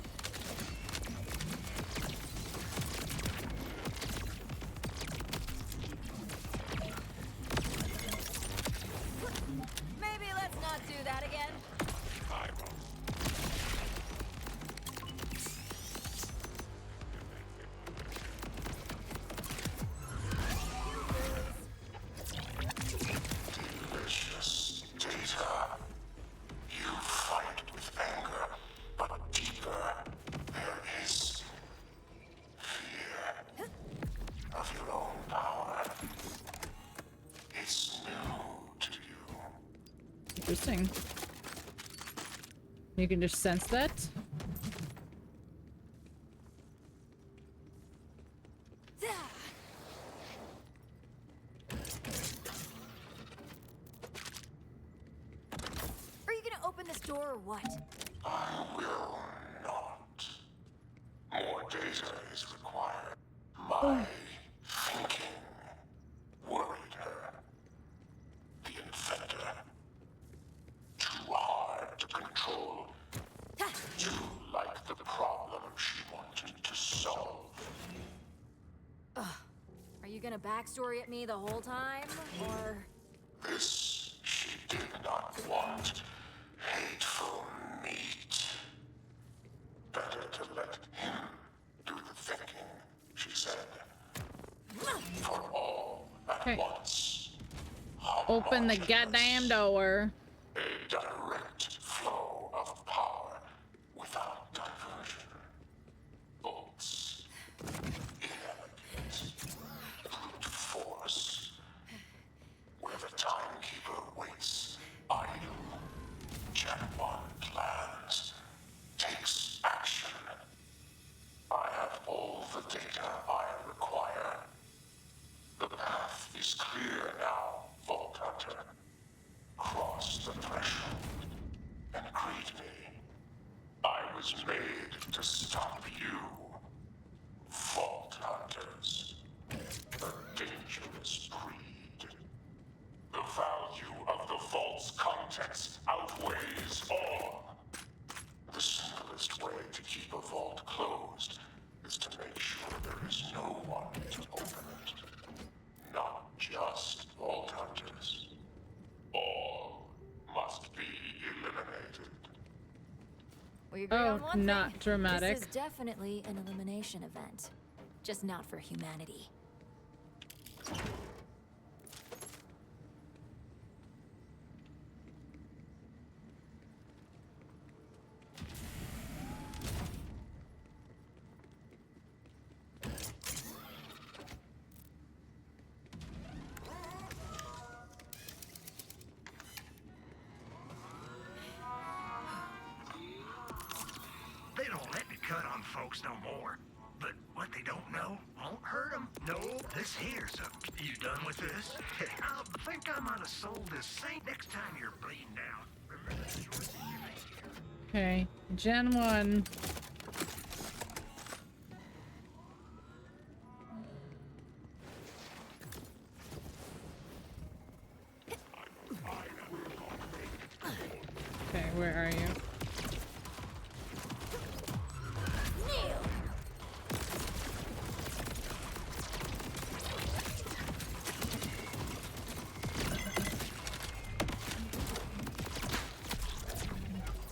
Maybe let's not do Interesting. You can just sense that? Are you gonna open this door or what? I will not. More data is required. My thinking worried her. The infector. Too hard to control. Too like the problem she wanted to solve. Are you gonna backstory at me the whole time, or? This she did not want. Hateful meat. Better to let him do the thinking, she said. For all at once. Open the goddamn door. A direct flow of power without diversion. Bolts. Inelegant. Brute force. Where the timekeeper waits idle. Japan plans. Takes action. I have all the data I require. The path is clear now, Vault Hunter. Cross the threshold and greet me. I was made to stop you, Vault Hunters. A dangerous breed. The value of the Vault's contents outweighs all. The simplest way to keep a vault closed is to make sure there is no one to open it. Not just Vault Hunters. All must be eliminated. We agree on one not thing. dramatic. This is definitely an elimination event. Just not for humanity. They don't let me cut on folks no more. But what they don't know won't hurt them. No, this here's a... You done with this? I think I might have sold this same next time you're bleeding out. Remember the choices you made? Okay, Gen 1. Okay, where are you?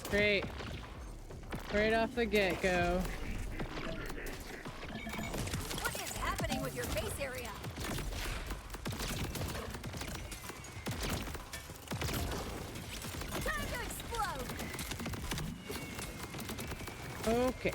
Great. Right off the get-go. What is happening with your face area? Time to explode! Okay.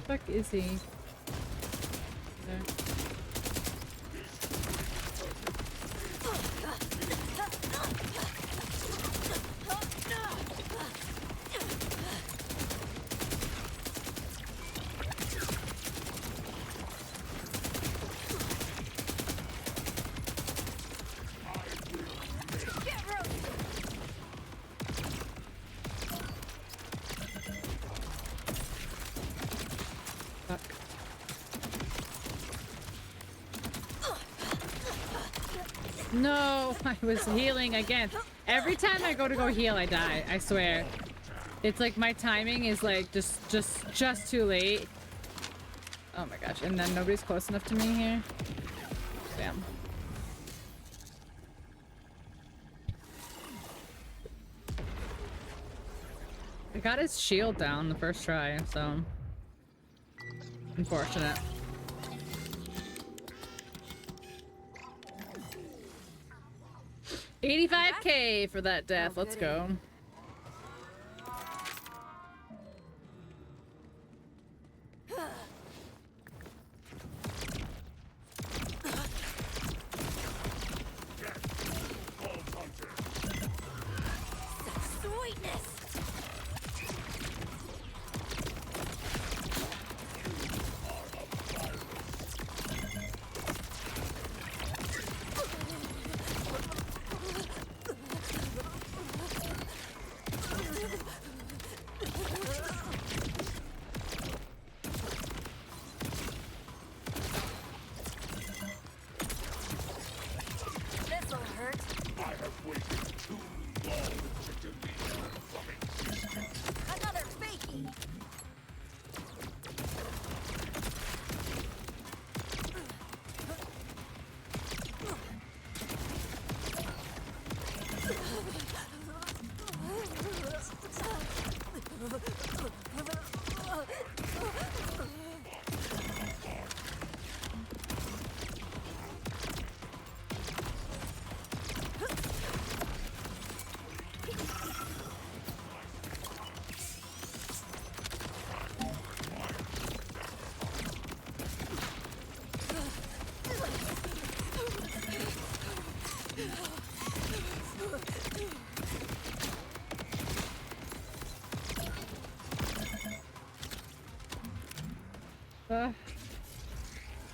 Fuck is he? There. No, I was healing again. Every time I go heal, I die. I swear. It's like my timing is like just too late. Oh my gosh, and then nobody's close enough to me here? Damn. I got his shield down the first try, so... Unfortunate. $85K for that death. Let's go. Sweetness. This'll hurt. I have waited too long to delete you from existence. Another fakie.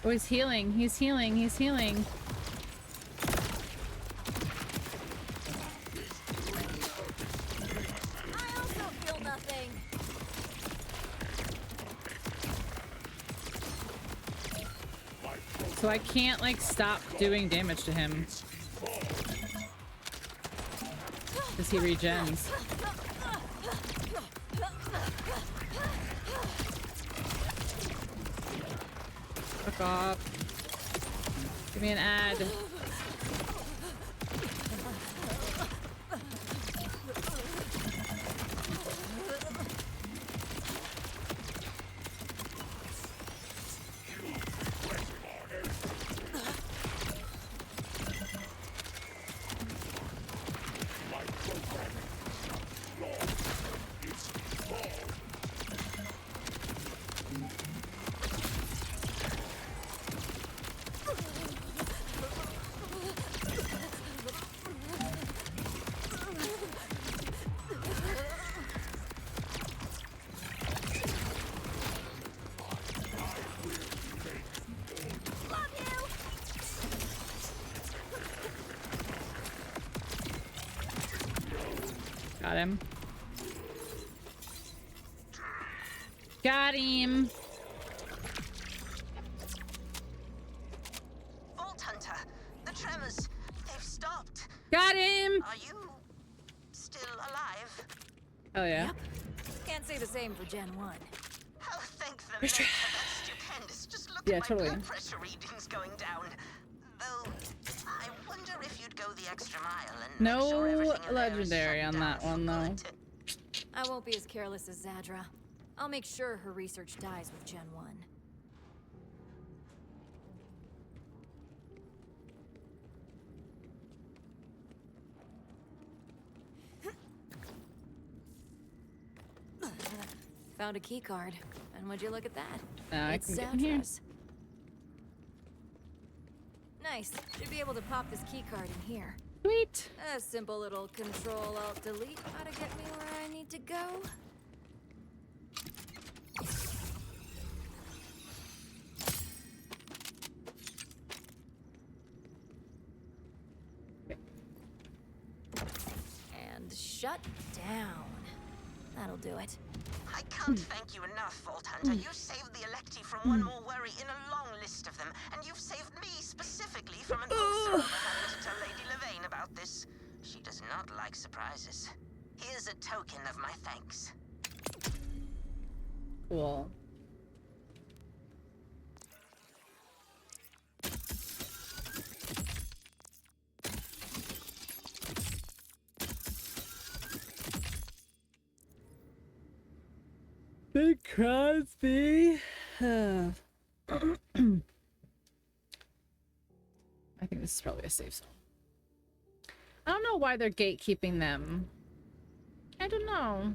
Oh, he's healing. He's healing. He's healing. I also feel nothing. So I can't, like, stop doing damage to him. Because he regens. Fuck off. Give me an ad. Got him. Got him. Vault Hunter, the tremors, they've stopped. Got him. Are you still alive? Hell yeah. Yep. Can't say the same for Gen 1. Oh, thank the Maker, that's stupendous. Just look Yeah, at my totally. blood pressure readings going down. Though, I wonder if you'd go the extra mile and make No sure everything in there is legendary shut on down that for one, though. good. I won't be as careless as Zadra. I'll make sure her research dies with Gen 1. Found a key card. And would you look at that? Now I It's can get in here. Zadra's. Nice. Should be able to pop this key card in here. Sweet. A simple little Control-Alt-Delete ought to get me where I need to go. And shut down. That'll do it. I can't thank you enough, Vault Hunter. You saved the Electi from one more worry in a long list of them, and you've saved me specifically from an ulcer over having to tell Lady Levane about this. She does not like surprises. Here's a token of my thanks. Cool. Big Crosby. I think this is probably a safe zone. I don't know why they're gatekeeping them. I don't know.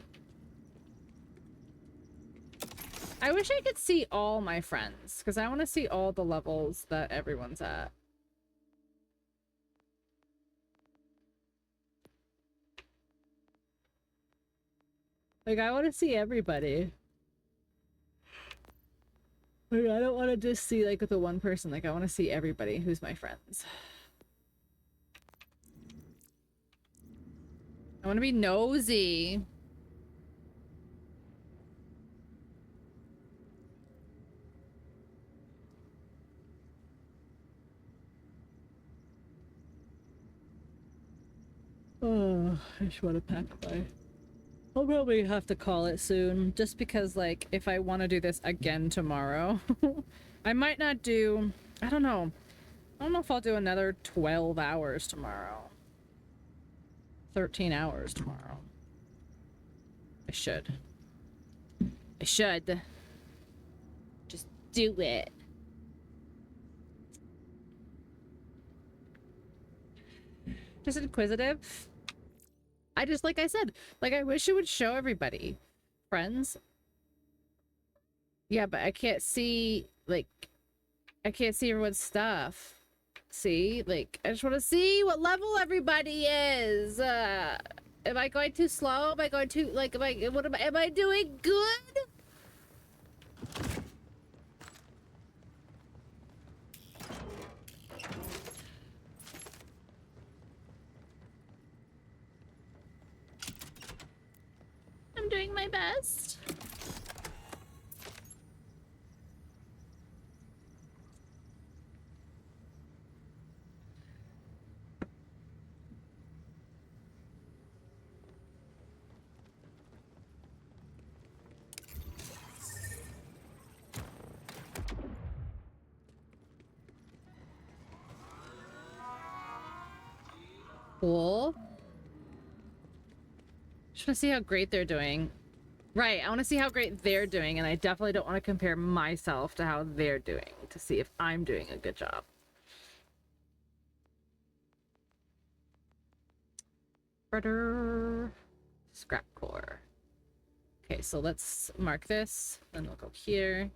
I wish I could see all my friends, because I want to see all the levels that everyone's at. Like, I want to see everybody. Like, I don't want to just see, like, the one person. Like, I want to see everybody who's my friends. I want to be nosy. Oh, I just want to pack my... I'll probably have to call it soon, just because, like, if I want to do this again tomorrow, I might not do... I don't know. I don't know if I'll do another 12 hours tomorrow. 13 hours tomorrow. I should. I should. Just do it. Just inquisitive. I just, like I said, like, I wish it would show everybody. Friends. Yeah, but I can't see, like, I can't see everyone's stuff. See? Like, I just want to see what level everybody is. Am I going too slow? Am I going too, like, am I doing good? I'm doing my best. Cool. Just want to see how great they're doing. Right, I want to see how great they're doing, and I definitely don't want to compare myself to how they're doing to see if I'm doing a good job. Scrap core. Okay, so let's mark this, then we'll go here.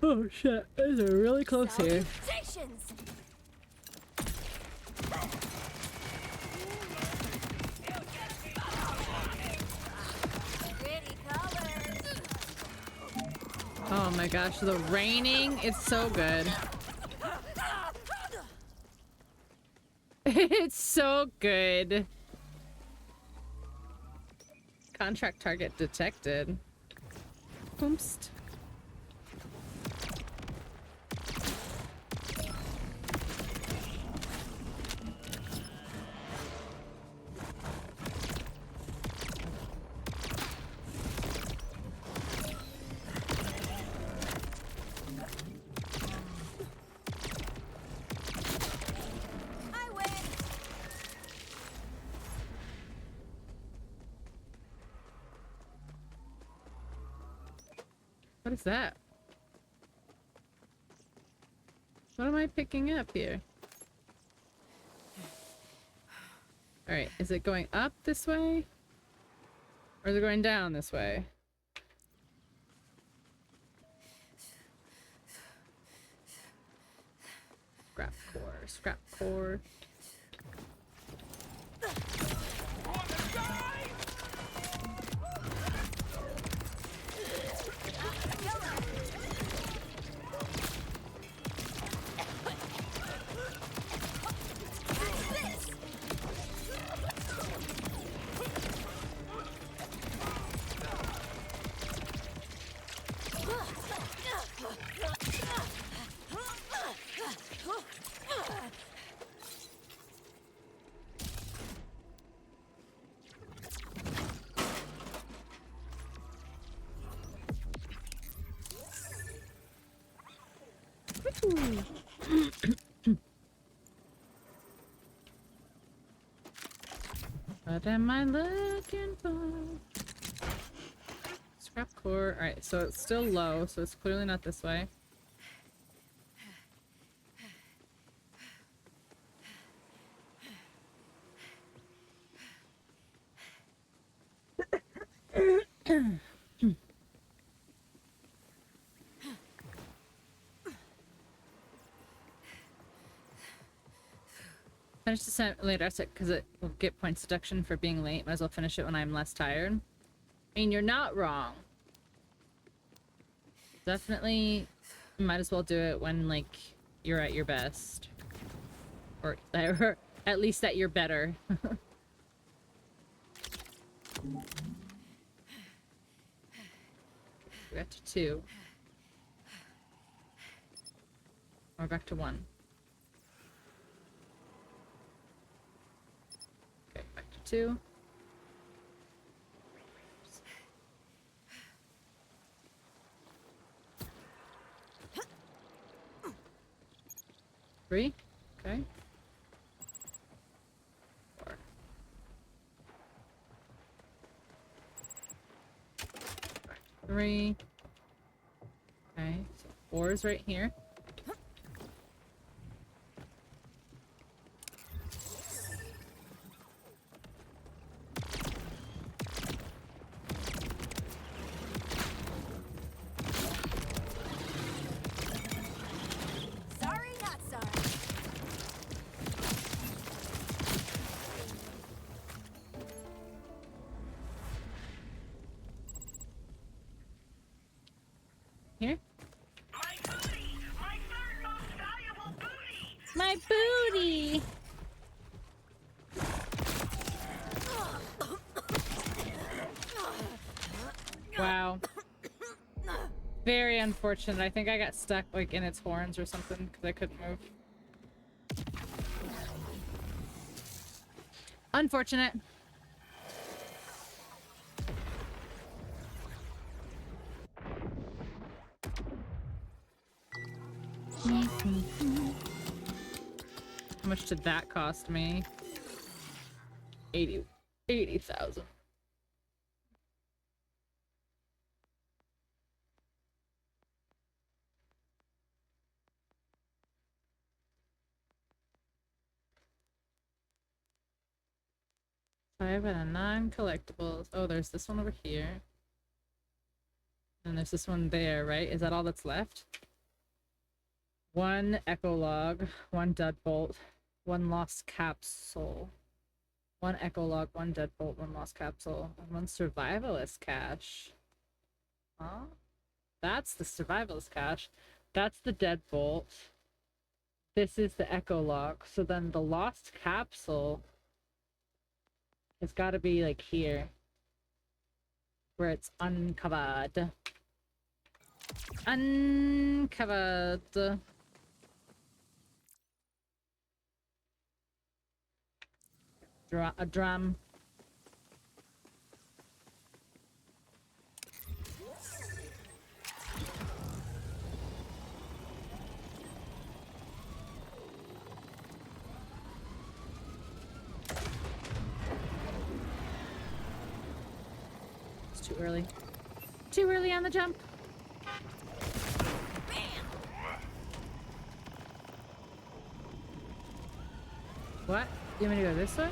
Oh shit, these are really close here. Salutations! Pretty colors. Oh my gosh, the raining, it's so good. It's so good. Contract target detected. Oops. What is that? What am I picking up here? Alright, is it going up this way? Or is it going down this way? Scrap core, scrap core. What am I looking for? Scrap core. Alright, so it's still low, so it's clearly not this way. Finish the set later because it will get points deduction for being late. Might as well finish it when I'm less tired. I mean, you're not wrong. Definitely might as well do it when, like, you're at your best. Or at least that you're better. We got to 2. We're back to 1. Okay, back to 2. 3. Okay. 4. 3. Okay, so 4 is right here. Sorry, not sorry. Here. My booty! My third most valuable booty! My booty! Wow. Very unfortunate. I think I got stuck like in its horns or something because I couldn't move. Unfortunate. How much did that cost me? 80,000. Five out of 9 collectibles. Oh, there's this one over here. And there's this one there, right? Is that all that's left? 1 echo log, 1 deadbolt, 1 lost capsule. 1 echo log, 1 deadbolt, 1 lost capsule, and 1 survivalist cache. Huh? That's the survivalist cache. That's the deadbolt. This is the echo log. So then the lost capsule has got to be like here, where it's uncovered. Uncovered. A drum. It's too early. Too early on the jump. What? You want me to go this way?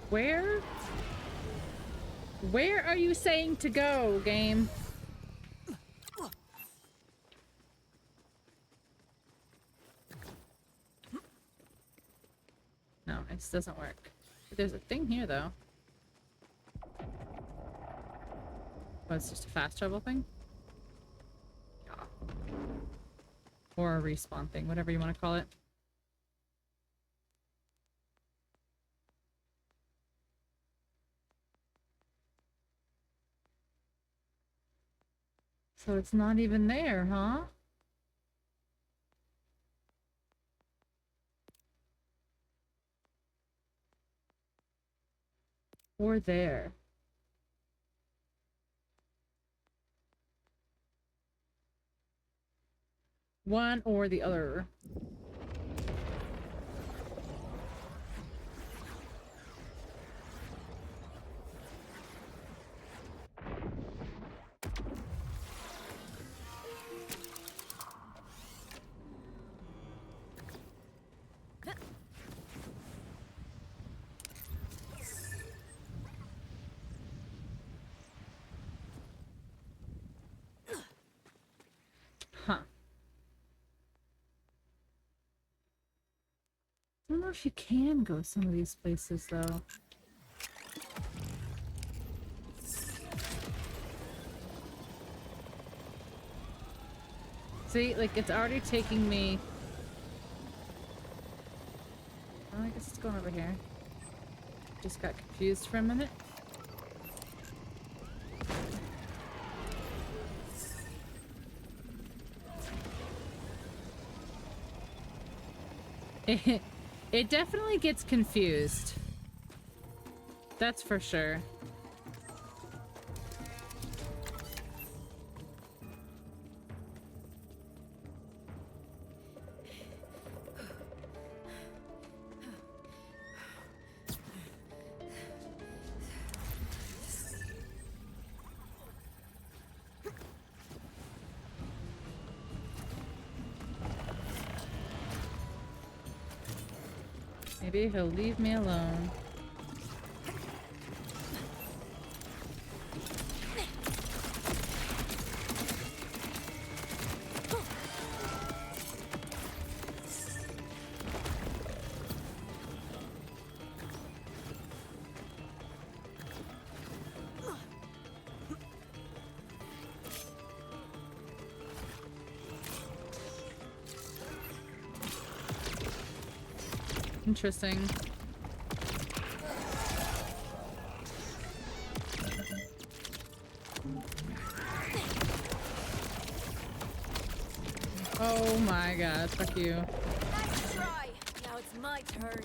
Where? Where are you saying to go, game? No, it just doesn't work. There's a thing here, though. Oh, it's just a fast travel thing? Or a respawn thing, whatever you want to call it. So it's not even there, huh? Or there. One or the other. Huh. I don't know if you can go some of these places though. See, like it's already taking me. Oh, I guess it's going over here. Just got confused for a minute. It definitely gets confused. That's for sure. Maybe he'll leave me alone. Interesting. Oh my god, fuck you. Nice try. Now it's my turn.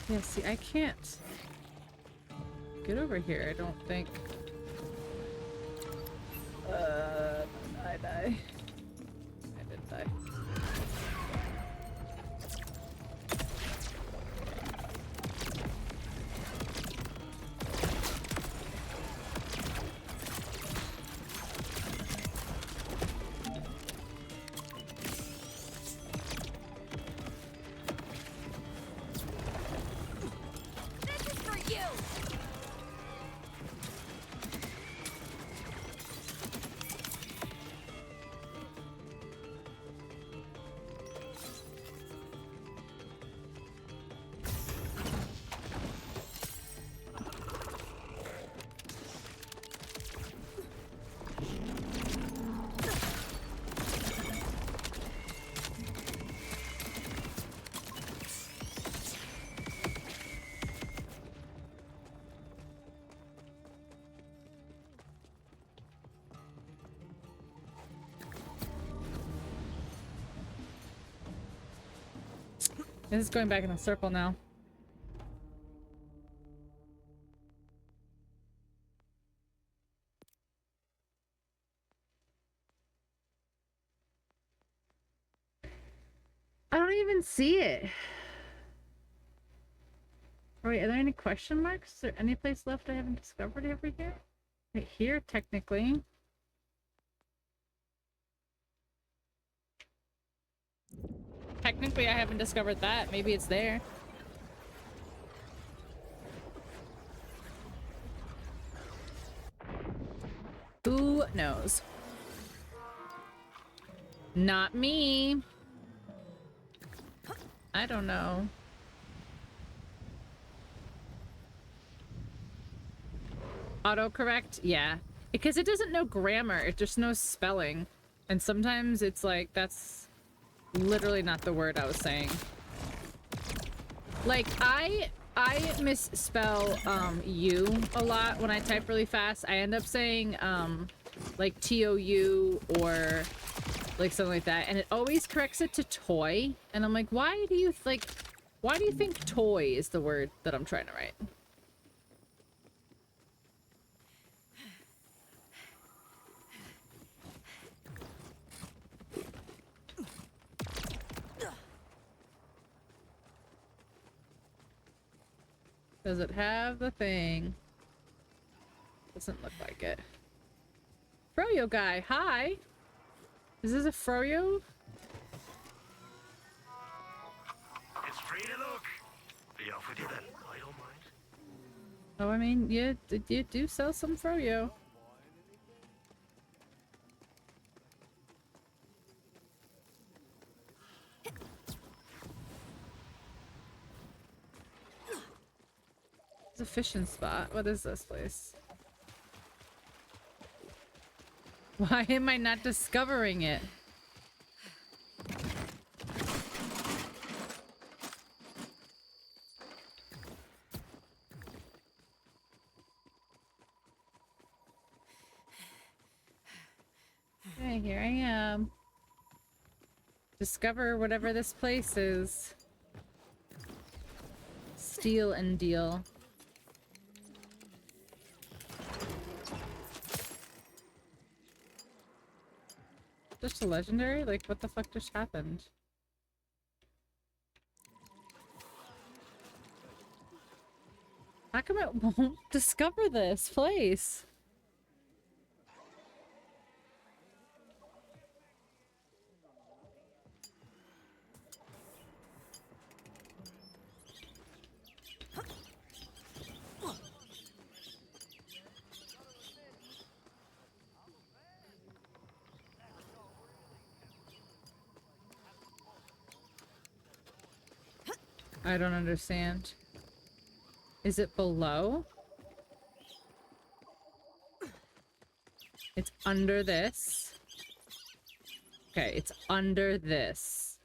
Yeah, see, I can't get over here, I don't think. I die. I did die. This is for you. This is going back in a circle now. I don't even see it. Wait, are there any question marks? Is there any place left I haven't discovered over here? Right here, technically. Technically, I haven't discovered that. Maybe it's there. Who knows? Not me. I don't know. Autocorrect? Yeah. Because it doesn't know grammar, it just knows spelling. And sometimes it's like, that's literally not the word I was saying. Like, I misspell you a lot when I type really fast. I end up saying like TOU or like something like that, and it always corrects it to toy. And I'm like, why do you think toy is the word that I'm trying to write? Does it have the thing? Doesn't look like it. Froyo guy, hi! Is this a Froyo? It's free to look. Be off with you then. I don't mind. Oh, I mean, you do sell some Froyo. It's a fishing spot. What is this place? Why am I not discovering it? Okay, here I am. Discover whatever this place is. Steal and deal. Just a legendary? Like, what the fuck just happened? How come it won't discover this place? I don't understand. Is it below? It's under this. Okay, it's under this.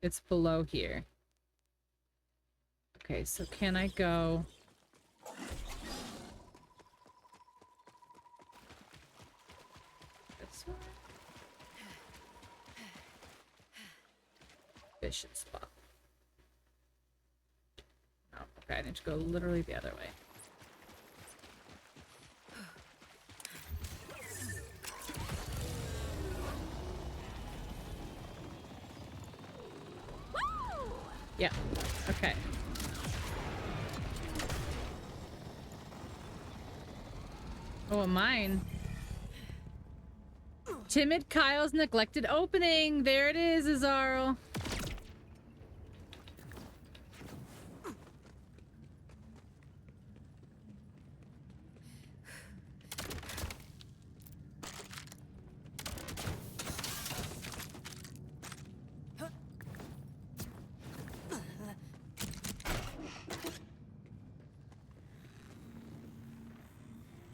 It's below here. Okay, so can I go... this way? Fishing spot. Oh, okay, I need to go literally the other way. Yeah, okay. Oh, mine. Timid Kyle's neglected opening. There it is, Azarl.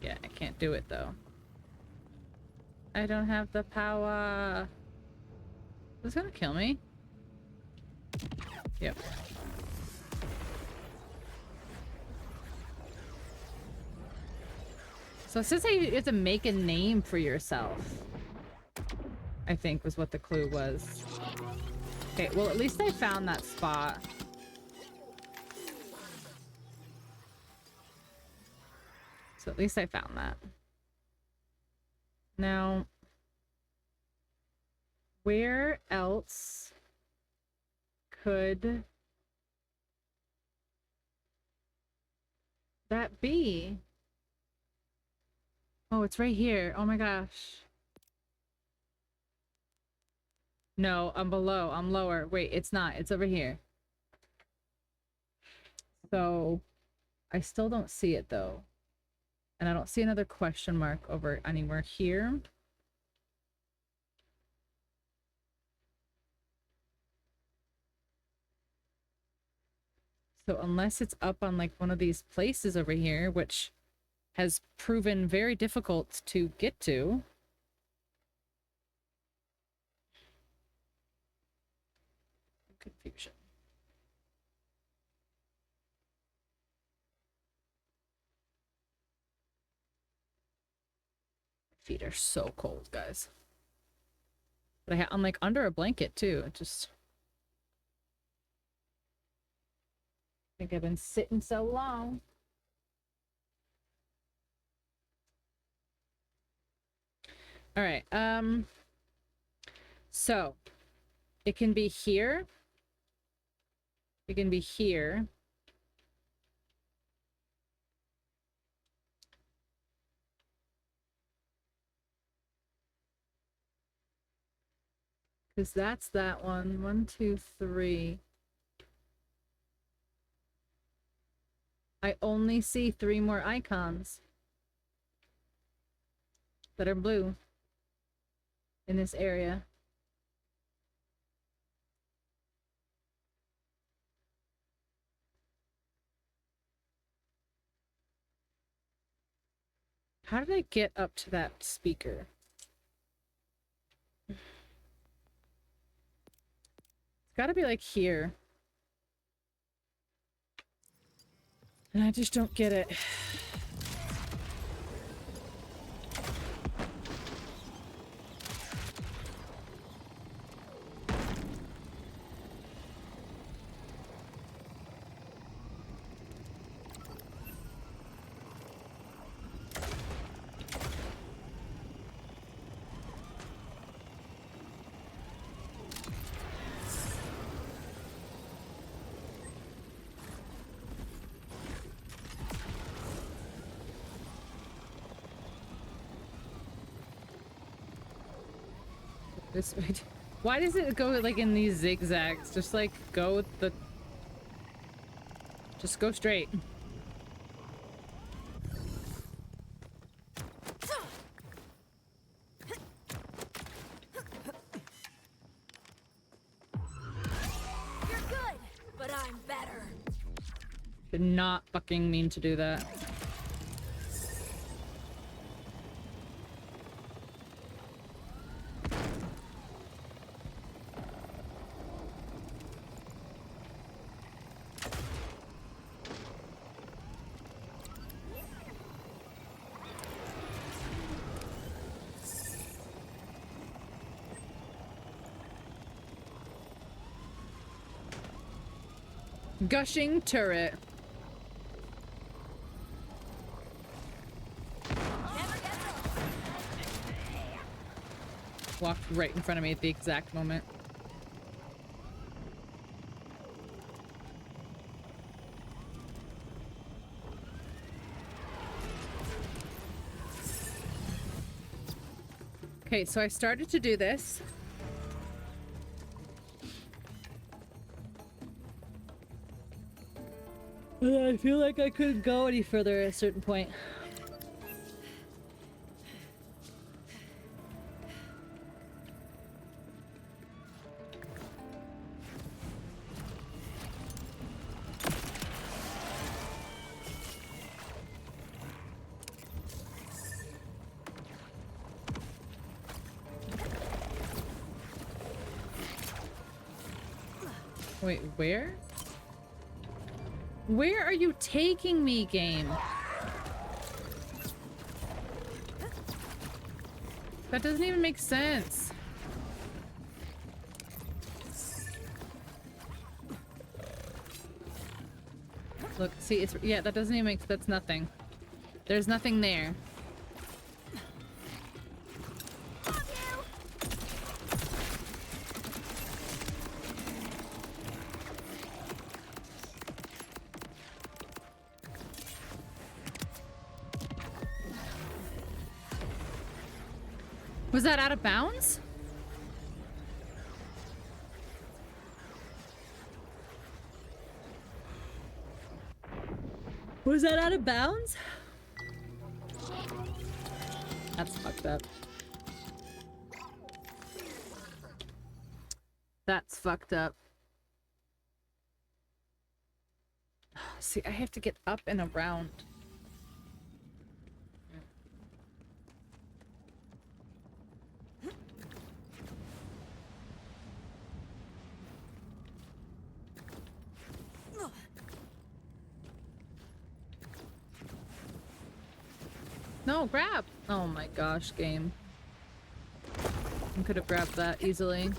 Yeah, I can't do it though. I don't have the power. Is this gonna kill me? Yep. So it says you have to make a name for yourself. I think was what the clue was. Okay, well at least I found that spot. So at least I found that. Now, where else could that be? Oh, it's right here. Oh my gosh. No, I'm below. I'm lower. Wait, it's not. It's over here. So, I still don't see it though. And I don't see another question mark over anywhere here. So unless it's up on like one of these places over here, which has proven very difficult to get to. Confusion. Feet are so cold, guys. But I'm like under a blanket too. It just, I think I've been sitting so long. All right. So it can be here. It can be here. Because that's that one. 1, 2, 3. I only see 3 more icons that are blue in this area. How did I get up to that speaker? It's gotta be like here. And I just don't get it. This, why does it go like in these zigzags? Just like go with the... Just go straight. You're good, but I'm better. Did not fucking mean to do that. Gushing turret. Walked right in front of me at the exact moment. Okay, so I started to do this. I feel like I couldn't go any further at a certain point. Wait, where? Where are you taking me, game? That doesn't even make sense. Look, see, it's, yeah, that doesn't even make, that's nothing. There's nothing there. Was that out of bounds? Was that out of bounds? That's fucked up. That's fucked up. See, I have to get up and around. No, grab! Oh my gosh, game. I could have grabbed that easily.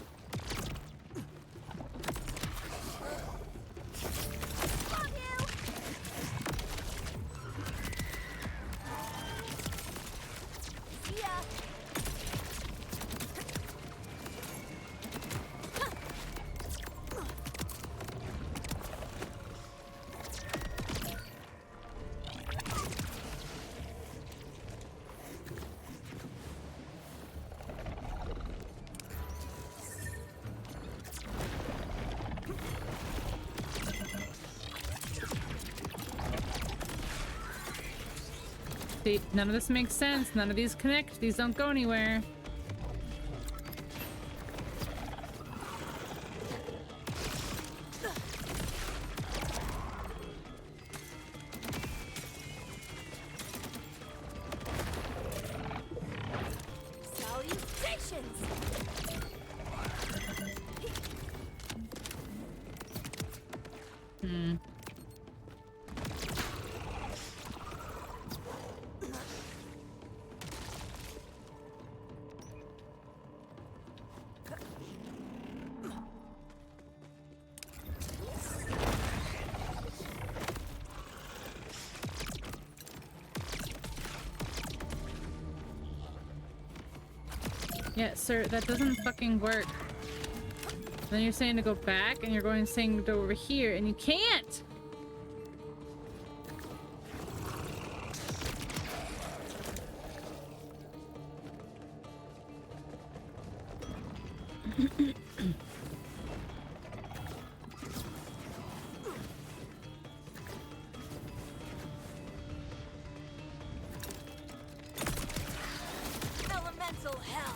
See, none of this makes sense. None of these connect. These don't go anywhere. Salutations! Hmm. Yeah, sir, that doesn't fucking work. Then you're saying to go back, and you're saying to go over here, and you can't! Elemental hell!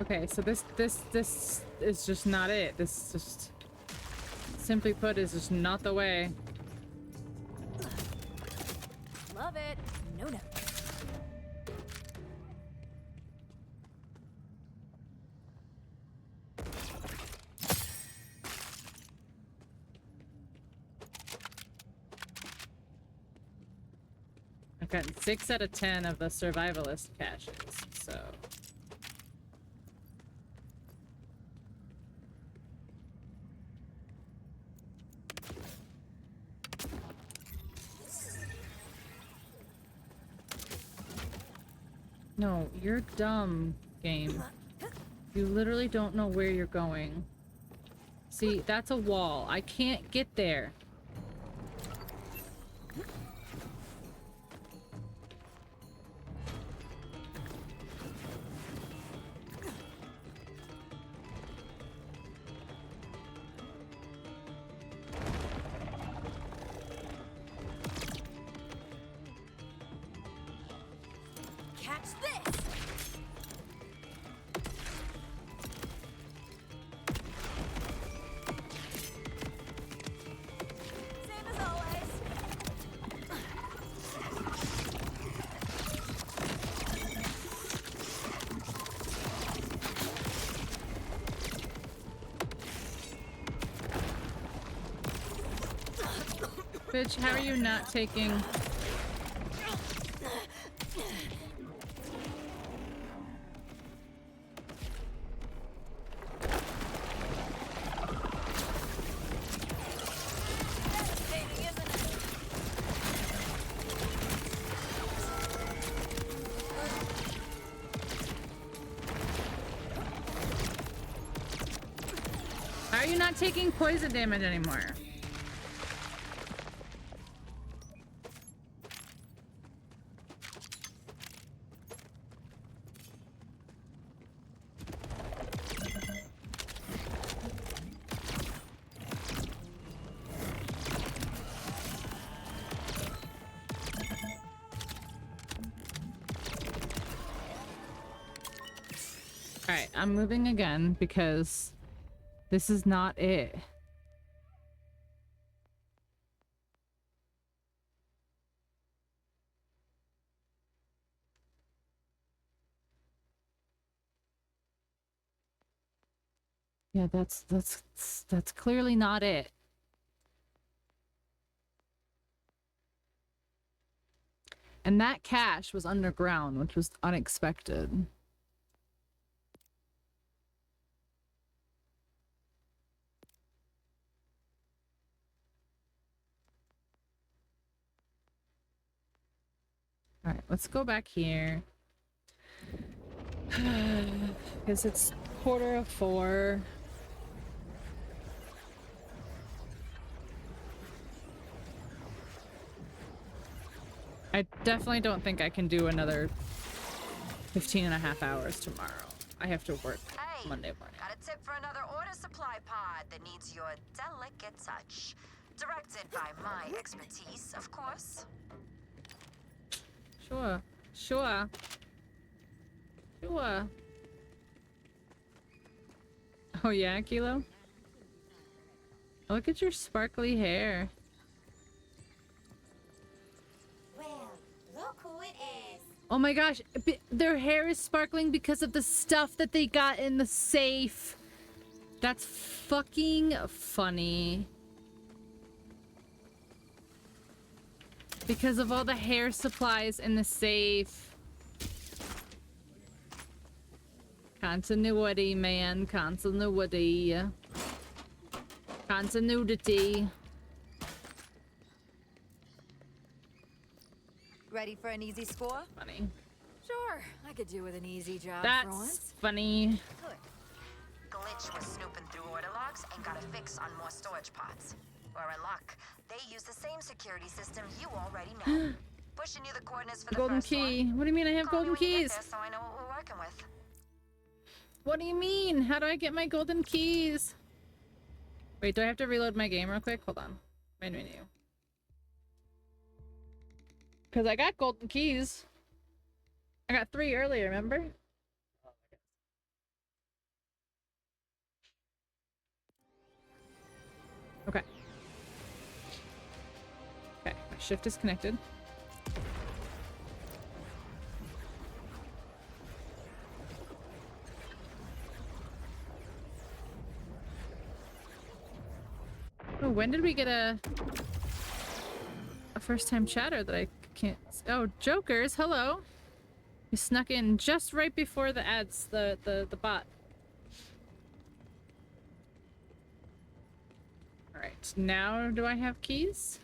Okay, so this is just not it. This just, simply put, is just not the way. Love it. No, no. I've gotten 6 out of 10 of the survivalist caches, so... No, you're dumb, game. You literally don't know where you're going. See, that's a wall. I can't get there. Catch this! Same as always. Bitch, how are you not taking... Devastating, isn't it? How are you not taking poison damage anymore? Alright, I'm moving again because This is not it. Yeah, that's clearly not it. And that cache was underground, which was unexpected. All right, let's go back here. Because it's 3:45. I definitely don't think I can do another 15.5 hours tomorrow. I have to work Monday morning. Got a tip for another order supply pod that needs your delicate touch. Directed by my expertise, of course. Sure. Sure. Sure. Oh yeah, Kilo? Look at your sparkly hair. Well, look who it is. Oh my gosh, their hair is sparkling because of the stuff that they got in the safe. That's fucking funny. Because of all the hair supplies in the safe. Continuity, man. Continuity. Continuity. Ready for an easy score? Funny. Sure, I could do with an easy job for once. That's funny. Good. Glitch was snooping through order logs and got a fix on more storage pods. We're in luck. They use the same security system you already know. Pushing you the coordinates for the Golden first key. one. What do you mean I have Call me golden when you get keys? there so I know what we're working with. What do you mean? How do I get my golden keys? Wait, do I have to reload my game real quick? Hold on. Main menu. Because I got golden keys. I got 3 earlier, remember? Okay. Okay, my shift is connected. Oh, when did we get a first-time chatter that I can't... Oh, Jokers, hello. You snuck in just right before the ads, the bot. Alright, now do I have keys?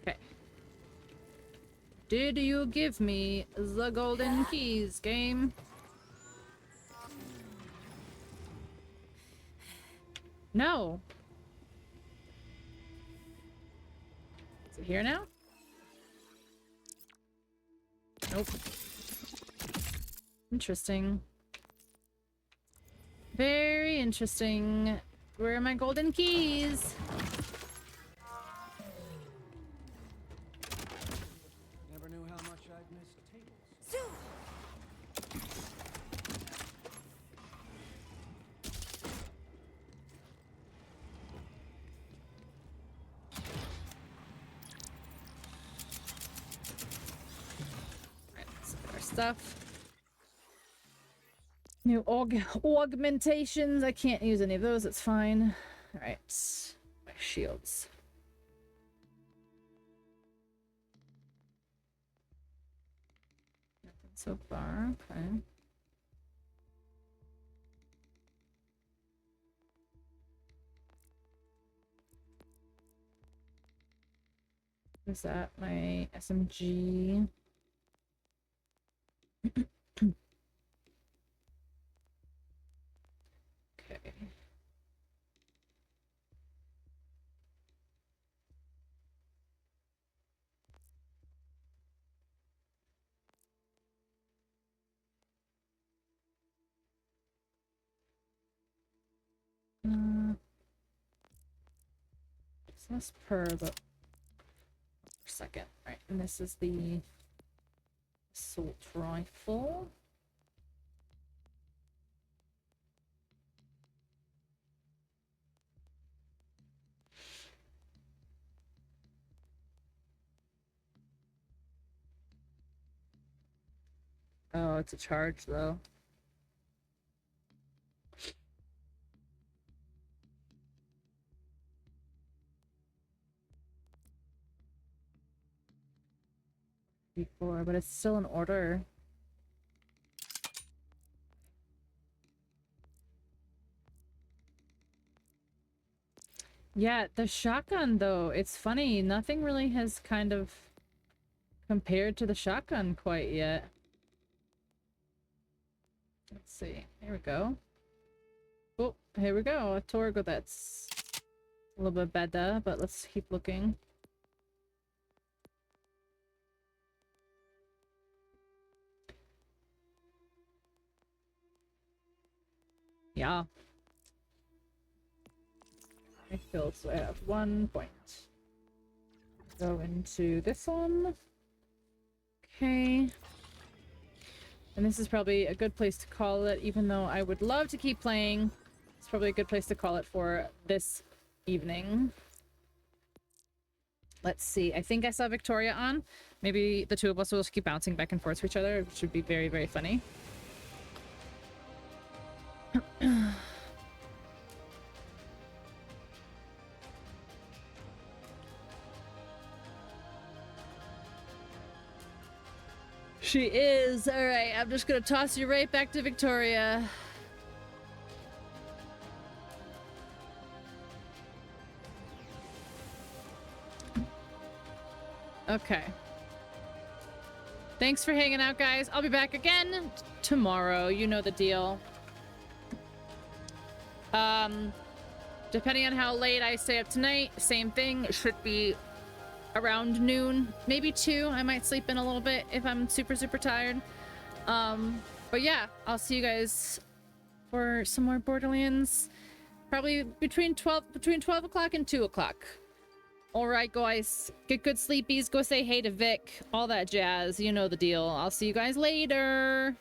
Okay. Did you give me the golden keys, game? No. Is it here now? Nope. Interesting. Very interesting. Where are my golden keys? Never knew how much I'd missed tables. Alright, let's get our stuff. New augmentations. I can't use any of those. It's fine. Alright. My shields. Nothing so far. Okay. Is that my SMG? Okay. less per, but second. All right, and this is the assault rifle. Oh, it's a charge though. Before, but it's still an order. Yeah, the shotgun though, it's funny, nothing really has kind of compared to the shotgun quite yet. Let's see, here we go. Oh, here we go, a Torgo that's a little bit better, but let's keep looking. Yeah. I feel so I have 1 point. Go into this one. Okay. And this is probably a good place to call it, even though I would love to keep playing. It's probably a good place to call it for this evening. Let's see. I think I saw Victoria on. Maybe the two of us will just keep bouncing back and forth to each other, which would be very, very funny. She is. All right, I'm just gonna toss you right back to Victoria. Okay. Thanks for hanging out, guys. I'll be back again tomorrow. You know the deal. Depending on how late I stay up tonight, same thing. It should be around noon, maybe 2. I might sleep in a little bit if I'm super, super tired. But yeah, I'll see you guys for some more Borderlands. Probably between 12 o'clock and 2 o'clock. All right, guys. Get good sleepies. Go say hey to Vic. All that jazz. You know the deal. I'll see you guys later.